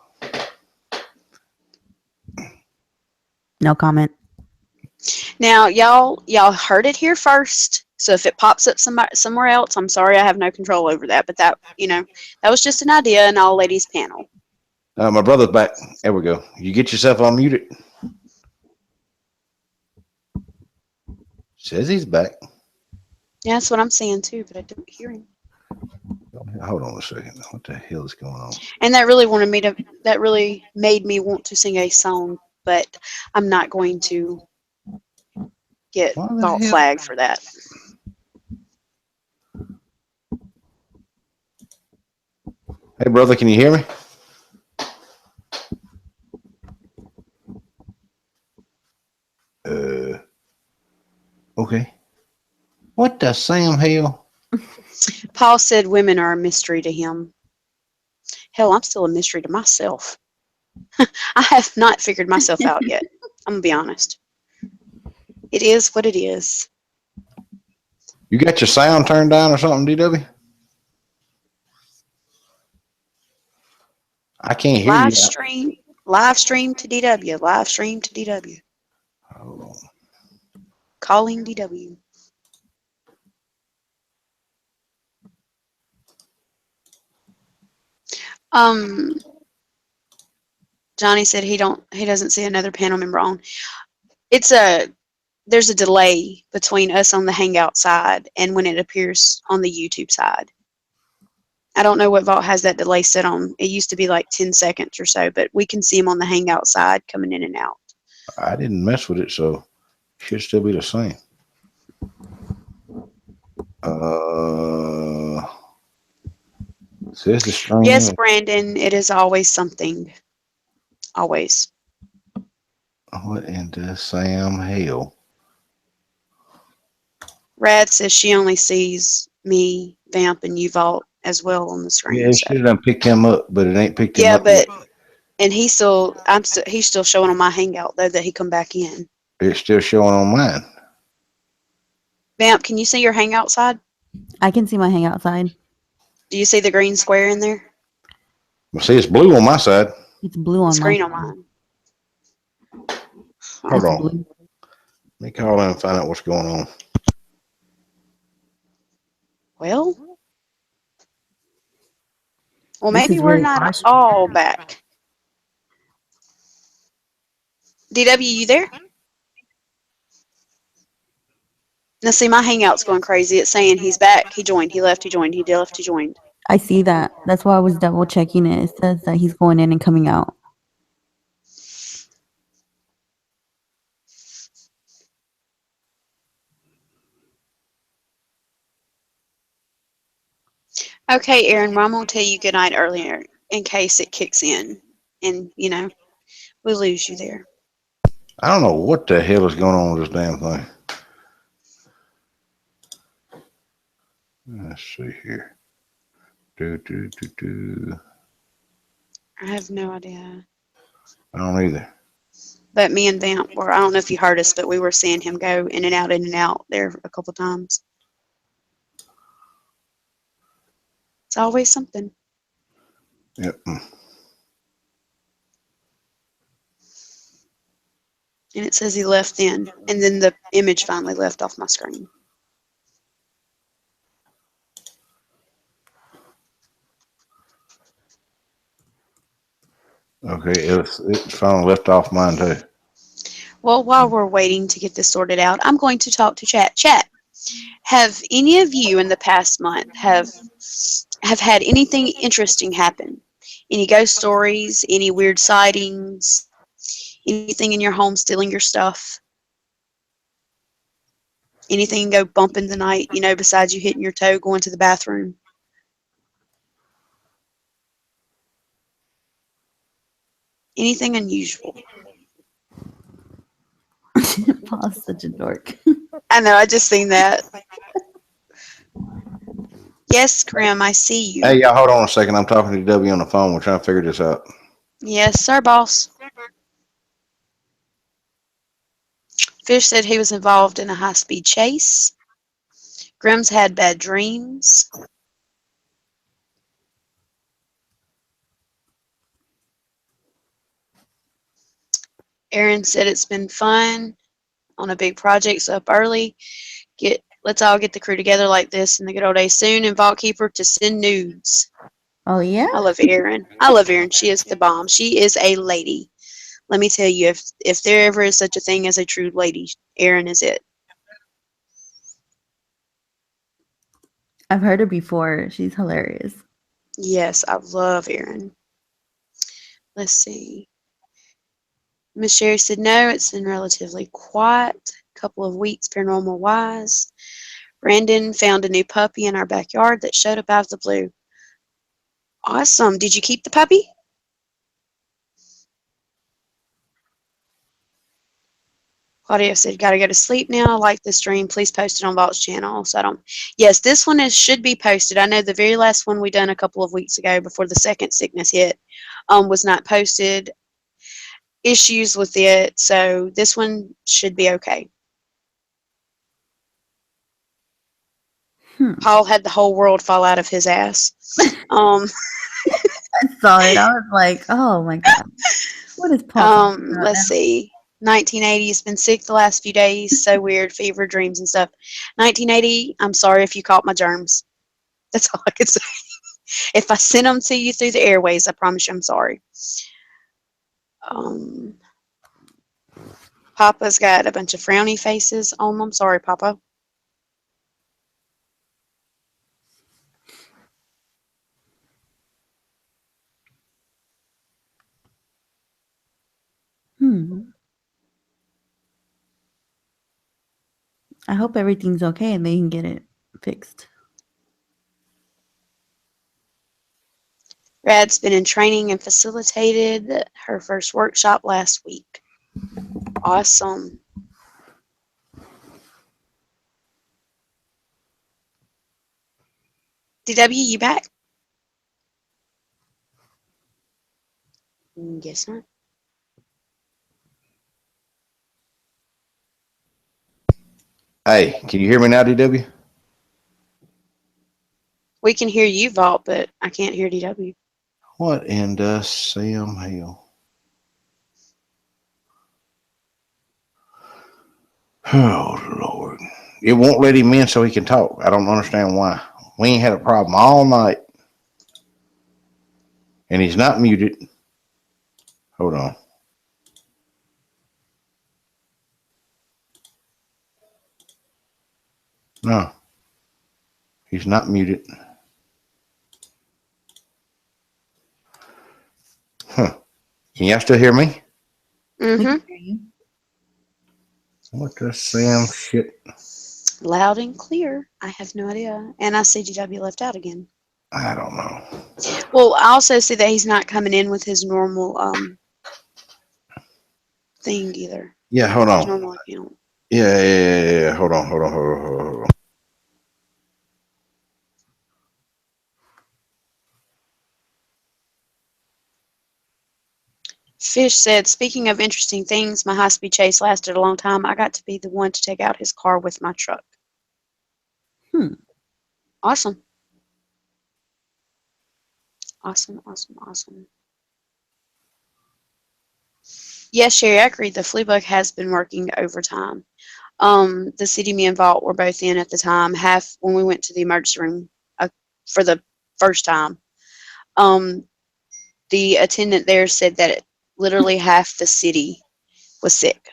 No comment. Now, y'all heard it here first. So if it pops up somewhere else, I'm sorry, I have no control over that. But that was just an idea in all ladies panel. My brother's back. There we go. You get yourself unmuted. Says he's back. Yeah, that's what I'm saying too, but I don't hear him. Hold on a second. What the hell is going on? And that really made me want to sing a song, but I'm not going to get vault flag for that. Hey, brother, can you hear me? Okay. What the Sam hell? Paul said women are a mystery to him. Hell, I'm still a mystery to myself. I have not figured myself out yet. I'm going to be honest. It is what it is. You got your sound turned down or something, DW? I can't hear you. Live stream to DW. Live stream to DW. Hold on. Calling DW. Johnny said he doesn't see another panel member on. There's a delay between us on the Hangout side and when it appears on the YouTube side. I don't know what Vault has that delay set on. It used to be like 10 seconds or so, but we can see them on the Hangout side coming in and out. I didn't mess with it, so it should still be the same. Says the stream. Yes, Brandon, it is always something. Always. What in the Sam hell? Rad says she only sees me, Vamp, and you, Vault as well on the screen. Yeah, it should have picked him up, but it ain't picked him up. Yeah, but and he's still showing on my Hangout though that he come back in. It's still showing on mine. Vamp, can you see your Hangout side? I can see my Hangout side. Do you see the green square in there? Well, see, it's blue on my side. It's blue on it's green mine. on mine. Hold on. Let me call in and find out what's going on. Well, maybe we're not all back. DW, you there? Now see, my Hangout's going crazy. It's saying he's back, he joined, he left, he joined, he left, he joined. I see that. That's why I was double checking it. It says that he's going in and coming out. Okay, Aaron, well, I'm going to tell you good night earlier in case it kicks in and, we lose you there. I don't know what the hell is going on with this damn thing. Let's see here. Do. I have no idea. I don't either. But me and Vamp were, I don't know if you heard us, but we were seeing him go in and out there a couple times. It's always something. Yep. And it says he left then. And then the image finally left off my screen. Okay, it finally left off mine too. Well, while we're waiting to get this sorted out, I'm going to talk to chat. Chat, have any of you in the past month have had anything interesting happen? Any ghost stories? Any weird sightings? Anything in your home stealing your stuff? Anything go bump in the night, besides you hitting your toe going to the bathroom? Anything unusual? Paul's such a dork. I know, I just seen that. Yes, Grim, I see you. Hey, y'all, hold on a second. I'm talking to W on the phone. We're trying to figure this out. Yes, sir, boss. Fish said he was involved in a high-speed chase. Grim's had bad dreams. Aaron said it's been fun on a big project, so up early. Let's all get the crew together like this in the good old days soon. And Vault Keeper to send nudes. Oh yeah. I love Erin. I love Erin. She is the bomb. She is a lady. Let me tell you, if there ever is such a thing as a true lady, Erin is it. I've heard her before. She's hilarious. Yes, I love Erin. Let's see. Miss Sherry said no, it's been relatively quiet. A couple of weeks paranormal wise. Brandon found a new puppy in our backyard that showed up out of the blue. Awesome. Did you keep the puppy? Claudia said, gotta go to sleep now. I like this stream. Please post it on Vault's channel. So I don't. Yes, this one should be posted. I know the very last one we done a couple of weeks ago before the second sickness hit was not posted. Issues with it. So this one should be okay. Paul had the whole world fall out of his ass. I saw it. I was like, oh my god. What is Paul talking about Let's now? see. 1980 has been sick the last few days. So weird. Fever, dreams, and stuff. 1980, I'm sorry if you caught my germs. That's all I can say. If I sent them to you through the airways, I promise you I'm sorry. Papa's got a bunch of frowny faces on them. Sorry, Papa. I hope everything's okay and they can get it fixed. Rad's been in training and facilitated her first workshop last week. Awesome. DW, you back? Guess not. Hey, can you hear me now, DW? We can hear you, Vault, but I can't hear DW. What in the Sam hell? Oh, Lord. It won't let him in so he can talk. I don't understand why. We ain't had a problem all night. And he's not muted. Hold on. No. He's not muted. Huh. Can y'all still hear me? Mm-hmm. What the Sam shit? Loud and clear. I have no idea. And I see DW left out again. I don't know. Well, I also see that he's not coming in with his normal thing either. Yeah, hold His on. normal account. Yeah. Hold on. Fish said, speaking of interesting things, my high speed chase lasted a long time. I got to be the one to take out his car with my truck. Hmm. Awesome. Awesome. Yes, Sherry, I agree. The flea bug has been working overtime. The city me and Vault were both in at the time. Half when we went to the emergency room for the first time. Um, the attendant there said that literally half the city was sick.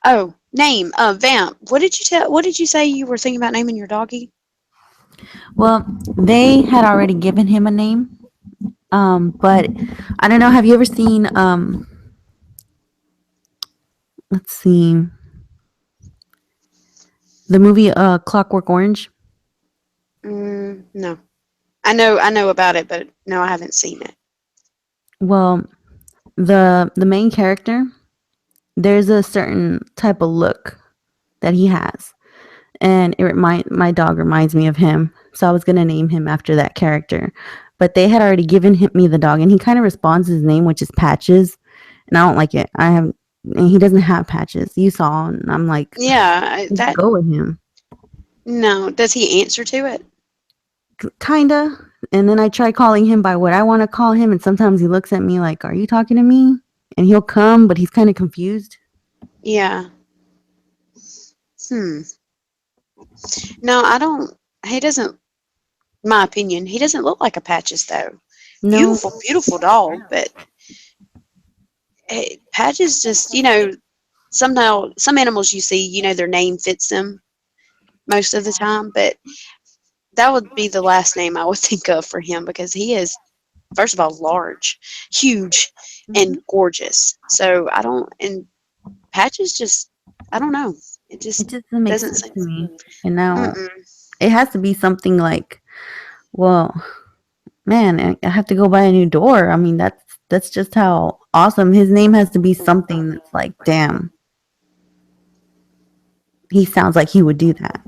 Oh, name, Vamp. What did you say you were thinking about naming your doggy? Well, they had already given him a name. But I don't know. Have you ever seen let's see, the movie Clockwork Orange? No. I know about it, but no, I haven't seen it. Well, the main character, there's a certain type of look that he has, and my dog reminds me of him. So I was gonna name him after that character, but they had already given me the dog, and he kind of responds his name, which is Patches, and I don't like it. And he doesn't have Patches. You saw, and I'm like, Yeah, let's that go with him, no. Does he answer to it? kinda. And then I try calling him by what I want to call him, and sometimes he looks at me like, "Are you talking to me?" And he'll come, but he's kind of confused. Yeah. No, I don't. He doesn't. My opinion, he doesn't look like a Patches though. No, Beautiful dog, but Patches just somehow some animals you see, their name fits them most of the time, but that would be the last name I would think of for him because he is, first of all, large, huge, and gorgeous. So I don't, and Patches just, I don't know. It it just just doesn't make doesn't sense seem. to me. And now Mm-mm. it has to be something like, well, man, I have to go buy a new door. I mean, that's just how awesome his name has to be. Something that's like, damn, he sounds like he would do that.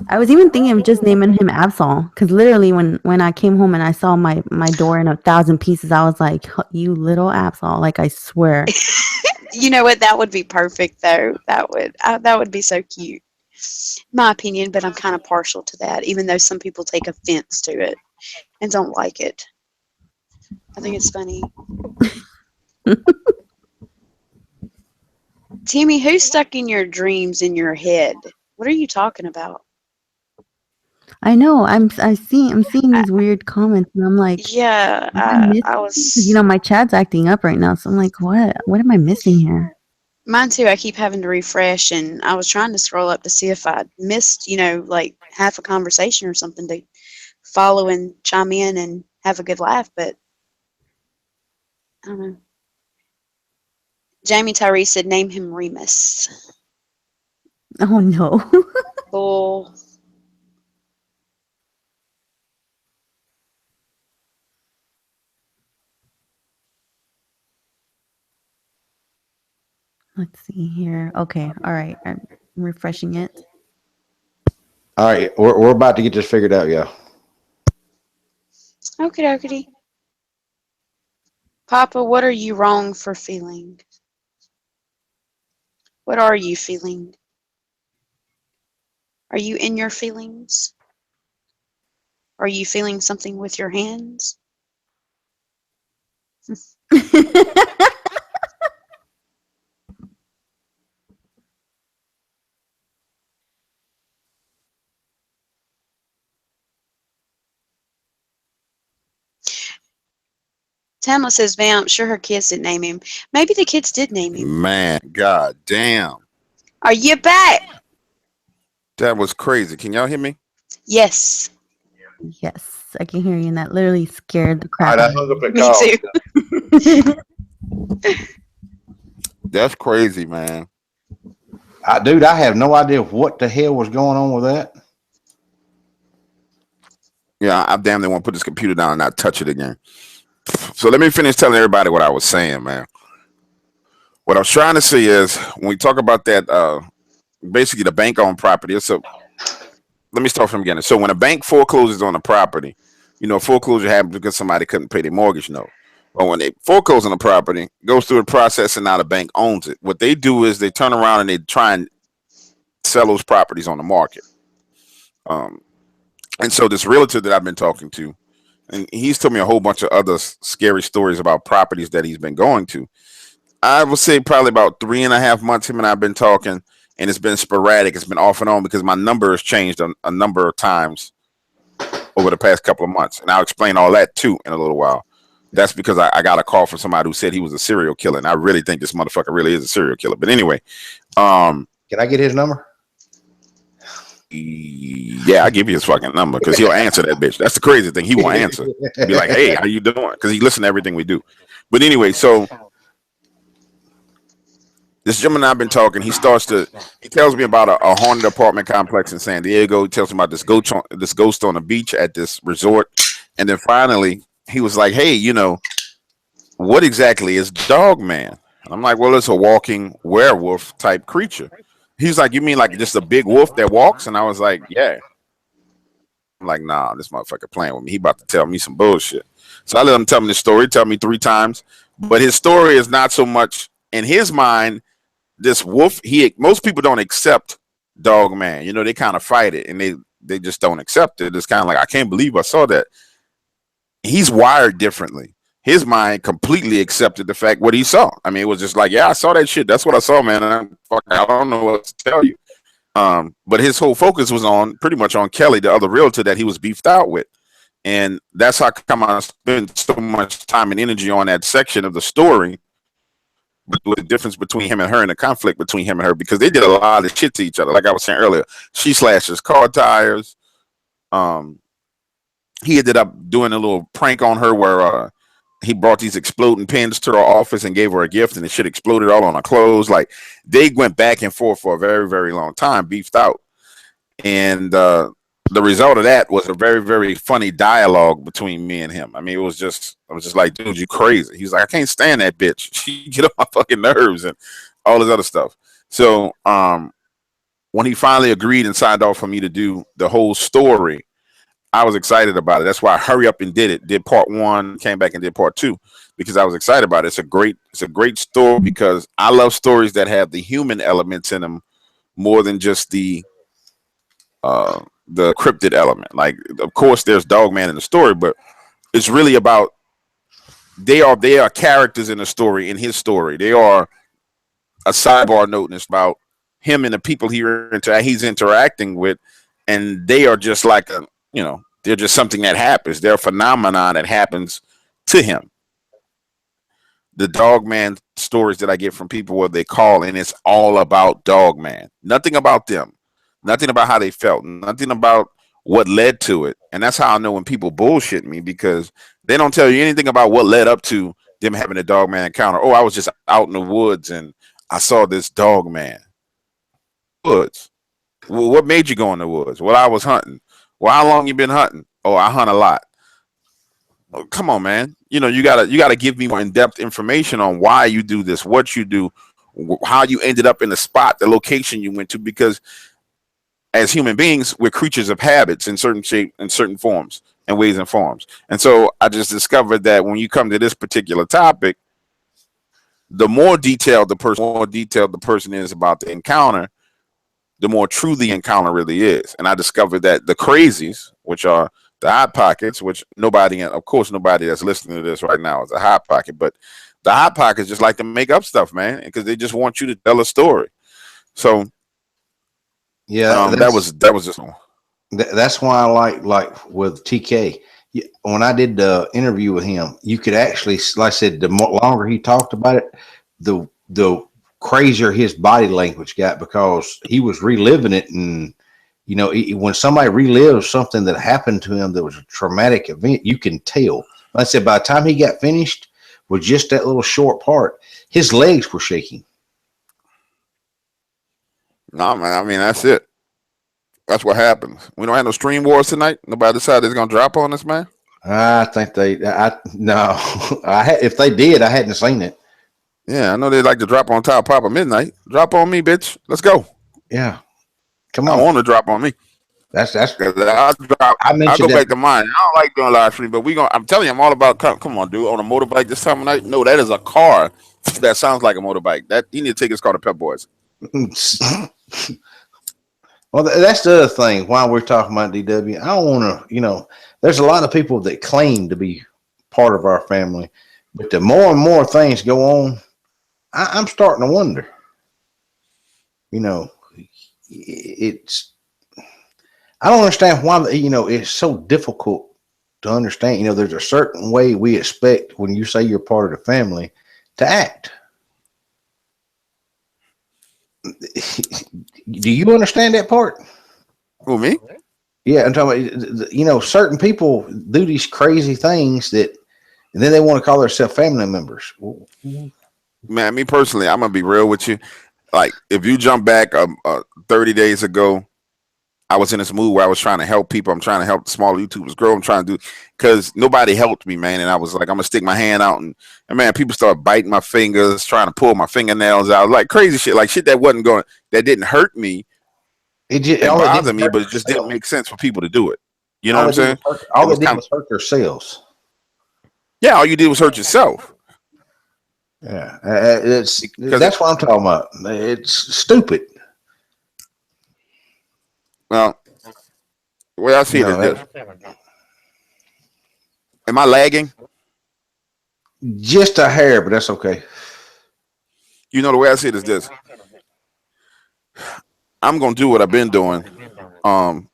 I was even thinking of just naming him Absol, because literally when I came home and I saw my door in 1,000 pieces, I was like, "You little Absol!" Like I swear. You know what? That would be perfect, though. That would be so cute. My opinion, but I'm kind of partial to that, even though some people take offense to it and don't like it. I think it's funny. Timmy, who's stuck in your dreams in your head? What are you talking about? I know. I'm seeing these weird comments, and I'm like, Yeah, am I missing? I Because was. my chat's acting up right now, so I'm like, what am I missing here? Mine too. I keep having to refresh, and I was trying to scroll up to see if I missed, like half a conversation or something to follow and chime in and have a good laugh, but I don't know. Jamie Tyree said, name him Remus. Oh no. Bull. Let's see here. Okay, all right. I'm refreshing it. All right, we're about to get this figured out, yeah. Okie dokie. Papa, what are you wrong for feeling? What are you feeling? Are you in your feelings? Are you feeling something with your hands? Tamla says, Vamp, sure her kids didn't name him. Maybe the kids did name him. Man, god damn. Are you back? That was crazy. Can y'all hear me? Yes. Yes. I can hear you, and that literally scared the All crap right, I out hung up that Me call. too. That's crazy, man. Dude, I have no idea what the hell was going on with that. Yeah, I damn near want to put this computer down and not touch it again. So let me finish telling everybody what I was saying, man. What I was trying to say is when we talk about that, basically the bank owned property. So let me start from the beginning. So when a bank forecloses on a property, foreclosure happens because somebody couldn't pay their mortgage note. But when they foreclose on a property, it goes through a process and now the bank owns it. What they do is they turn around and they try and sell those properties on the market. And so this realtor that I've been talking to, and he's told me a whole bunch of other scary stories about properties that he's been going to. I would say probably about 3.5 months him and I've been talking, and it's been sporadic. It's been off and on because my number has changed a number of times over the past couple of months. And I'll explain all that too in a little while. That's because I got a call from somebody who said he was a serial killer. And I really think this motherfucker really is a serial killer. But anyway. Can I get his number? Yeah, I'll give you his fucking number because he'll answer that bitch. That's the crazy thing. He will answer. Be like, hey, how you doing? Because he listens to everything we do. But anyway, so this gentleman I've been talking, he tells me about a haunted apartment complex in San Diego. He tells me about this ghost on the beach at this resort. And then finally, he was like, hey, what exactly is Dogman? And I'm like, well, it's a walking werewolf type creature. He's like, you mean like just a big wolf that walks? And I was like, yeah. I'm like, nah, this motherfucker playing with me. He about to tell me some bullshit. So I let him tell me the story, tell me 3 times. But his story is not so much in his mind. This wolf, most people don't accept Dogman. They kind of fight it and they just don't accept it. It's kind of like, I can't believe I saw that. He's wired differently. His mind completely accepted the fact what he saw. I mean, it was just like, yeah, I saw that shit. That's what I saw, man. And I don't know what to tell you. But his whole focus was pretty much on Kelly, the other realtor that he was beefed out with. And that's how come I spent so much time and energy on that section of the story. But the difference between him and her and the conflict between him and her, because they did a lot of shit to each other. Like I was saying earlier, she slashed his car tires. He ended up doing a little prank on her where he brought these exploding pins to her office and gave her a gift, and the shit exploded all on her clothes. Like they went back and forth for a very, very long time, beefed out. And the result of that was a very, very funny dialogue between me and him. I mean, I was just like, dude, you crazy. He's like, I can't stand that bitch. She get on my fucking nerves and all this other stuff. So when he finally agreed and signed off for me to do the whole story, I was excited about it. That's why I hurry up and did it. Did part 1, came back and did part 2 because I was excited about it. It's a great story because I love stories that have the human elements in them more than just the cryptid element. Like, of course, there's Dogman in the story, but it's really about they are characters in the story, in his story. They are a sidebar note about him and the people he's interacting with, and they are just like they're just something that happens. They're a phenomenon that happens to him. The Dogman stories that I get from people where they call, and it's all about Dogman. Nothing about them. Nothing about how they felt. Nothing about what led to it. And that's how I know when people bullshit me, because they don't tell you anything about what led up to them having a Dogman encounter. Oh, I was just out in the woods and I saw this Dogman. Woods. Well, what made you go in the woods? Well, I was hunting. Well, how long you been hunting? Oh, I hunt a lot. Oh, come on, man. You gotta give me more in-depth information on why you do this, what you do, how you ended up in the spot, the location you went to, because as human beings, we're creatures of habits in certain shape, in certain forms and ways and forms. And so I just discovered that when you come to this particular topic, the more detailed the person is about the encounter, the more true the encounter really is. And I discovered that the crazies, which are the hot pockets, which nobody that's listening to this right now is a hot pocket, but the hot pockets just like to make up stuff, man, because they just want you to tell a story. So yeah, that was just that's why I like with TK. When I did the interview with him, you could actually, like I said, the longer he talked about it, the crazier his body language got, because he was reliving it, and You know, when somebody relives something that happened to him that was a traumatic event, you can tell. Like I said, by the time he got finished with just that little short part, his legs were shaking. No, man. I mean, that's it. That's what happens. We don't have no stream wars tonight. Nobody decided it's gonna drop on us, man. I think no, if they did, I hadn't seen it. Yeah, I know they like to drop on top Papa midnight. Drop on me, bitch. Let's go. Yeah, come I on. want to drop on me. That's I'll drop. I I'll go mentioned back that. to mine. I don't like doing live stream, but we gonna. I'm telling you, I'm all about. Come on, dude. On a motorbike this time of night? No, that is a car that sounds like a motorbike. That you need to take his car to Pep Boys. Well, that's the other thing. While we're talking about DW, I don't want to. You know, there's a lot of people that claim to be part of our family, but the more and more things go on, I'm starting to wonder. You know, it's. I don't understand why. You know, it's so difficult to understand. You know, there's a certain way we expect when you say you're part of the family to act. Do you understand that part? Who, me? Yeah, I'm talking about, you know, certain people do these crazy things that, and then they want to call themselves family members. Man, me personally, I'm gonna be real with you. Like, if you jump back 30 days ago, I was in this mood where I was trying to help people. I'm trying to help the small YouTubers grow. I'm trying to do because nobody helped me, man. And I was like, I'm gonna stick my hand out, and man, people start biting my fingers, trying to pull my fingernails out, like crazy shit, like shit that wasn't going, that didn't hurt me It just and all it bother did me, was but hurt it just didn't themselves. make sense for people to do it. You know All what they I'm did saying? was hurt. All It they was did kind of, was hurt themselves. yeah. All you did was hurt yourself. Yeah, Because that's what I'm talking about. It's stupid. well, the way I see You it is know, this: am I lagging? just a hair, but that's okay. You know, the way I see it is this: I'm gonna do what I've been doing. Um,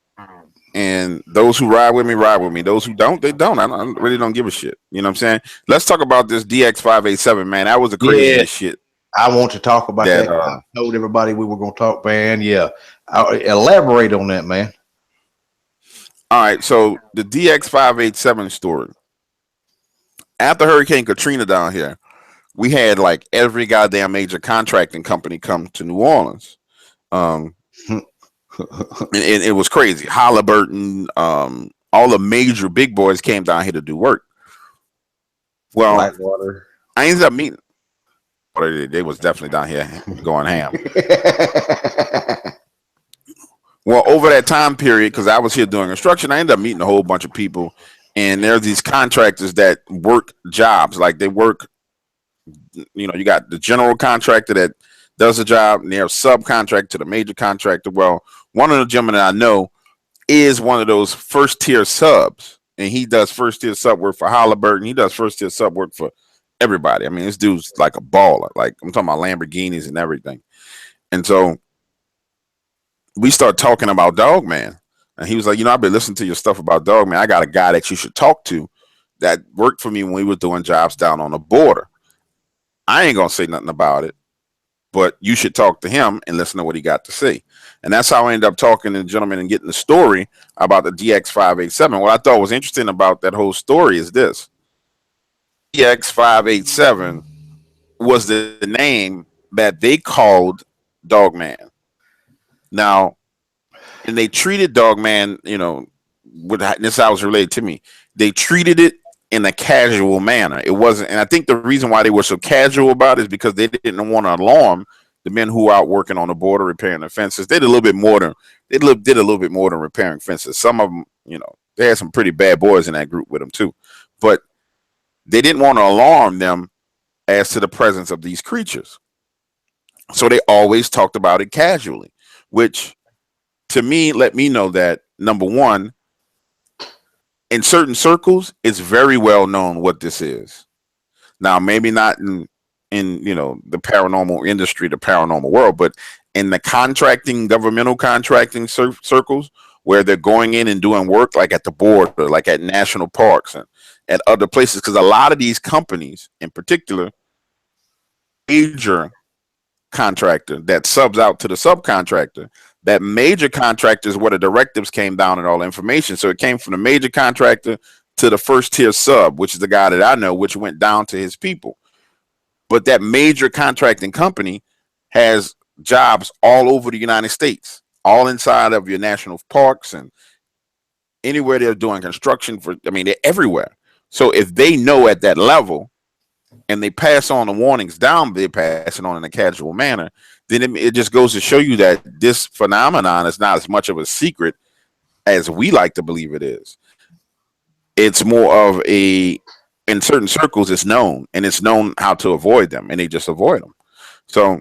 And those who ride with me, ride with me. Those who don't, they don't. I really don't give a shit. You know what I'm saying? Let's talk about this DX587, man. That was the Yeah, craziest shit I want to talk about that that. I told everybody we were going to talk, man. Yeah, elaborate on that, man. all right, so the DX587 story. After Hurricane Katrina down here, we had like every goddamn major contracting company come to New Orleans. Um and it was crazy. Halliburton, all the major big boys came down here to do work. Well, Blackwater. I ended up meeting. They was definitely down here going ham. Well, over that time period, because I was here doing construction, I ended up meeting a whole bunch of people. And there's these contractors that work jobs. Like they work, you know, you got the general contractor that does the job, and they're subcontract to the major contractor. Well, one of the gentlemen that I know is one of those first tier subs. And he does first tier sub work for Halliburton. He does first tier sub work for everybody. I mean, this dude's like a baller. Like I'm talking about Lamborghinis and everything. And so we start talking about Dogman. And he was like, you know, I've been listening to your stuff about Dogman. I got a guy that you should talk to that worked for me when we were doing jobs down on the border. I ain't gonna say nothing about it, but you should talk to him and listen to what he got to say. And that's how I ended up talking to the gentleman and getting the story about the DX587. What I thought was interesting about that whole story is this. DX587 was the name that they called Dogman. Now, and they treated Dogman, you know, with this how it was related to me. They treated it in a casual manner. It wasn't, and I think the reason why they were so casual about it is because they didn't want to alarm the men who were out working on the border repairing the fences. They did a little bit more than repairing fences. Some of them, you know, they had some pretty bad boys in that group with them too, but they didn't want to alarm them as to the presence of these creatures. So they always talked about it casually, which to me let me know that number one, in certain circles, it's very well known what this is. Now, maybe not in you know the paranormal industry, the paranormal world, but in the contracting, governmental contracting circles, where they're going in and doing work, like at the border, like at national parks and at other places, because a lot of these companies, in particular, major contractor that subs out to the subcontractor, That major contractor is where the directives came down and all the information. So it came from the major contractor to the first tier sub, which is the guy that I know, which went down to his people. But that major contracting company has jobs all over the United States, all inside of your national parks and anywhere they're doing construction for. I mean, they're everywhere. So if they know at that level and they pass on the warnings down, they pass it on in a casual manner, then it just goes to show you that this phenomenon is not as much of a secret as we like to believe it is. It's more of in certain circles, it's known, and it's known how to avoid them, and they just avoid them. So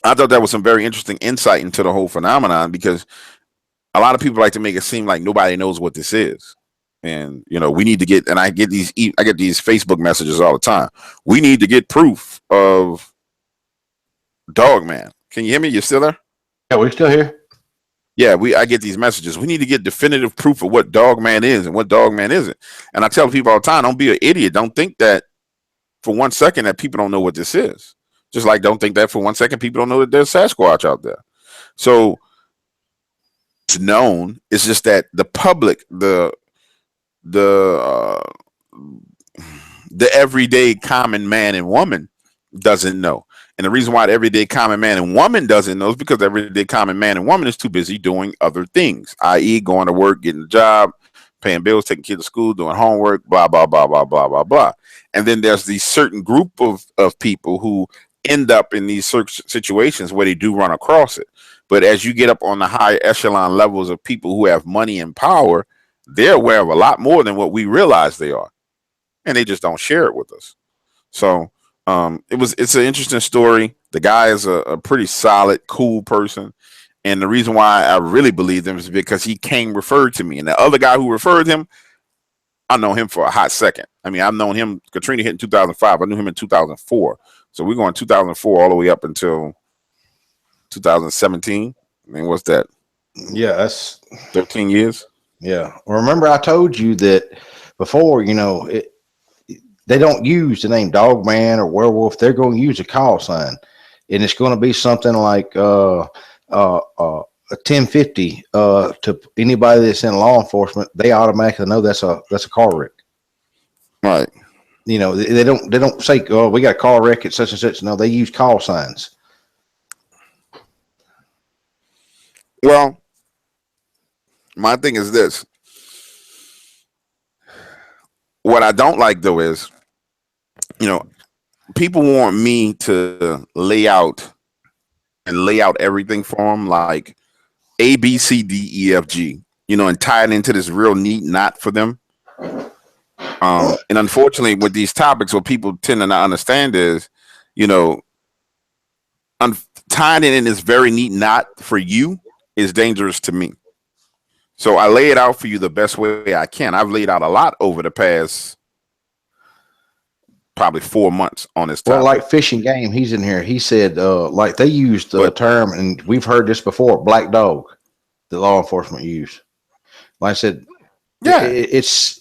I thought that was some very interesting insight into the whole phenomenon, because a lot of people like to make it seem like nobody knows what this is. And we need to get, and I get these Facebook messages all the time. We need to get proof of Dogman. Can you hear me? You still there? Yeah, we're still here. Yeah, I get these messages. We need to get definitive proof of what Dogman is and what Dogman isn't. And I tell people all the time, don't be an idiot. Don't think that for 1 second that people don't know what this is. Just like don't think that for 1 second people don't know that there's Sasquatch out there. So it's known. It's just that the public, the everyday common man and woman doesn't know. And the reason why the everyday common man and woman doesn't know is because the everyday common man and woman is too busy doing other things, i.e. going to work, getting a job, paying bills, taking kids to school, doing homework, blah, blah, blah, blah, blah, blah, blah. And then there's these certain group of people who end up in these situations where they do run across it. But as you get up on the higher echelon levels of people who have money and power, they're aware of a lot more than what we realize they are. And they just don't share it with us. So it's an interesting story. The guy is a pretty solid, cool person. And the reason why I really believe him is because he came referred to me. And the other guy who referred him, I know him for a hot second. I mean, I've known him. Katrina hit in 2005. I knew him in 2004. So we're going 2004 all the way up until 2017. I mean, what's that? Yeah, that's 13 years. Yeah. Remember, I told you that before. They don't use the name Dogman or Werewolf. They're going to use a call sign, and it's going to be something like a 1050 to anybody that's in law enforcement. They automatically know that's a car wreck. Right. They don't say, "Oh, we got a car wreck at such and such." No, they use call signs. Well, my thing is this. What I don't like, though, is, people want me to lay out everything for them, like A, B, C, D, E, F, G, and tie it into this real neat knot for them. And unfortunately, with these topics, what people tend to not understand is, tying it in this very neat knot for you is dangerous to me. So I lay it out for you the best way I can. I've laid out a lot over the past probably 4 months on this topic. Well, like Fish and Game, he's in here. He said, like they used the term, and we've heard this before, black dog, the law enforcement use. Like I said, yeah, it's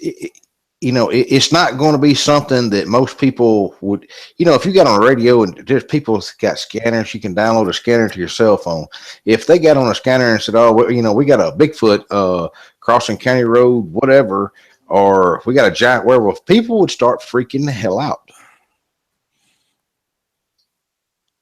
not going to be something that most people would, if you got on the radio and there's people got scanners, you can download a scanner to your cell phone. If they got on a scanner and said, oh, we got a Bigfoot crossing county road, whatever, or we got a giant werewolf, people would start freaking the hell out.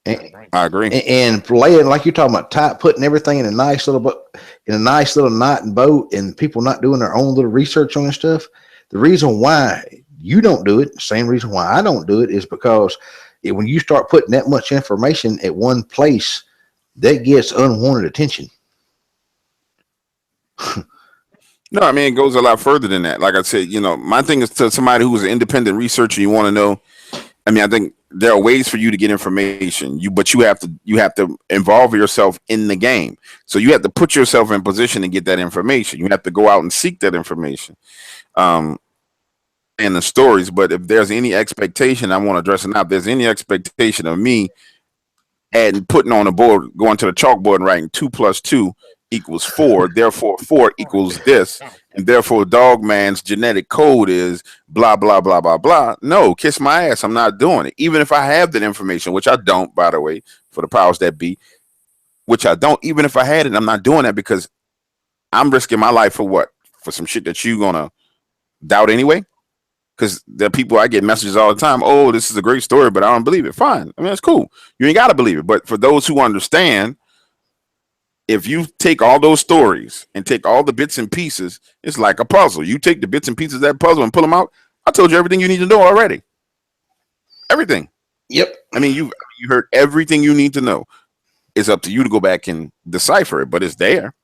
I agree. And laying, like you're talking about, putting everything in a nice little knot and boat, and people not doing their own little research on this stuff. The reason why you don't do it, same reason why I don't do it, is because when you start putting that much information at one place, that gets unwanted attention. No, I mean, it goes a lot further than that. Like I said, my thing is, to somebody who's an independent researcher, you want to know. I mean, I think there are ways for you to get information. But you have to involve yourself in the game. So you have to put yourself in position to get that information. You have to go out and seek that information. And the stories. But if there's any expectation, I want to address it now. If there's any expectation of me and putting on a board, going to the chalkboard and writing 2 + 2 = 4, therefore 4 equals this, and therefore Dogman's genetic code is blah, blah, blah, blah, blah. No, kiss my ass. I'm not doing it. Even if I have that information, which I don't, by the way, for the powers that be, which I don't. Even if I had it, I'm not doing that because I'm risking my life for what? For some shit that you gonna doubt anyway? Because there are people, I get messages all the time. Oh, this is a great story, but I don't believe it. Fine. I mean, that's cool. You ain't gotta believe it. But for those who understand, if you take all those stories and take all the bits and pieces, it's like a puzzle. You take the bits and pieces of that puzzle and pull them out. I told you everything you need to know already. Everything. Yep. I mean, you heard everything you need to know. It's up to you to go back and decipher it, but it's there.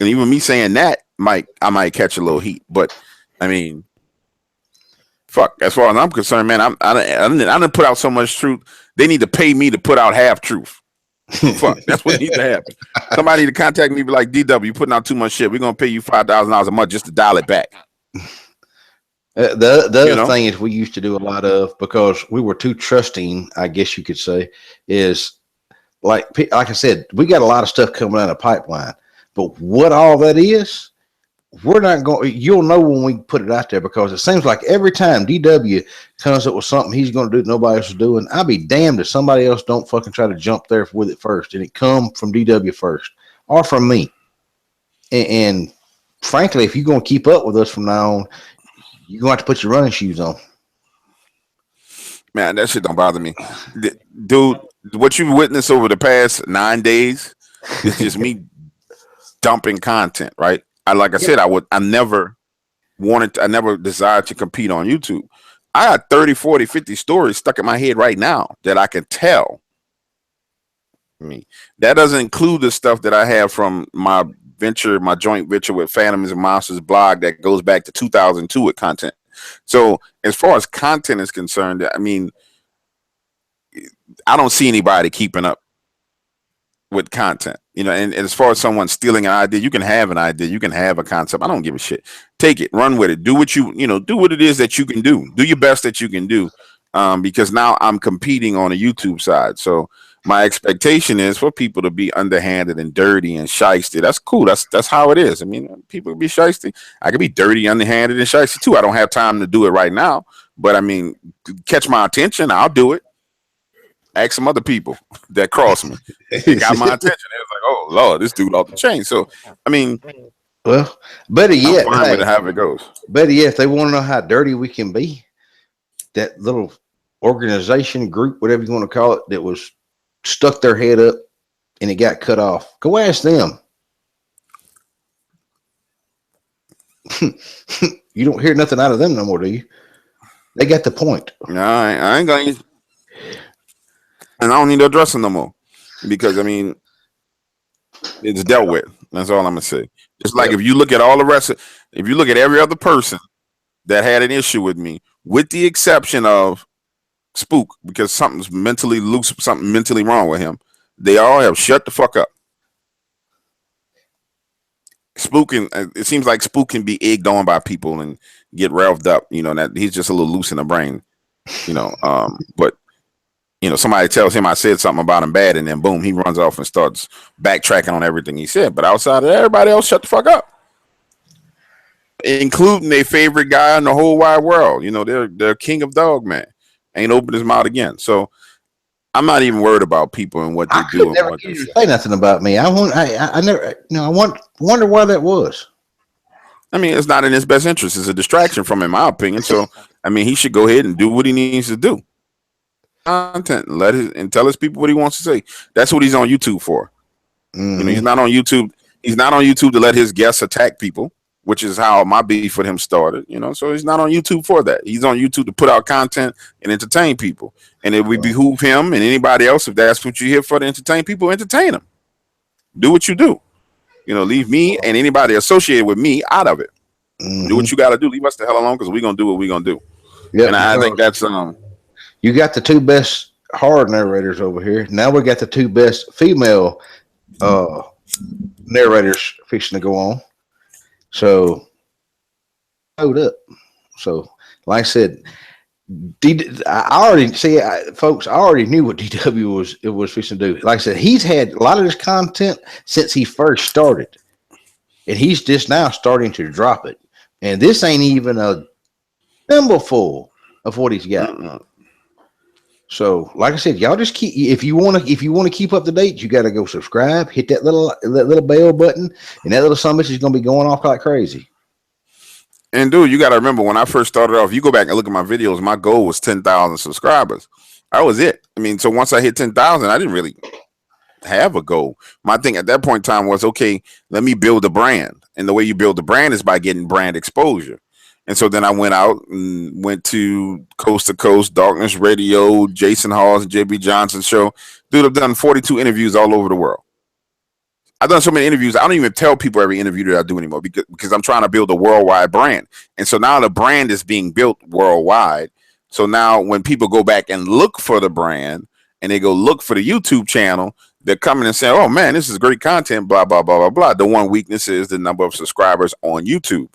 And even me saying that I might catch a little heat. But I mean, fuck. As far as I'm concerned, man, I didn't put out so much truth. They need to pay me to put out half truth. Fuck, that's what needs to happen. Somebody to contact me, be like, DW, you putting out too much shit. We're gonna pay you $5,000 a month just to dial it back. The other thing is we used to do a lot of, because we were too trusting, I guess you could say, is like I said, we got a lot of stuff coming out of the pipeline, but what all that is, we're not going. You'll know when we put it out there, because it seems like every time DW comes up with something he's going to do that nobody else is doing, I'll be damned if somebody else don't fucking try to jump there with it first, and it come from DW first or from me. And frankly, if you're going to keep up with us from now on, you're going to have to put your running shoes on. Man, that shit don't bother me, dude. What you witnessed over the past 9 days is just me dumping content, right? Like I said, I never desired to compete on YouTube. I got 30, 40, 50 stories stuck in my head right now that I can tell. I mean, that doesn't include the stuff that I have from my joint venture with Phantoms and Monsters blog that goes back to 2002 with content. So as far as content is concerned, I mean, I don't see anybody keeping up with content, and as far as someone stealing an idea, you can have an idea, you can have a concept. I don't give a shit. Take it, run with it, do what do what it is that you can do your best that you can do, because now I'm competing on a YouTube side. So my expectation is for people to be underhanded and dirty and shysty. That's cool. That's how it is. I mean, people be shysty. I could be dirty, underhanded, and shysty too. I don't have time to do it right now, but I mean, catch my attention, I'll do it. Ask some other people that crossed me. It got my attention. It was like, oh Lord, this dude off the chain. So I mean, well, better yet, I'm fine with how it goes. Better yet, if they want to know how dirty we can be, that little organization group, whatever you want to call it, that was stuck their head up and it got cut off. Go ask them. You don't hear nothing out of them no more, do you? They got the point. No, I ain't going to. And I don't need to address them no more, because I mean, it's dealt with. That's all I'm gonna say. It's like if you look at all the rest if you look at every other person that had an issue with me, with the exception of Spook, because something's mentally loose, something mentally wrong with him, they all have shut the fuck up. Spook, it seems like Spook can be egged on by people and get revved up. That he's just a little loose in the brain. But. Somebody tells him I said something about him bad, and then boom, he runs off and starts backtracking on everything he said. But outside of that, everybody else shut the fuck up, including their favorite guy in the whole wide world. They're king of Dogman. Ain't opened his mouth again. So I'm not even worried about people and what they do. And never what they say nothing about me. I wonder why that was. I mean, it's not in his best interest. It's a distraction from him, in my opinion. So I mean, he should go ahead and do what he needs to do. Content, and tell his people what he wants to say. That's what he's on YouTube for. Mm-hmm. He's not on YouTube. He's not on YouTube to let his guests attack people, which is how my beef with him started. So he's not on YouTube for that. He's on YouTube to put out content and entertain people. And it would behoove him and anybody else, if that's what you're here for, to entertain people, entertain them. Do what you do. Leave me and anybody associated with me out of it. Mm-hmm. Do what you got to do. Leave us the hell alone, because we're gonna do what we're gonna do. Yep, and I think that's You got the two best horror narrators over here. Now we got the two best female narrators fixing to go on. So, hold up. So, like I said, folks, I already knew what DW was fixing to do. Like I said, he's had a lot of this content since he first started, and he's just now starting to drop it. And this ain't even a thimbleful of what he's got. So, like I said, y'all just keep if you want to keep up to date, you got to go subscribe, hit that little bell button, and that little summit is going to be going off like crazy. And dude, you got to remember when I first started off, you go back and look at my videos, my goal was 10,000 subscribers. That was it. I mean, so once I hit 10,000, I didn't really have a goal. My thing at that point in time was, okay, let me build a brand. And the way you build the brand is by getting brand exposure. And so then I went out and went to Coast to Coast, Darkness Radio, Jason Hall's, JB Johnson show. Dude, I've done 42 interviews all over the world. I've done so many interviews. I don't even tell people every interview that I do anymore because I'm trying to build a worldwide brand. And so now the brand is being built worldwide. So now when people go back and look for the brand and they go look for the YouTube channel, they're coming and saying, oh man, this is great content, blah, blah, blah, blah, blah. The one weakness is the number of subscribers on YouTube.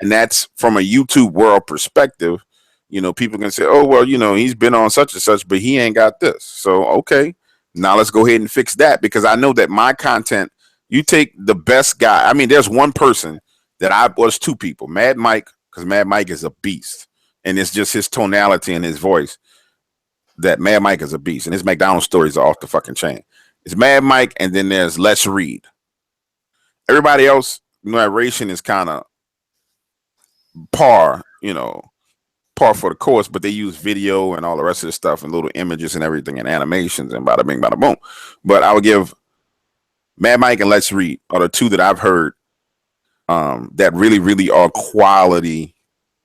And that's from a YouTube world perspective. You know, people can say, oh, well, you know, he's been on such and such, but he ain't got this. So, okay, now let's go ahead and fix that because I know that my content, you take the best guy. I mean, there's one person that was two people, Mad Mike, because Mad Mike is a beast. And it's just his tonality and his voice that Mad Mike is a beast. And his McDonald's stories are off the fucking chain. It's Mad Mike, and then there's Let's Read. Everybody else, narration is kind of par for the course, but they use video and all the rest of the stuff and little images and everything and animations and bada bing, bada boom. But I would give Mad Mike and Let's Read are the two that I've heard that really, really are quality,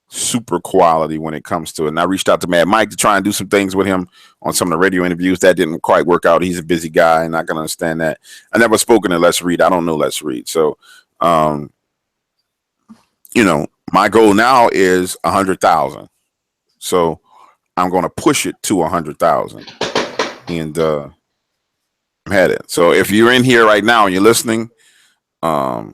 super quality when it comes to it. And I reached out to Mad Mike to try and do some things with him on some of the radio interviews. That didn't quite work out. He's a busy guy and not going to understand that. I never spoken to Let's Read. I don't know Let's Read. So, my goal now is 100,000. So I'm going to push it to 100,000 and I'm headed. So if you're in here right now and you're listening, the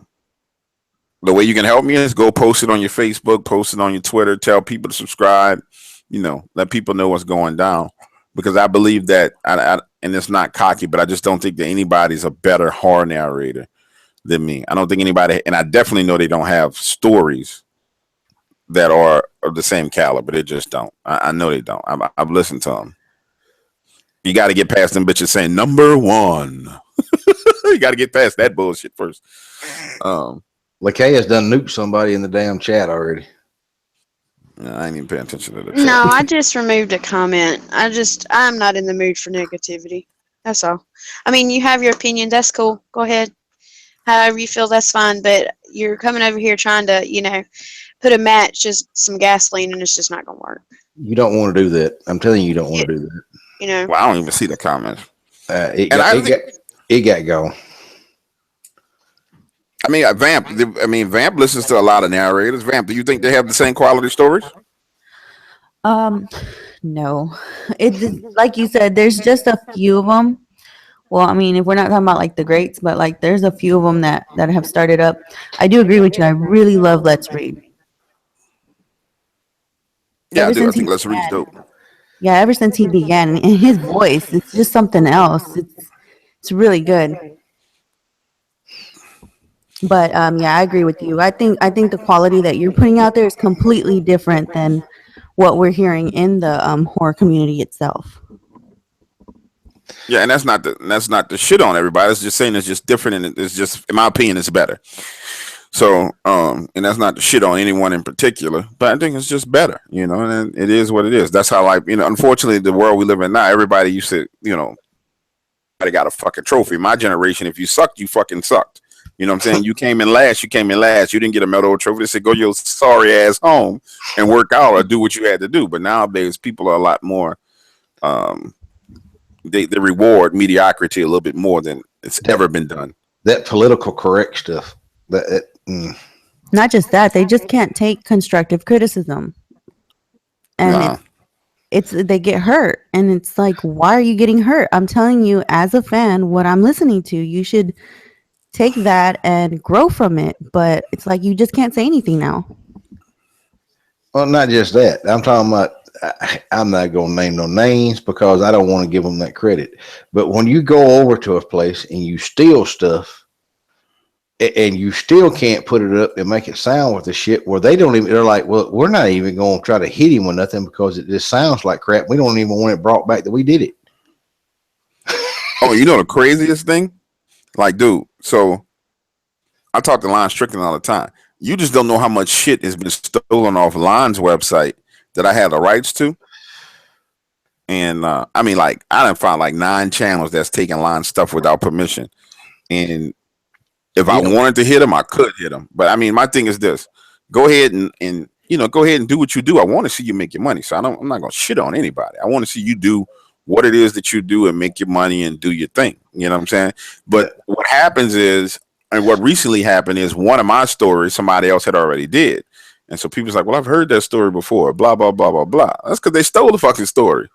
way you can help me is go post it on your Facebook, post it on your Twitter, tell people to subscribe, let people know what's going down because I believe that, and it's not cocky, but I just don't think that anybody's a better horror narrator than me. I don't think anybody, and I definitely know they don't have stories that are of the same caliber. They just don't. I know they don't. I've listened to them. You got to get past them bitches saying number one. You got to get past that bullshit first. LAKAYA's done nuked somebody in the damn chat already. I ain't even paying attention to that. No, I just removed a comment. I'm not in the mood for negativity. That's all. I mean, you have your opinion. That's cool. Go ahead. However you feel, that's fine. But you're coming over here trying to, put a match, just some gasoline, and it's just not going to work. You don't want to do that. I'm telling you, you don't want to do that. Well, I don't even see the comments. It got gone. I mean, Vamp listens to a lot of narrators. Vamp, do you think they have the same quality stories? No. It's like you said, there's just a few of them. Well, I mean, if we're not talking about like the greats, but like there's a few of them that have started up. I do agree with you. I really love Let's Read. Yeah, I do. I think Let's Read's dope. Yeah, ever since he began, and his voice, it's just something else. It's really good. But yeah, I agree with you. I think the quality that you're putting out there is completely different than what we're hearing in the horror community itself. Yeah, and that's not the shit on everybody. It's just saying it's just different, and it's just, in my opinion, it's better. So, and that's not the shit on anyone in particular, but I think it's just better, and it is what it is. That's how, unfortunately, the world we live in now, everybody used to, everybody got a fucking trophy. My generation, if you sucked, you fucking sucked. You know what I'm saying? You came in last. You didn't get a medal or trophy. They said, go your sorry ass home and work out or do what you had to do. But nowadays, people are a lot more, they reward mediocrity a little bit more than it's ever been done. That political correct stuff. Not just that, they just can't take constructive criticism, and they get hurt, and it's like, why are you getting hurt? I'm telling you, as a fan, what I'm listening to, you should take that and grow from it. But it's like you just can't say anything now. Well, not just that. I'm talking about. I'm not going to name no names because I don't want to give them that credit. But when you go over to a place and you steal stuff and you still can't put it up and make it sound with the shit where they don't even, they're like, well, we're not even going to try to hit him with nothing because it just sounds like crap. We don't even want it brought back that we did it. Oh, you know the craziest thing? Like, dude, so I talk to Lon Strickland all the time. You just don't know how much shit has been stolen off Lon's website that I had the rights to. And I mean, like, I done found like 9 channels that's taking Lon's stuff without permission. And if I wanted to hit them, I could hit them. But I mean, my thing is this: go ahead and go ahead and do what you do. I want to see you make your money. So I'm not gonna shit on anybody. I want to see you do what it is that you do and make your money and do your thing. You know what I'm saying? But what happens is, and what recently happened is, one of my stories somebody else had already did. And so people's like, well, I've heard that story before, blah, blah, blah, blah, blah. That's because they stole the fucking story.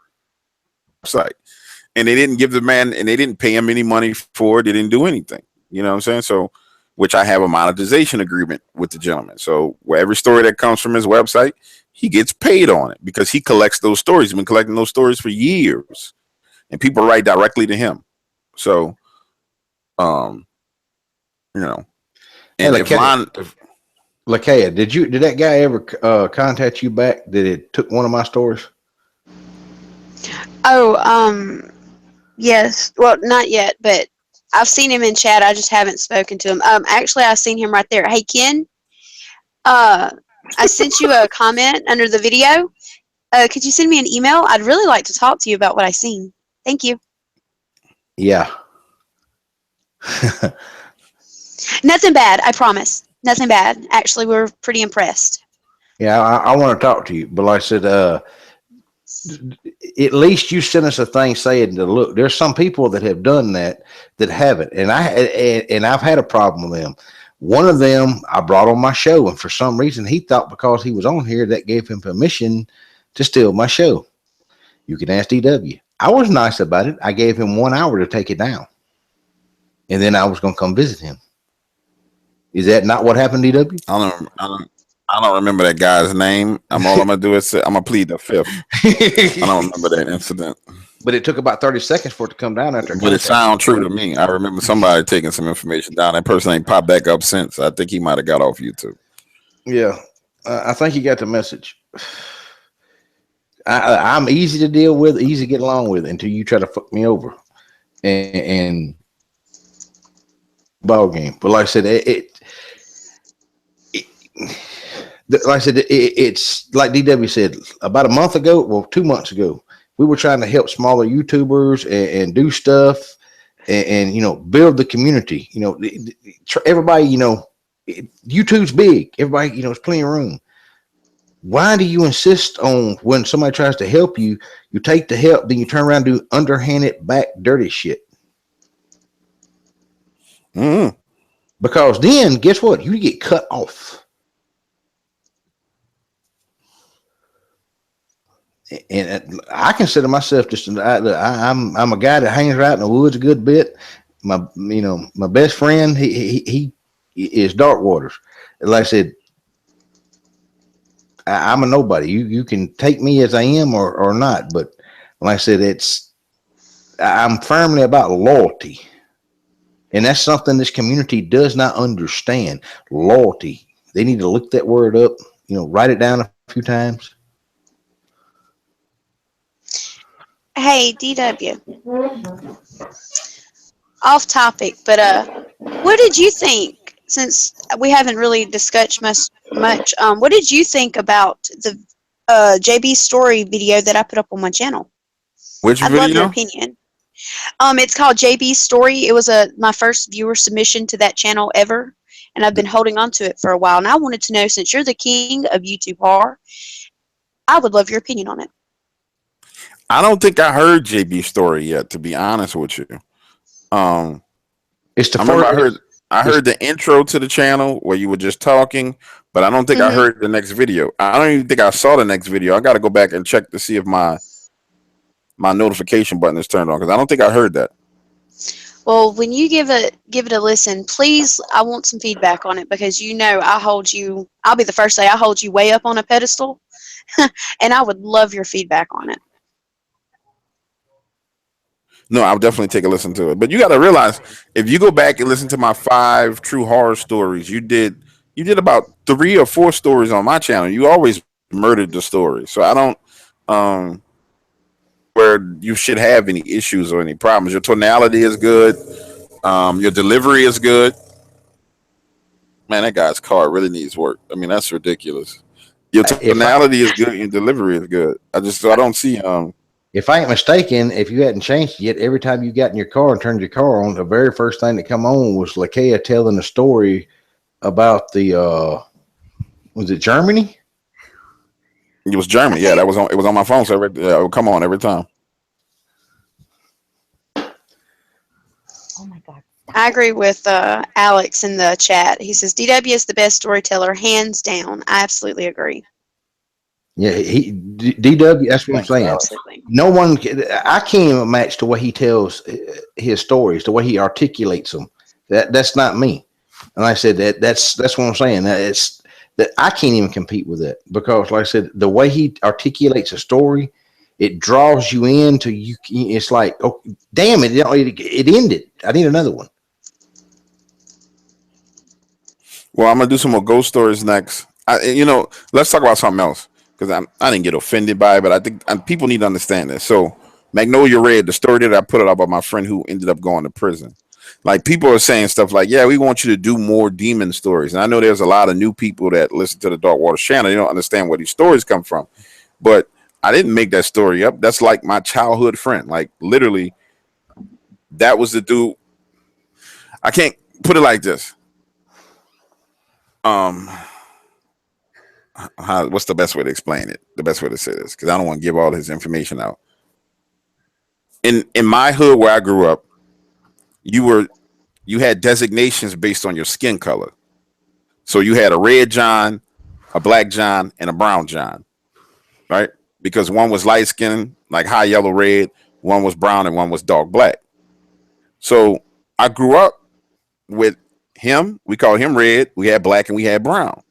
Site. And they didn't give the man, and they didn't pay him any money for it. They didn't do anything. You know what I'm saying? So, which I have a monetization agreement with the gentleman. So where every story that comes from his website, he gets paid on it because he collects those stories. He's been collecting those stories for years. And people write directly to him. So, and hey, LAKAYA, did that guy ever contact you back that it took one of my stories? Oh, yes. Well, not yet, but I've seen him in chat. I just haven't spoken to him. Actually, I've seen him right there. Hey, Ken, I sent you a comment under the video. Could you send me an email? I'd really like to talk to you about what I seen. Thank you. Yeah. Nothing bad, I promise. Nothing bad. Actually, we're pretty impressed. Yeah, I want to talk to you, but like I said, at least you sent us a thing saying to look. There's some people that have done that haven't, and I've had a problem with them. One of them I brought on my show, and for some reason he thought because he was on here that gave him permission to steal my show. You can ask DW. I was nice about it. I gave him 1 hour to take it down, and then I was going to come visit him. Is that not what happened, DW? I don't remember that guy's name. All I'm gonna do is say, I'm gonna plead the fifth. I don't remember that incident. But it took about 30 seconds for it to come down after. But it sounds true to me. I remember somebody taking some information down. That person ain't popped back up since. I think he might have got off YouTube. Yeah, I think he got the message. I'm easy to deal with, easy to get along with until you try to fuck me over. And ball game. But like I said, it's like DW said about a month ago, well, 2 months ago, we were trying to help smaller YouTubers and do stuff and build the community. Everybody, YouTube's big. Everybody, it's plenty of room. Why do you insist on when somebody tries to help you, you take the help, then you turn around and do underhanded, back dirty shit? Because then, guess what? You get cut off. And I consider myself just I'm a guy that hangs out in the woods a good bit. My best friend he is Dark Waters. Like I said, I'm a nobody. You can take me as I am or not, but like I said, I'm firmly about loyalty, and that's something this community does not understand. Loyalty. They need to look that word up. Write it down a few times. Hey, DW. Off topic, but what did you think? Since we haven't really discussed much, what did you think about the JB story video that I put up on my channel? Which I'd video? love your opinion. It's called JB Story. It was my first viewer submission to that channel ever, and I've been holding on to it for a while. And I wanted to know, since you're the king of YouTube horror, I would love your opinion on it. I don't think I heard JB story yet, to be honest with you. It's the I heard the intro to the channel where you were just talking, but I don't think I heard the next video. I don't even think I saw the next video. I got to go back and check to see if my notification button is turned on, because I don't think I heard that. Well, when you give it a listen, please, I want some feedback on it, because I'll be the first to say I hold you way up on a pedestal, and I would love your feedback on it. No, I'll definitely take a listen to it. But you got to realize, if you go back and listen to my 5 true horror stories, you did about 3 or 4 stories on my channel. You always murdered the story, so I don't um where you should have any issues or any problems. Your tonality is good. Your delivery is good. Man, that guy's car really needs work. I mean, that's ridiculous. Your If I tonality is good. Your delivery is good. I don't see if I ain't mistaken, if you hadn't changed it yet, every time you got in your car and turned your car on, the very first thing that come on was LAKAYA telling a story about the was it Germany? it was Germany. Yeah, that was on. It was on my phone, so it would come on every time. Oh my God. I agree with Alex in the chat. He says DW is the best storyteller, hands down. I absolutely agree. Yeah, DW. That's what I'm Thanks, saying. Alex. Absolutely. No one, I can't even match the way he tells his stories, the way he articulates them. That's not me. And like I said, that's what I'm saying. That I can't even compete with that because, like I said, the way he articulates a story, it draws you into you. It's like, oh, damn it, it ended. I need another one. Well, I'm gonna do some more ghost stories next. Let's talk about something else because I didn't get offended by it, but I think people need to understand this. So, Magnolia Red, the story that I put it up about my friend who ended up going to prison. Like people are saying stuff like, "Yeah, we want you to do more demon stories." And I know there's a lot of new people that listen to the Dark Water channel. They don't understand where these stories come from, but I didn't make that story up. That's like my childhood friend. Like literally, that was the dude. I can't put it like this. Um, what's the best way to explain it? The best way to say this, because I don't want to give all his information out. In my hood where I grew up, you had designations based on your skin color. So you had a red John, a black John, and a brown John, right? Because one was light skin, like high yellow red, one was brown, and one was dark black. So I grew up with him. We called him red. We had black and we had brown.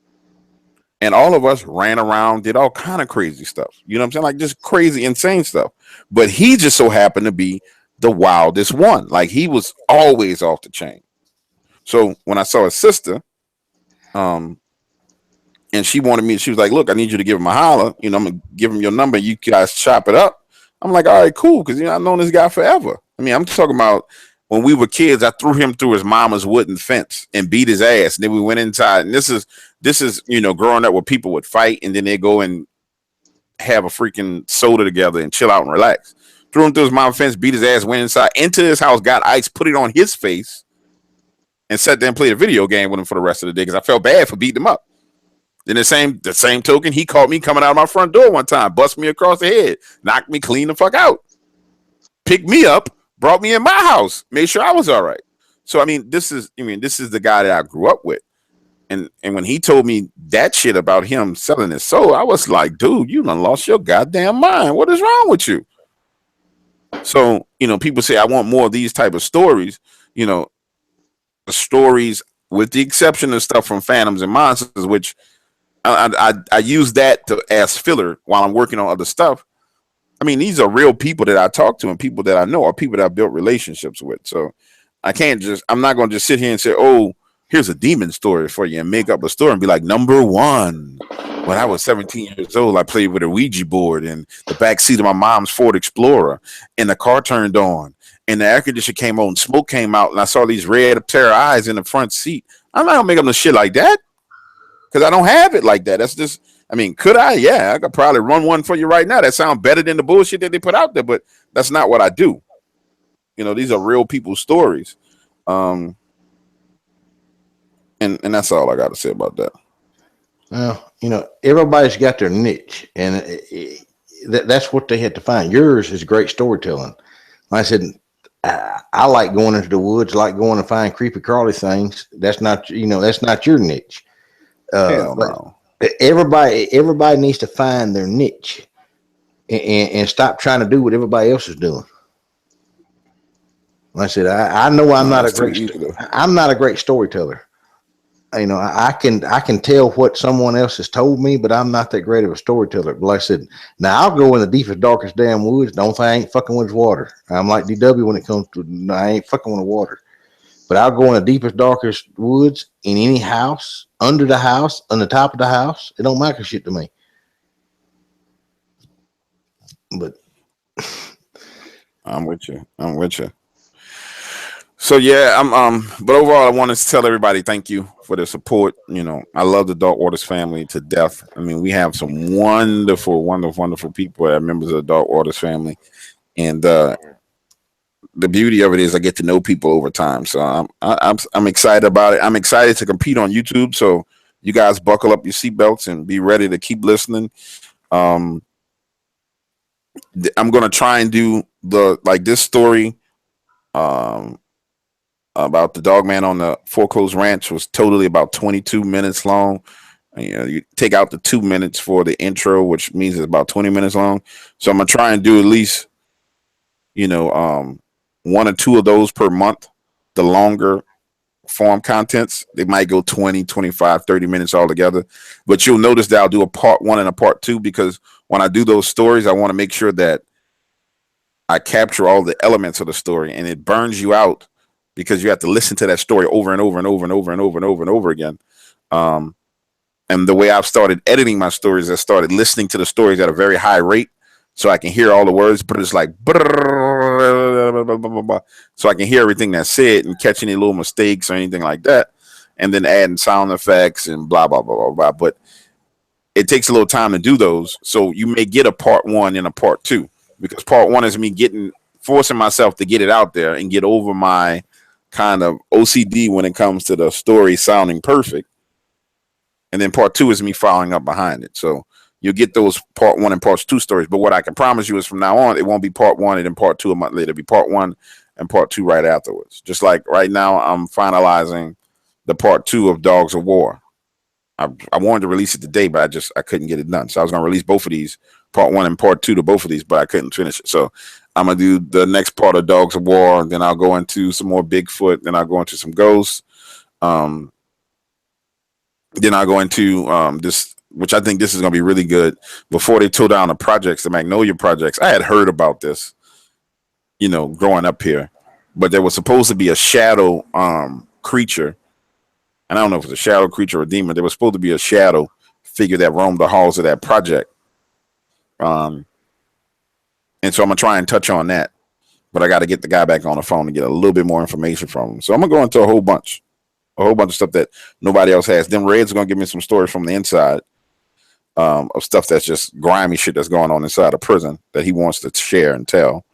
And all of us ran around, did all kind of crazy stuff. You know what I'm saying? Like just crazy, insane stuff. But he just so happened to be the wildest one. Like he was always off the chain. So when I saw his sister, um, and she wanted me, she was like, "Look, I need you to give him a holler. You know, I'm gonna give him your number. You guys chop it up." I'm like, "All right, cool," because I've known this guy forever. I mean, I'm talking about when we were kids. I threw him through his mama's wooden fence and beat his ass. And then we went inside, and this is growing up where people would fight and then they go and have a freaking soda together and chill out and relax. Threw him through his mama's fence, beat his ass, went inside into his house, got ice, put it on his face, and sat there and played a video game with him for the rest of the day because I felt bad for beating him up. Then the same token, he caught me coming out of my front door one time, bust me across the head, knocked me clean the fuck out, picked me up, brought me in my house, made sure I was all right. So I mean, this is the guy that I grew up with. And when he told me that shit about him selling his soul, I was like, dude, you done lost your goddamn mind. What is wrong with you? So, people say I want more of these type of stories, the stories with the exception of stuff from Phantoms and Monsters, which I use that to as filler while I'm working on other stuff. I mean, these are real people that I talk to and people that I know or people that I built relationships with. So I'm not going to just sit here and say, oh, here's a demon story for you and make up a story and be like, number one, when I was 17 years old, I played with a Ouija board in the back seat of my mom's Ford Explorer and the car turned on and the air conditioner came on, smoke came out and I saw these red terror eyes in the front seat. I'm not going to make up no shit like that because I don't have it like that. That's just, I mean, could I? Yeah, I could probably run one for you right now. That sounds better than the bullshit that they put out there, but that's not what I do. These are real people's stories. And that's all I got to say about that. Well, everybody's got their niche, and that's what they had to find. Yours is great storytelling. Like I said, I like going into the woods, like going to find creepy crawly things. That's not your niche. Hell no. Everybody needs to find their niche and stop trying to do what everybody else is doing. Like I said, I know I'm not a great storyteller. You know, I can tell what someone else has told me, but I'm not that great of a storyteller. But like I said, now I'll go in the deepest, darkest damn woods. Don't think I ain't fucking with water. I'm like DW when it comes to I ain't fucking with water. But I'll go in the deepest, darkest woods in any house, under the house, on the top of the house. It don't matter shit to me. But I'm with you. I'm with you. So yeah, but overall I wanted to tell everybody thank you for the support. You know, I love the Dark Waters family to death. I mean, we have some wonderful people that are members of the Dark Waters family. And the beauty of it is I get to know people over time. So I'm excited about it. I'm excited to compete on YouTube. So you guys buckle up your seatbelts and be ready to keep listening. I'm gonna try and do this story about the Dogman on the foreclosed ranch was totally about 22 minutes long. You know, you take out the 2 minutes for the intro, which means it's about 20 minutes long. So I'm gonna try and do at least, you know, 1 or 2 of those per month. The longer form contents, they might go 20, 25, 30 minutes altogether. But you'll notice that I'll do a part 1 and a part 2 because when I do those stories, I want to make sure that I capture all the elements of the story, and it burns you out because you have to listen to that story over and over and over and over and over and over and over again. And the way I've started editing my stories, I started listening to the stories at a very high rate so I can hear all the words, but it's like, so I can hear everything that's said and catch any little mistakes or anything like that. And then adding sound effects and blah, blah, blah, blah, blah. But it takes a little time to do those. So you may get a part 1 and a part 2 because part 1 is me forcing myself to get it out there and get over my kind of OCD when it comes to the story sounding perfect. And then part 2 is me following up behind it. So you'll get those part 1 and part 2 stories. But what I can promise you is from now on, it won't be part 1 and then part 2 a month later. It'll be part 1 and part 2 right afterwards. Just like right now, I'm finalizing the part 2 of Dogs of War. I wanted to release it today, but I couldn't get it done. So I was going to release both of these, part 1 and part 2 to both of these, but I couldn't finish it. So I'm going to do the next part of Dogs of War. And then I'll go into some more Bigfoot. Then I'll go into some ghosts. Then I'll go into this, which I think this is going to be really good. Before they tore down the projects, the Magnolia projects, I had heard about this, you know, growing up here. But there was supposed to be a shadow creature. And I don't know if it's a shadow creature or a demon. There was supposed to be a shadow figure that roamed the halls of that project. And so I'm going to try and touch on that. But I got to get the guy back on the phone to get a little bit more information from him. So I'm going to go into a whole bunch of stuff that nobody else has. Them Reds are going to give me some stories from the inside of stuff that's just grimy shit that's going on inside a prison that he wants to share and tell.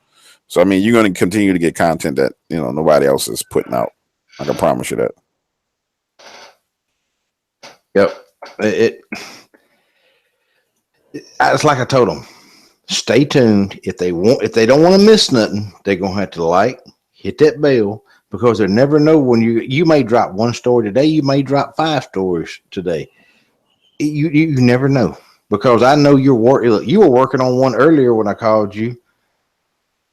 So, I mean, you're going to continue to get content that, you know, nobody else is putting out. I can promise you that. Yep. It's like I told them, stay tuned. If they don't want to miss nothing, they're going to have to hit that bell. Because they never know when you may drop 1 story today, you may drop 5 stories today. You never know, because I know you were working on one earlier when I called you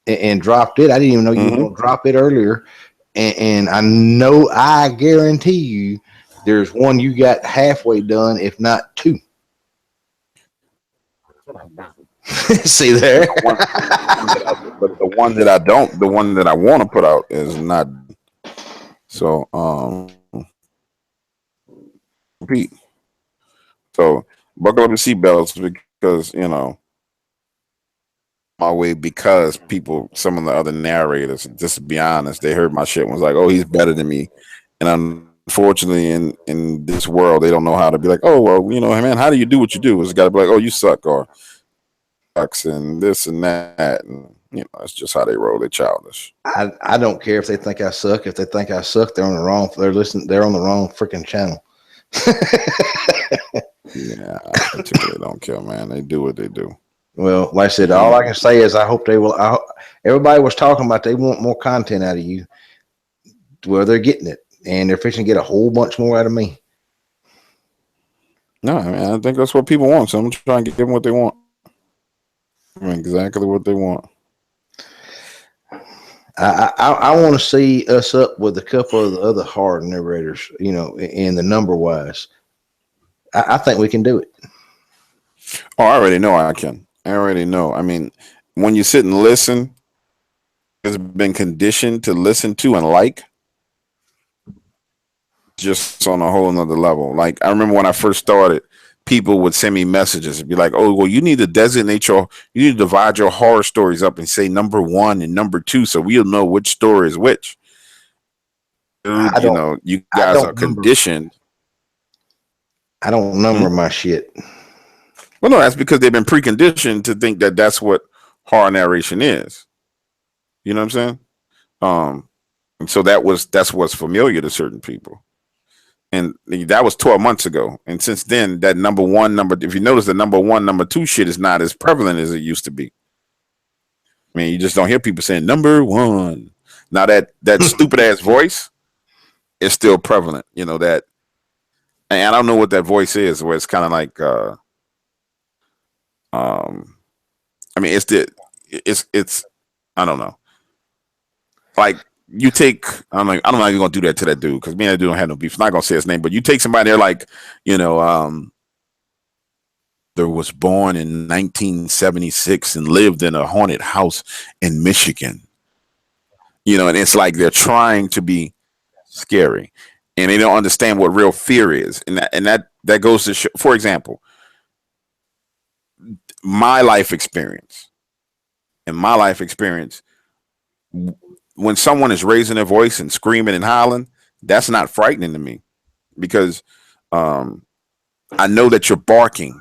and dropped it. I didn't even know you were going to drop it earlier, and I guarantee you, there's one you got halfway done, if not 2. See there. But the one that I want to put out is not. So, repeat. So, buckle up your seatbelts because, you know, my way because some of the other narrators, just to be honest, they heard my shit and was like, oh, he's better than me. And unfortunately, in this world, they don't know how to be like, oh, well, you know, man, how do you do what you do? It's got to be like, oh, you suck or sucks and this and that. And, you know, that's just how they roll. They're childish. I don't care if they think I suck. If they think I suck, they're on the wrong freaking channel. Yeah, I particularly don't care, man. They do what they do. Well, like I said, all I can say is I hope they will. Everybody was talking about they want more content out of you. Well, they're getting it, and they're fixing to get a whole bunch more out of me. No, I mean, I think that's what people want. So I'm trying to give them what they want. I mean, exactly what they want. I want to see us up with a couple of the other hard narrators, in the number wise. I think we can do it. Oh, I already know I can. I already know. I mean, when you sit and listen, has been conditioned to listen to and like, just on a whole nother level. Like I remember when I first started, people would send me messages and be like, "Oh, well, you need to you need to divide your horror stories up and say number one and number two, so we'll know which story is which." Dude, I don't. you I guys are don't number. conditioned. I don't number my shit. Well, no, that's because they've been preconditioned to think that that's what horror narration is. You know what I'm saying? And so that's what's familiar to certain people. And that was 12 months ago. And since then, that if you notice, the number one, number two shit is not as prevalent as it used to be. I mean, you just don't hear people saying number one. Now that stupid ass voice is still prevalent. That, and I don't know what that voice is, where it's kind of like, I mean, it's, I don't know. Like you take, I'm like, I don't know how you're gonna do that to that dude because me and that dude don't have no beef. I'm not gonna say his name, but you take somebody there like, there was born in 1976 and lived in a haunted house in Michigan. And it's like they're trying to be scary, and they don't understand what real fear is, and that goes to show, for example, my life experience. In my life experience, when someone is raising their voice and screaming and howling, that's not frightening to me because I know that you're barking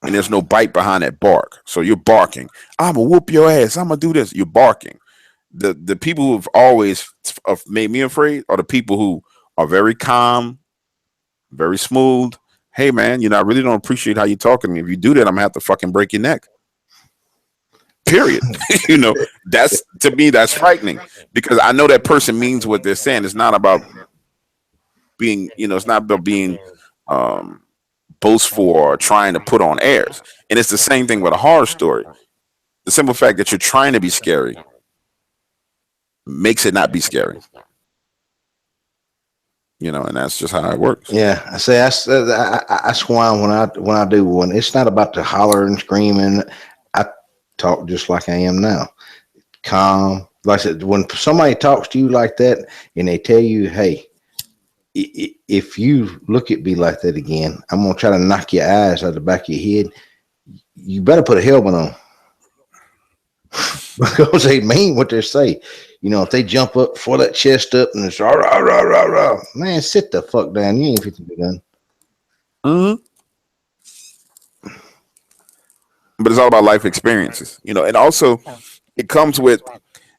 and there's no bite behind that bark. So you're barking. I'm gonna whoop your ass. I'm gonna do this. You're barking. The people who've always made me afraid are the people who are very calm, very smooth. Hey man, I really don't appreciate how you're talking to me. If you do that, I'm gonna have to fucking break your neck. Period. That's, to me, that's frightening because I know that person means what they're saying. It's not about being, it's not about being boastful or trying to put on airs. And it's the same thing with a horror story. The simple fact that you're trying to be scary makes it not be scary. And that's just how it works. Yeah, I say that's why when I do one, it's not about the holler and screaming. I talk just like I am now, calm. Like I said, when somebody talks to you like that and they tell you, "Hey, if you look at me like that again, I'm gonna try to knock your eyes out the back of your head," you better put a helmet on. Because they mean what they say. If they jump up, for that chest up, and it's rah, rah, rah, rah, rah, man, sit the fuck down. You ain't 50 gun. But it's all about life experiences, and also it comes with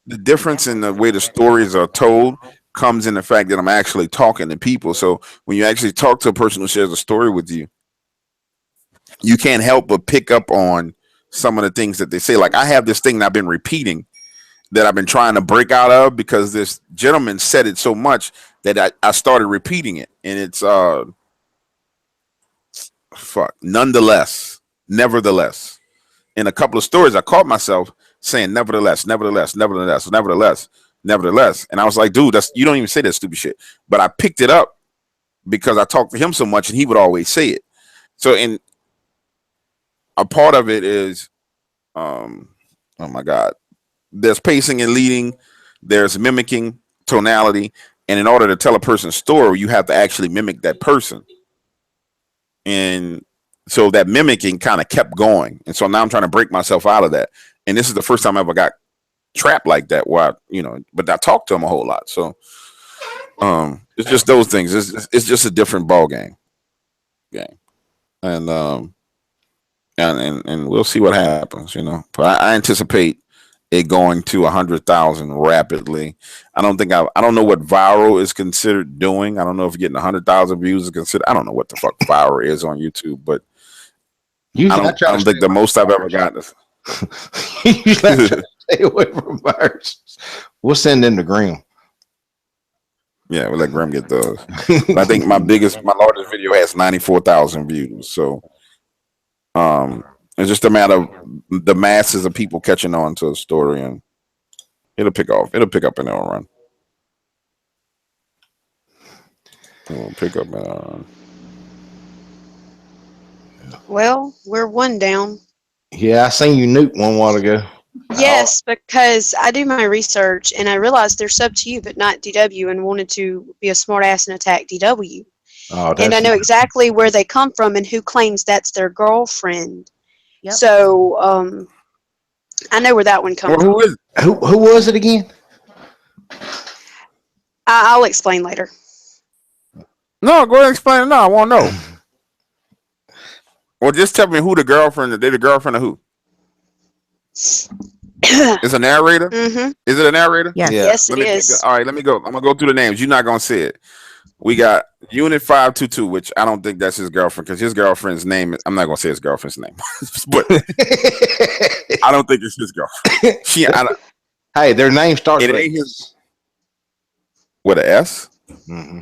the difference in the way the stories are told comes in the fact that I'm actually talking to people. So when you actually talk to a person who shares a story with you, you can't help but pick up on some of the things that they say. Like I have this thing that I've been repeating that I've been trying to break out of because this gentleman said it so much that I started repeating it. And it's nonetheless, nevertheless. In a couple of stories, I caught myself saying nevertheless, nevertheless, nevertheless, nevertheless, nevertheless. And I was like, dude, you don't even say that stupid shit. But I picked it up because I talked to him so much and he would always say it. So in a part of it is, oh my God, there's pacing and leading, there's mimicking, tonality, and in order to tell a person's story, you have to actually mimic that person. And so that mimicking kind of kept going, and so now I'm trying to break myself out of that. And this is the first time I ever got trapped like that, where but I talked to him a whole lot. So it's just those things. It's just a different ball game. And and we'll see what happens. But I anticipate it going to 100,000 rapidly. I don't know what viral is considered doing. I don't know if getting 100,000 views is considered. I don't know what the fuck viral is on YouTube, but I don't think the most I've ever gotten is. You try to stay away from viruses. We'll send in the Grim. Yeah, we'll let Grim get those. But I think my largest video has 94,000 views. So it's just a matter of the masses of people catching on to a story, and It'll pick off. It'll pick up and it'll run. It'll pick up and run. Well, we're one down. Yeah, I seen you nuke one while ago. Yes, because I do my research and I realized they're sub to you, but not DW, and wanted to be a smart ass and attack DW. Oh, And I know exactly where they come from and who claims that's their girlfriend. Yep. So, I know where that one comes Well, who is? who was it again? I'll explain later. No, go ahead and explain it now. I want to know. Well, just tell me who the girlfriend. They're the girlfriend of who? It's a narrator. Mm-hmm. Is it a narrator? Yes. Yeah. Yes, it is. All right, let me go. I'm gonna go through the names. You're not gonna see it. We got Unit 522, which I don't think that's his girlfriend because his girlfriend's name. I'm not gonna say his girlfriend's name, but I don't think it's his girlfriend. Hey, their name starts It with ain't his. With an S? Mm-hmm.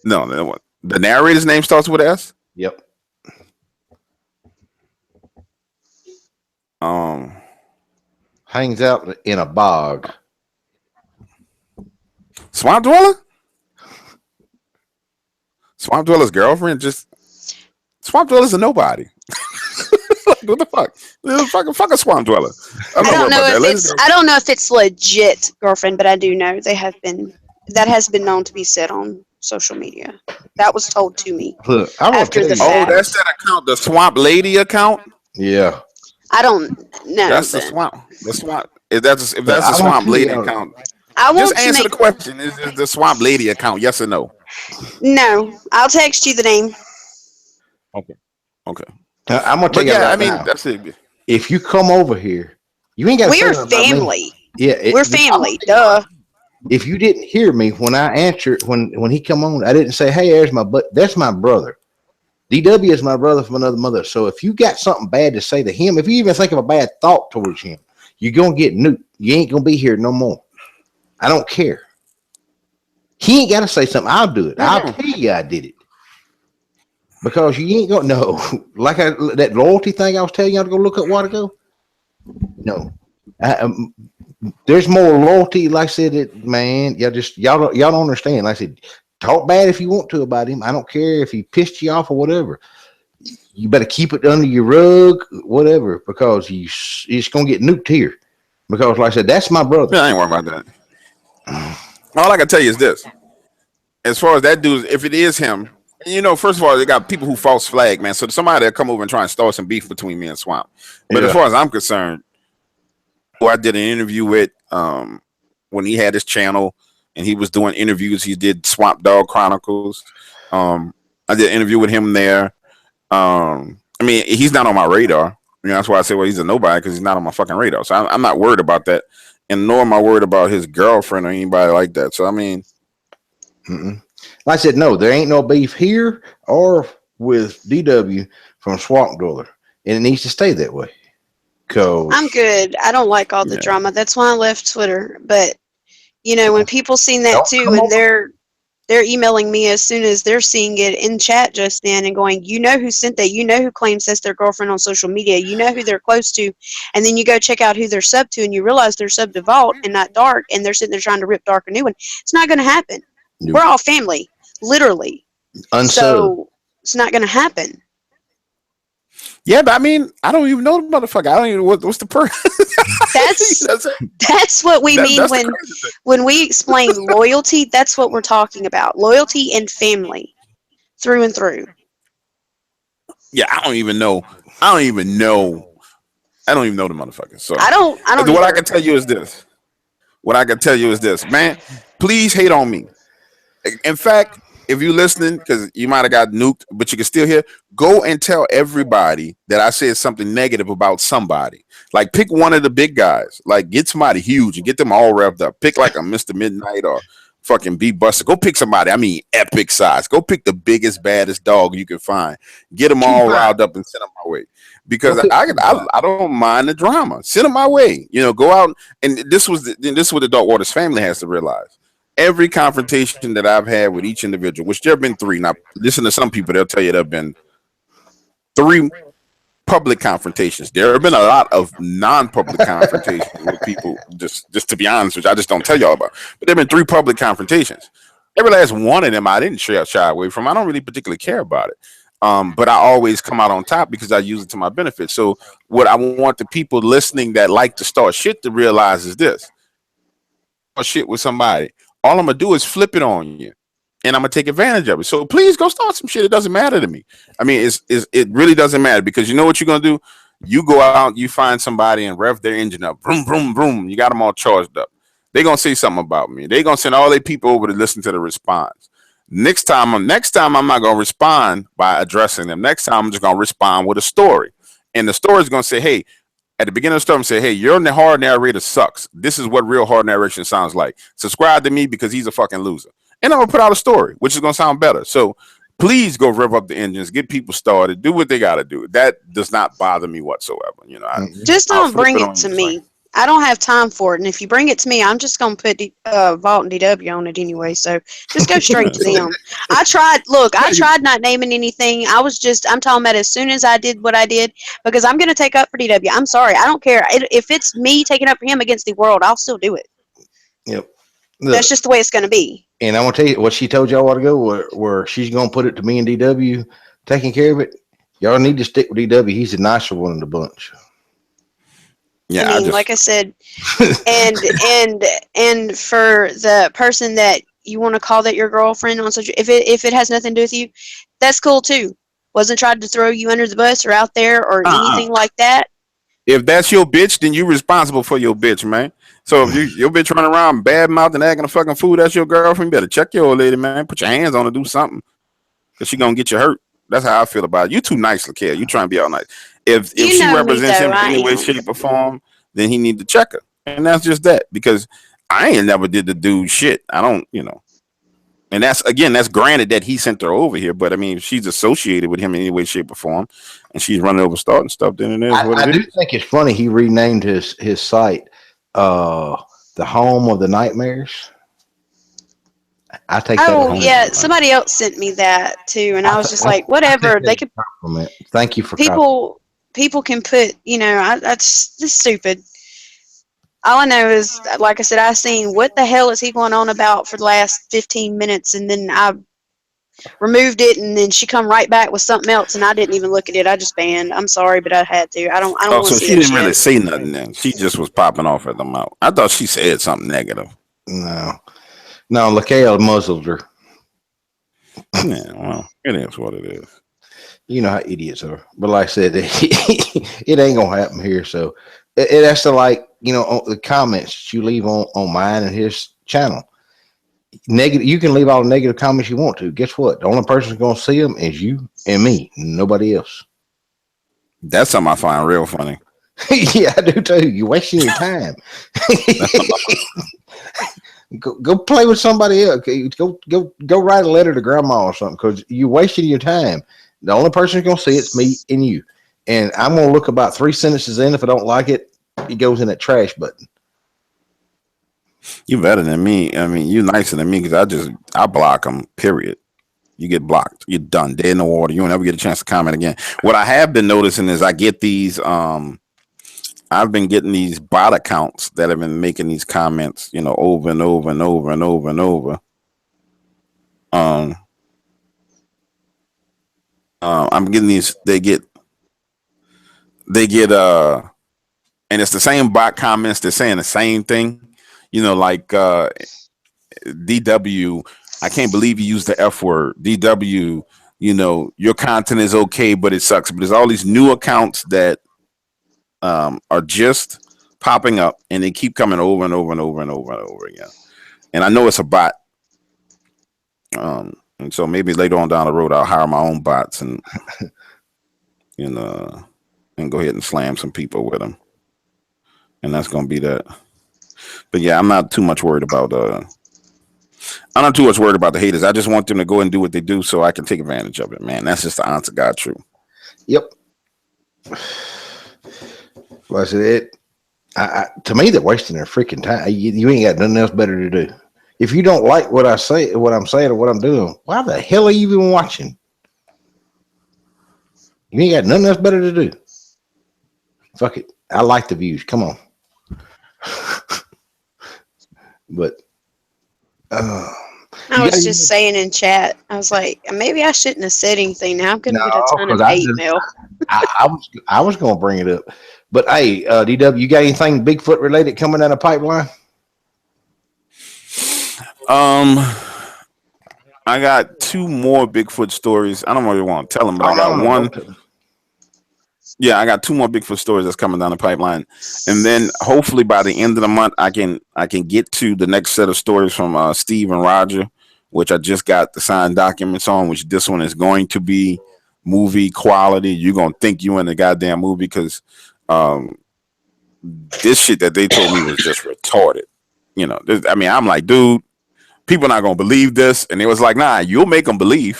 No, the narrator's name starts with an S. Yep. Hangs out in a bog. Swamp Dweller? Swamp Dweller's girlfriend just Swamp Dweller's a nobody. What the fuck? Fuck a Swamp Dweller. I don't know if it's legit girlfriend, but I do know that has been known to be said on social media. That was told to me. Look, I after the Oh, that's that account, the Swamp Lady account. Yeah. I don't know. That's the Swamp. The Swamp. If that's the Swamp Lady account, I won't just answer the question. Is the Swamp Lady account? Yes or no? No, I'll text you the name. Okay. I'm gonna tell you right now. That's it. If you come over here, you ain't got. We are family. Yeah, we're family. Duh. If you didn't hear me when I answered when he come on, I didn't say, "Hey, that's my brother." DW is my brother from another mother. So if you got something bad to say to him, if you even think of a bad thought towards him, you're gonna get nuked. You ain't gonna be here no more. I don't care. He ain't got to say something. I'll do it. I'll tell you I did it. Because you ain't gonna know. Like that loyalty thing I was telling y'all to go look up a while ago. No. There's more loyalty, like I said, man. Y'all don't understand. Like I said, talk bad if you want to about him. I don't care if he pissed you off or whatever. You better keep it under your rug, whatever, because he's gonna get nuked here. Because, like I said, that's my brother. I ain't worried about that. All I can tell you is this: as far as that dude, if it is him, first of all, they got people who false flag, man. So somebody that come over and try and start some beef between me and Swamp. But as far as I'm concerned, who I did an interview with when he had his channel and he was doing interviews. He did Swamp Dog Chronicles. I did an interview with him there. He's not on my radar. That's why I say, well, he's a nobody because he's not on my fucking radar. So I'm not worried about that. And nor am I worried about his girlfriend or anybody like that. So, like I said, no, there ain't no beef here or with DW from Swamp Dweller. And it needs to stay that way. I'm good. I don't like all the drama. That's why I left Twitter. But, when people seen that too, and they're emailing me as soon as they're seeing it in chat just then and going, who sent that? Who claims that's their girlfriend on social media? Who they're close to. And then you go check out who they're sub to and you realize they're sub to Vault and not Dark. And they're sitting there trying to rip Dark a new one. It's not going to happen. Nope. We're all family, literally. So it's not going to happen. Yeah, but I don't even know the motherfucker. I don't even know what's the person. That's what we mean when we explain loyalty. That's what we're talking about. Loyalty and family, through and through. Yeah, I don't even know the motherfucker. So I don't. What I can tell you is this. Man, please hate on me. In fact, if you're listening, because you might have got nuked, but you can still hear, go and tell everybody that I said something negative about somebody. Like, pick one of the big guys. Like, get somebody huge and get them all revved up. Pick like a Mr. Midnight or fucking B Buster. Go pick somebody. Epic size. Go pick the biggest, baddest dog you can find. Get them all riled up and send them my way. Because I don't mind the drama. Send them my way. Go out. And this is what the Dark Waters family has to realize. Every confrontation that I've had with each individual, which there have been 3. Now, listen to some people, they'll tell you there have been 3 public confrontations. There have been a lot of non-public confrontations with people. Just to be honest, which I just don't tell y'all about. But there have been 3 public confrontations. Every last one of them, I didn't shy away from. I don't really particularly care about it. But I always come out on top because I use it to my benefit. So what I want the people listening that like to start shit to realize is this: start shit with somebody, all I'm gonna do is flip it on you, and I'm gonna take advantage of it. So please go start some shit. It doesn't matter to me. I mean, it really doesn't matter, because you know what you're gonna do? You go out, you find somebody and rev their engine up, vroom, vroom, vroom. You got them all charged up. They're gonna say something about me. They're gonna send all their people over to listen to the response. Next time I'm not gonna respond by addressing them. Next time I'm just gonna respond with a story. And the story is gonna say, hey, at the beginning of the story, I'm say, hey, your hard narrator sucks. This is what real hard narration sounds like. Subscribe to me because he's a fucking loser. And I'm gonna put out a story, which is gonna sound better. So please go rev up the engines, get people started, do what they gotta do. That does not bother me whatsoever. You know, just don't bring it to me. I don't have time for it. And if you bring it to me, I'm just going to put Vault and DW on it anyway. So just go straight to them. I tried not naming anything. I'm talking about as soon as I did what I did, because I'm going to take up for DW. I'm sorry. I don't care. If it's me taking up for him against the world, I'll still do it. Yep. Look, that's just the way it's going to be. And I'm going to tell you what she told y'all a while ago, where she's going to put it to me and DW taking care of it. Y'all need to stick with DW. He's the nicer one in the bunch. Yeah, I mean, like I said, and for the person that you want to call that your girlfriend on social, if it has nothing to do with you, that's cool too. Wasn't trying to throw you under the bus or out there or anything like that. If that's your bitch, then you're responsible for your bitch, man. So if your bitch running around bad mouth and acting a fucking fool, that's your girlfriend. You better check your old lady, man. Put your hands on her, do something, because she gonna get you hurt. That's how I feel about it. You too nice, LAKAYA. You trying to be all nice. If she represents him in any way, shape, or form, then he need to check her. And that's just that. Because I ain't never did the dude shit. I don't, And that's granted that he sent her over here. But I mean, if she's associated with him in any way, shape, or form, and she's running over starting stuff, then it is what it is. I do think it's funny he renamed his site The Home of the Nightmares. I take that. Oh yeah, somebody else sent me that too, and I was just like, whatever. They could. Thank you for people can put. That's just stupid. All I know is, like I said, I seen what the hell is he going on about for the last 15 minutes, and then I removed it, and then she come right back with something else, and I didn't even look at it. I just banned. I'm sorry, but I had to. I don't want to see it. So she didn't really say nothing then. She just was popping off at the mouth. I thought she said something negative. No, LAKAYA muzzled her. Yeah, well, it is what it is. You know how idiots are. But like I said, it ain't gonna happen here. So it has to, like, the comments that you leave on mine and his channel. Negative. You can leave all the negative comments you want to. Guess what? The only person who's gonna see them is you and me, nobody else. That's something I find real funny. Yeah, I do too. You're wasting your time. Go play with somebody else. Go write a letter to grandma or something, because you're wasting your time. The only person who's gonna see it's me and you. And I'm gonna look about 3 sentences in. If I don't like it, it goes in that trash button. You better than me. I mean, you nicer than me, because I block them. Period. You get blocked. You're done. Dead in the water. You won't ever get a chance to comment again. What I have been noticing is I get these. I've been getting these bot accounts that have been making these comments, over and over and over and over and over. I'm getting these. They get, and it's the same bot comments. They're saying the same thing, like DW. I can't believe you used the F word. DW. Your content is okay, but it sucks. But there's all these new accounts that are just popping up, and they keep coming over and over and over and over and over again. And I know it's a bot. And so maybe later on down the road, I'll hire my own bots and and go ahead and slam some people with them. And that's gonna be that. But yeah, I'm not too much worried about the haters. I just want them to go and do what they do so I can take advantage of it, man. That's just the honest to God truth. Yep. Well, I said to me, they're wasting their freaking time. You ain't got nothing else better to do. If you don't like what I say, what I'm saying, or what I'm doing, why the hell are you even watching? You ain't got nothing else better to do. Fuck it. I like the views. Come on. But I was just saying in chat, I was like, maybe I shouldn't have said anything. Now I'm going to get a ton of hate mail. I was going to bring it up. But hey, DW, you got anything Bigfoot related coming down the pipeline? I got 2 more Bigfoot stories. I don't really want to tell them, but I got one. Yeah, I got 2 more Bigfoot stories that's coming down the pipeline, and then hopefully by the end of the month, I can get to the next set of stories from Steve and Roger, which I just got the signed documents on. Which this one is going to be movie quality. You're gonna think you in the goddamn movie because this shit that they told me was just retarded. You know, I'm like, dude, people not gonna believe this, and it was like, nah, you'll make them believe.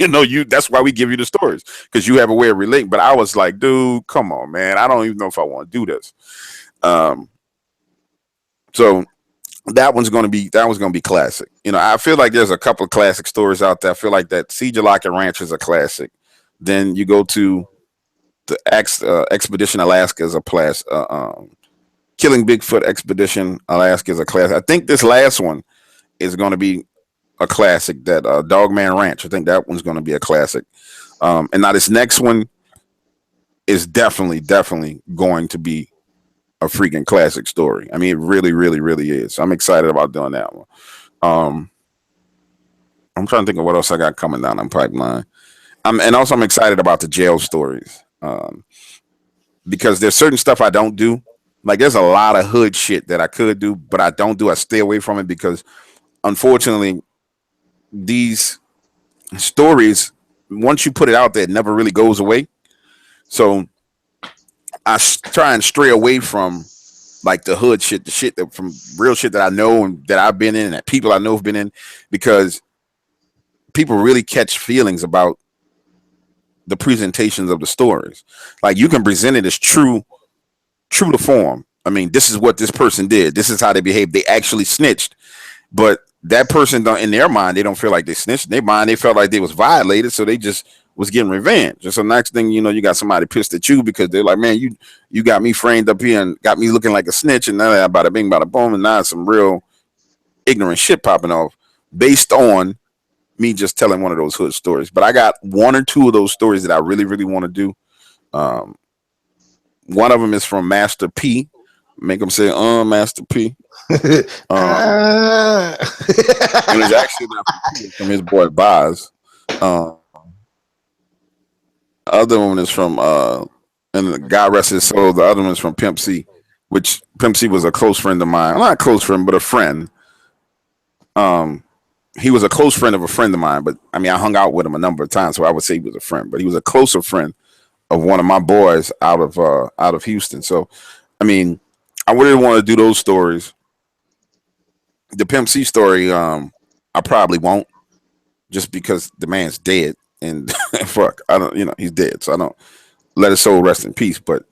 That's why we give you the stories, because you have a way of relating. But I was like, dude, come on, man, I don't even know if I want to do this. So that one's gonna be classic. I feel like there's a couple of classic stories out there. I feel like that Siege of Lockett Ranch is a classic. Then you go to the Expedition Alaska is a class. Killing Bigfoot Expedition Alaska is a classic. I think this last one is going to be a classic. That Dogman Ranch, I think that one's going to be a classic. And now this next one is definitely going to be a freaking classic story. I mean, it really, really, really is. I'm excited about doing that one. I'm trying to think of what else I got coming down the pipeline. And also I'm excited about the jail stories. Because there's certain stuff I don't do. Like there's a lot of hood shit that I could do, but I don't do. I stay away from it because unfortunately, these stories, once you put it out there, it never really goes away. So I try and stray away from like the hood shit, the shit that from real shit that I know and that I've been in, and that people I know have been in, because people really catch feelings about the presentations of the stories. Like you can present it as true to form. I mean, this is what this person did. This is how they behaved. They actually snitched, but that person don't. In their mind, they don't feel like they snitched. In their mind, they felt like they was violated, so they just was getting revenge. And so next thing you know, you got somebody pissed at you because they're like, man, you got me framed up here and got me looking like a snitch, and now that bada bing, bada boom, and now some real ignorant shit popping off based on me just telling one of those hood stories. But I got 1 or 2 of those stories that I really, really want to do. One of them is from Master P. Make them say, Master P. And it's actually not from his boy Boz. Other one is from, and the God rest his soul, the other one is from Pimp C, which Pimp C was a close friend of mine. Not a close friend, but a friend. He was a close friend of a friend of mine, but I mean, I hung out with him a number of times, so I would say he was a friend, but he was a closer friend of one of my boys out of Houston. So, I mean, I really want to do those stories. The Pimp C story, I probably won't, just because the man's dead, and fuck, I don't, he's dead, so I don't let his soul rest in peace. But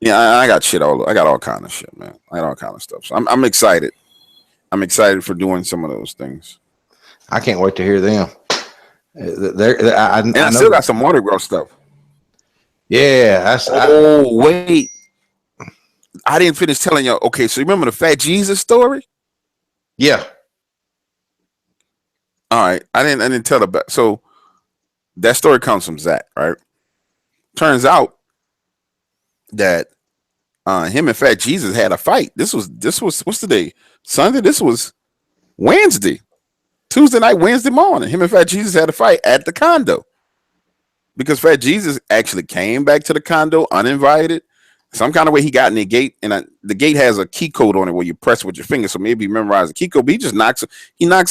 yeah, I got shit I got all kind of shit, man. I got all kind of stuff. So I'm excited. I'm excited for doing some of those things. I can't wait to hear them. I still got some Mardi Gras stuff. Yeah. Wait. I didn't finish telling you. Okay, so you remember the Fat Jesus story? Yeah. All right. I didn't tell about. So that story comes from Zach, right? Turns out that him and Fat Jesus had a fight. This was what's the day? Sunday. This was Wednesday. Tuesday night, Wednesday morning. Him and Fat Jesus had a fight at the condo because Fat Jesus actually came back to the condo uninvited. Some kind of way he got in the gate, and the gate has a key code on it where you press with your finger. So maybe he memorized the key code, but he just knocks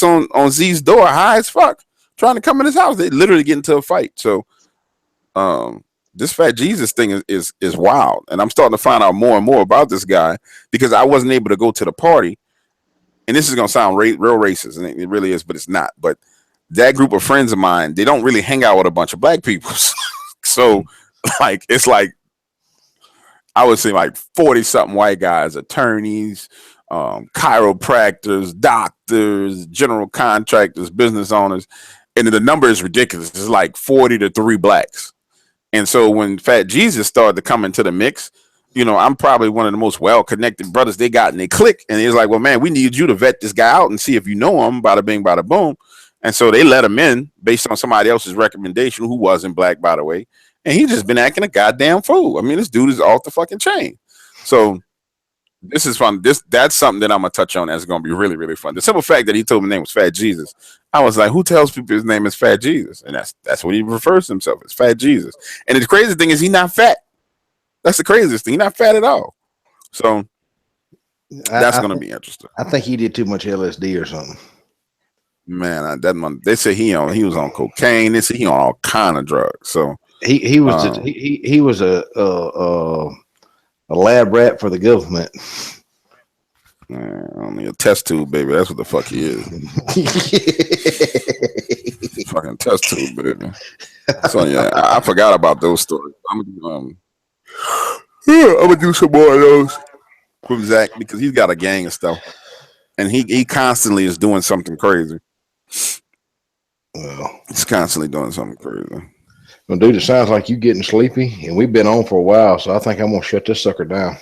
on Z's door high as fuck, trying to come in his house. They literally get into a fight. So this Fat Jesus thing is wild. And I'm starting to find out more and more about this guy because I wasn't able to go to the party. And this is going to sound real racist, and it really is, but it's not. But that group of friends of mine, they don't really hang out with a bunch of black people. So like, it's like, I would say like 40-something white guys, attorneys, chiropractors, doctors, general contractors, business owners. And the number is ridiculous. It's like 40 to 3 blacks. And so when Fat Jesus started to come into the mix, I'm probably one of the most well-connected brothers they got in their clique. And he's like, well, man, we need you to vet this guy out and see if you know him, bada bing, bada boom. And so they let him in based on somebody else's recommendation, who wasn't black, by the way. And he's just been acting a goddamn fool. I mean, this dude is off the fucking chain. So this is fun. That's something that I'm going to touch on that's going to be really, really fun. The simple fact that he told me his name was Fat Jesus. I was like, who tells people his name is Fat Jesus? And that's what he refers to himself as, Fat Jesus. And the crazy thing is he's not fat. That's the craziest thing. He's not fat at all. So that's going to be interesting. I think he did too much LSD or something. Man, they say he was on cocaine. They say he on all kind of drugs. So he was a lab rat for the government. Only a test tube, baby. That's what the fuck he is. Fucking test tube, baby. So yeah, I forgot about those stories. I'm gonna do some more of those from Zach because he's got a gang of stuff, and he constantly is doing something crazy. Well, he's constantly doing something crazy. Well, dude, it sounds like you getting sleepy, and we've been on for a while, so I think I'm gonna shut this sucker down.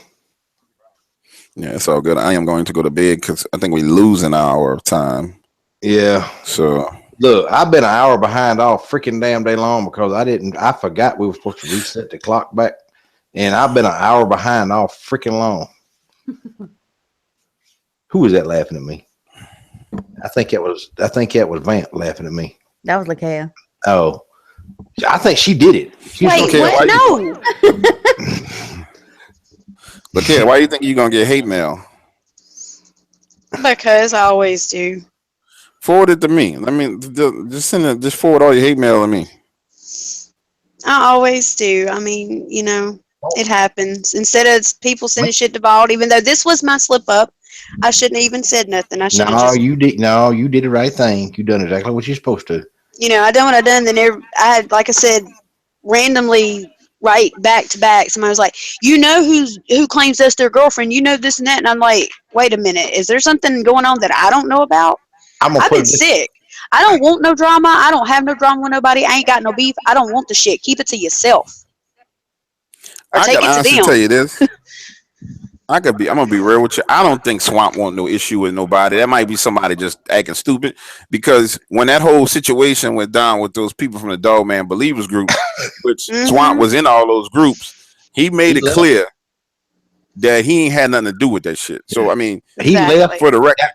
Yeah, it's all good. I am going to go to bed because I think we lose an hour of time. Yeah. So look, I've been an hour behind all freaking damn day long because I forgot we were supposed to reset the clock back, and I've been an hour behind all freaking long. Who was that laughing at me? I think it was Vamp laughing at me. That was LAKAYA. Oh, I think she did it. Wait, okay, what? No. But yeah, why do you think you're gonna get hate mail? Because I always do. Forward it to me. I mean, just forward all your hate mail to me. I always do. I mean, it happens. Instead of people sending shit to Bald, even though this was my slip up, I shouldn't have even said nothing. I should have you did the right thing. You done exactly what you're supposed to. I done what I done. Then I had, like I said, randomly right back to back. Somebody was like, who claims that's their girlfriend? You know this and that. And I'm like, wait a minute. Is there something going on that I don't know about? I've been sick. I don't want no drama. I don't have no drama with nobody. I ain't got no beef. I don't want the shit. Keep it to yourself. Or take it to them. Tell you this. I'm gonna be real with you. I don't think Swamp want no issue with nobody. That might be somebody just acting stupid. Because when that whole situation went down with those people from the Dogman Believers group, which Swamp was in all those groups, he made it clear that he ain't had nothing to do with that shit. So I mean, he left for the record.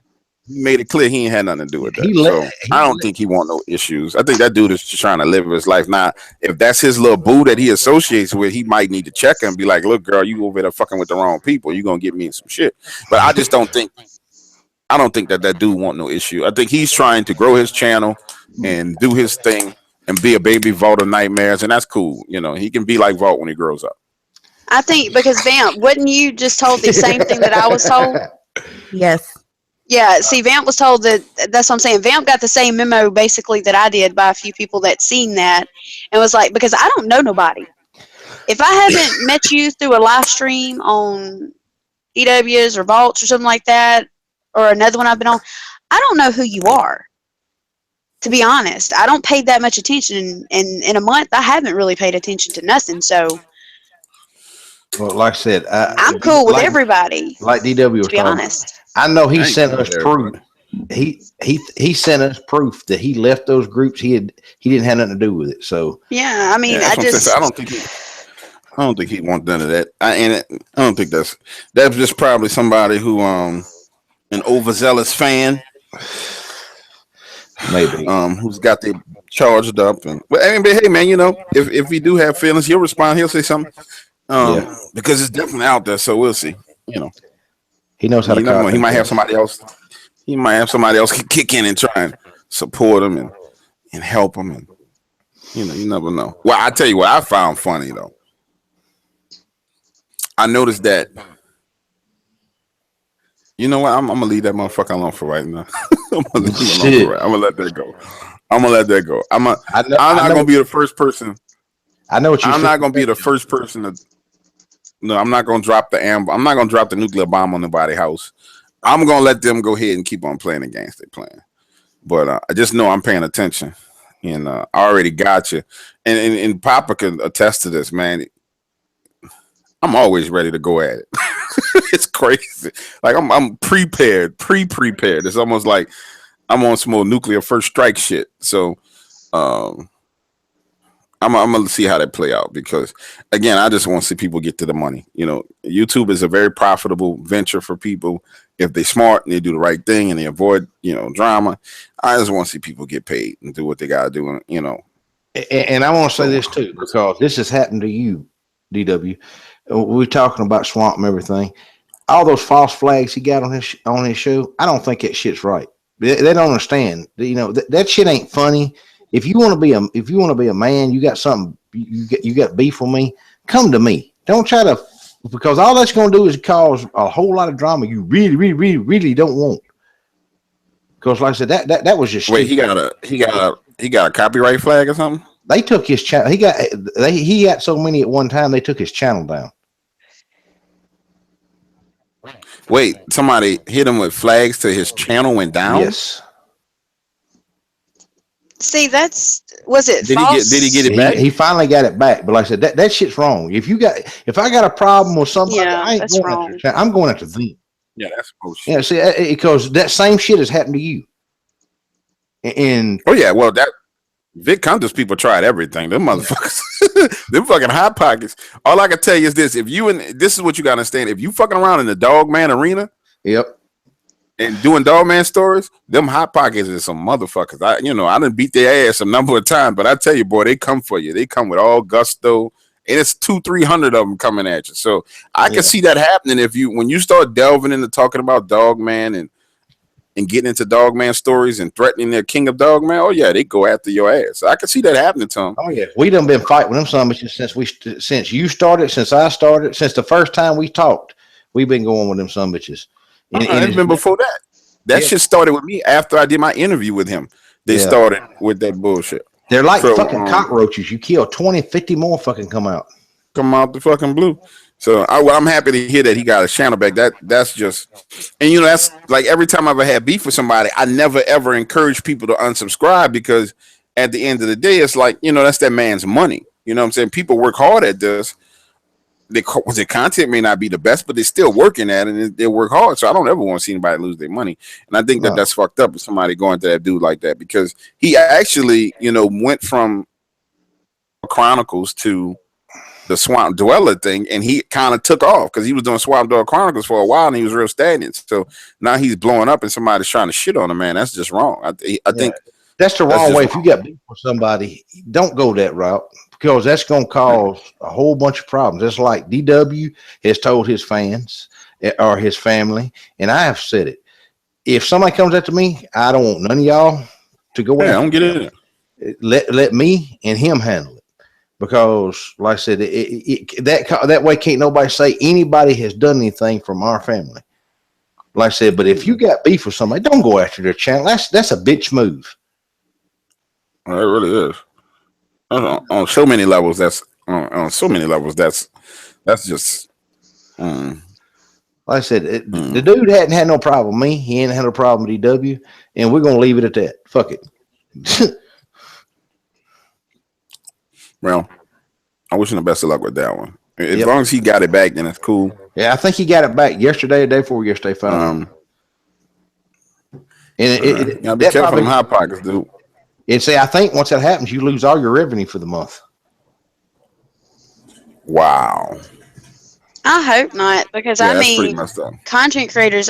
He made it clear he ain't had nothing to do with that. I don't think he want no issues. I think that dude is just trying to live his life. Now, if that's his little boo that he associates with, he might need to check him and be like, look, girl, you over there fucking with the wrong people. You're going to get me in some shit. But I just don't think that dude want no issue. I think he's trying to grow his channel and do his thing and be a baby Vault of Nightmares. And that's cool. He can be like Vault when he grows up. I think because Vamp, wasn't you just told the same thing that I was told? Yes. Yeah, see, Vamp was told that's what I'm saying. Vamp got the same memo basically that I did by a few people that seen that and was like, because I don't know nobody. If I haven't met you through a live stream on EWs or Vaults or something like that, or another one I've been on, I don't know who you are. To be honest, I don't pay that much attention, and in a month, I haven't really paid attention to nothing. So, well, like I said, I'm cool with everybody. Like DW was to be honest. I know he sent us proof. He sent us proof that he left those groups. He didn't have nothing to do with it. So yeah, I mean, I don't think he wants none of that. I don't think that's just probably somebody who an overzealous fan, maybe who's got their charged up. But hey, man, if he do have feelings, he'll respond. He'll say something. Because it's definitely out there. So we'll see. He knows how to. He might have somebody else. He might have somebody else kick in and try and support him and help him. And you never know. Well, I tell you what I found funny though. I noticed that. You know what? I'm gonna leave that motherfucker alone for right now. I'm gonna let that go. I'm not gonna be the first person. I know what you're. I'm not gonna be the first person to. No, I'm not gonna drop the I'm not gonna drop the nuclear bomb on nobody's house. I'm gonna let them go ahead and keep on playing the games they're playing. But I just know I'm paying attention, and I already got you. And Papa can attest to this, man. I'm always ready to go at it. It's crazy. Like I'm prepared. It's almost like I'm on some more nuclear first strike shit. So um I'm gonna see how that play out because again, I just want to see people get to the money. You know, YouTube is a very profitable venture for people if they smart and they do the right thing and they avoid, drama. I just want to see people get paid and do what they gotta do. And I want to say this too, because this has happened to you, DW. We're talking about Swamp and everything. All those false flags he got on his show, I don't think that shit's right. They don't understand. That shit ain't funny. If you want to be a man, you got something, you got beef with me, come to me. Don't try to, because all that's going to do is cause a whole lot of drama you really, really, really, really don't want. Because like I said, that was just wait. stupid. He got a copyright flag or something. They took his channel. He got so many at one time. They took his channel down. Wait, somebody hit him with flags to his channel went down. Yes. See, was it Did false? Did he get it back? He finally got it back. But like I said, that shit's wrong. If I got a problem with somebody, I ain't that's going wrong. after them. I'm going after them. Yeah, that's bullshit. Yeah, see, because that same shit has happened to you. And oh yeah, well that Vic Condos people tried everything. Them motherfuckers, them fucking hot pockets. All I can tell you is this: this is what you gotta understand. If you fucking around in the Dogman arena, yep, and doing Dogman stories, them hot pockets is some motherfuckers. I done beat their ass a number of times, but I tell you, boy, they come for you. They come with all gusto, and it's 200-300 of them coming at you. So I can see that happening when you start delving into talking about Dogman and getting into Dogman stories and threatening their king of Dogman. Oh yeah, they go after your ass. I can see that happening to them. Oh yeah, we done been fighting with them some bitches since you started, since I started, since the first time we talked. We've been going with them some bitches. And it's been before that. That shit started with me after I did my interview with him. They started with that bullshit. They're like fucking cockroaches. You kill 20, 50 more fucking come out the fucking blue. So I'm happy to hear that he got a channel back. That's just, and that's like every time I ever had beef with somebody, I never ever encourage people to unsubscribe because at the end of the day, it's like, that's that man's money. You know what I'm saying? People work hard at this. Their content may not be the best, but they're still working at it and they work hard. So I don't ever want to see anybody lose their money. And I think that's fucked up if somebody going to that dude like that because he actually, went from Chronicles to the Swamp Dweller thing, and he kind of took off because he was doing Swamp Dweller Chronicles for a while and he was real stagnant. So now he's blowing up and somebody's trying to shit on him, man. That's just wrong. I think that's the wrong way. If you got beef with somebody, don't go that route because that's going to cause a whole bunch of problems. It's like DW has told his fans or his family, and I have said it. If somebody comes after me, I don't want none of y'all to go after. I don't get it. Let me and him handle it. Because, like I said, that way can't nobody say anybody has done anything from our family. Like I said, but if you got beef with somebody, don't go after their channel. That's a bitch move. It really is. On so many levels, that's on so many levels. That's just. Like I said, the dude hadn't had no problem with me. He ain't had no problem with DW, and we're gonna leave it at that. Fuck it. Well, I wish him the best of luck with that one. As long as he got it back, then it's cool. Yeah, I think he got it back yesterday, the day before yesterday. Finally. And be careful from hot pockets, dude. And say, I think once that happens, you lose all your revenue for the month. Wow. I hope not, because that's pretty messed up. Content creators,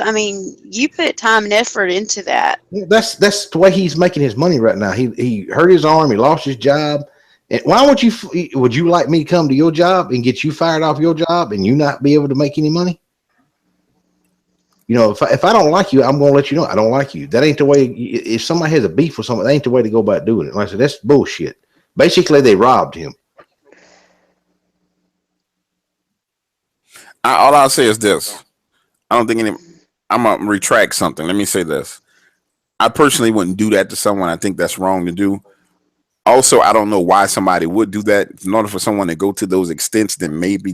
you put time and effort into that. Yeah, that's the way he's making his money right now. He hurt his arm, he lost his job. And why would you like me to come to your job and get you fired off your job and you not be able to make any money? If I don't like you, I'm going to let you know I don't like you. That ain't the way. If somebody has a beef with somebody, that ain't the way to go about doing it. Like I said, that's bullshit. Basically, they robbed him. All I'll say is this. I don't think I'm going to retract something. Let me say this. I personally wouldn't do that to someone. I think that's wrong to do. Also, I don't know why somebody would do that. In order for someone to go to those extents, then maybe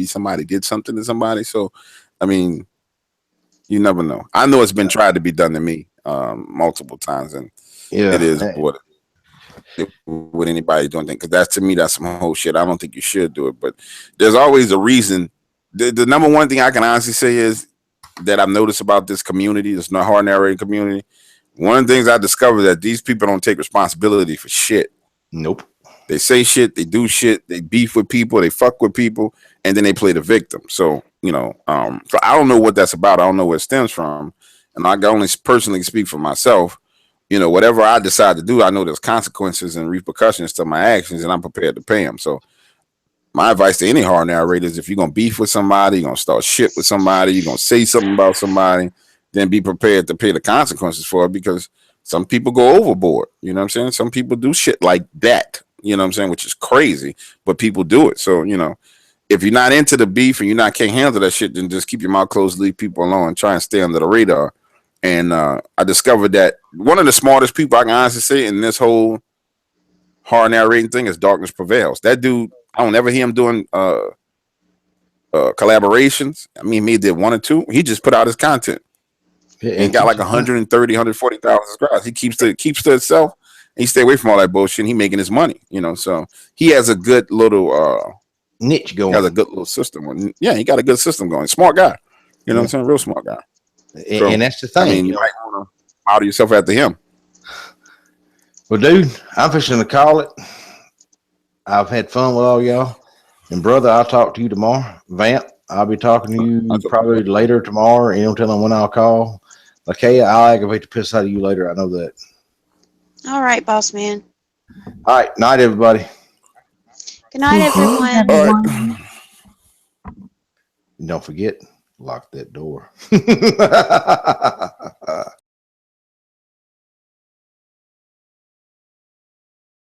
somebody did something to somebody. So, you never know. I know it's been tried to be done to me multiple times, and it is what. with anybody doing things, because that's, to me, that's some whole shit. I don't think you should do it, but there's always a reason. The number one thing I can honestly say is that I've noticed about this community, this hard narrating community. One of the things I discovered that these people don't take responsibility for shit. Nope. They say shit, they do shit, they beef with people, they fuck with people, and then they play the victim. So, so I don't know what that's about. I don't know where it stems from. And I can only personally speak for myself. Whatever I decide to do, I know there's consequences and repercussions to my actions, and I'm prepared to pay them. So my advice to any hard narrator is, if you're going to beef with somebody, you're going to start shit with somebody, you're going to say something about somebody, then be prepared to pay the consequences for it, because some people go overboard. You know what I'm saying? Some people do shit like that, you know what I'm saying, which is crazy, but people do it. So, if you're not into the beef and can't handle that shit, then just keep your mouth closed, leave people alone, and try and stay under the radar. And I discovered that one of the smartest people, I can honestly say, in this whole hard narrating thing is Darkness Prevails. That dude, I don't ever hear him doing collaborations. I mean, he did one or two. He just put out his content. Yeah, and got like 130, 140,000 subscribers. He keeps to itself. And he stay away from all that bullshit. And he making his money, So he has a good little niche going. He has a good little system. Yeah, he got a good system going. Smart guy. You know what I'm saying? Real smart guy. And that's the thing. I mean, you might want to model yourself after him. Well, dude, I'm fixing to call it. I've had fun with all y'all. And brother, I'll talk to you tomorrow. Vamp, I'll be talking to you probably later tomorrow. You don't tell them when I'll call. LAKAYA, I'll aggravate the piss out of you later. I know that. All right, boss man. All right. Night, everybody. Good night, everyone. All right. And don't forget, lock that door.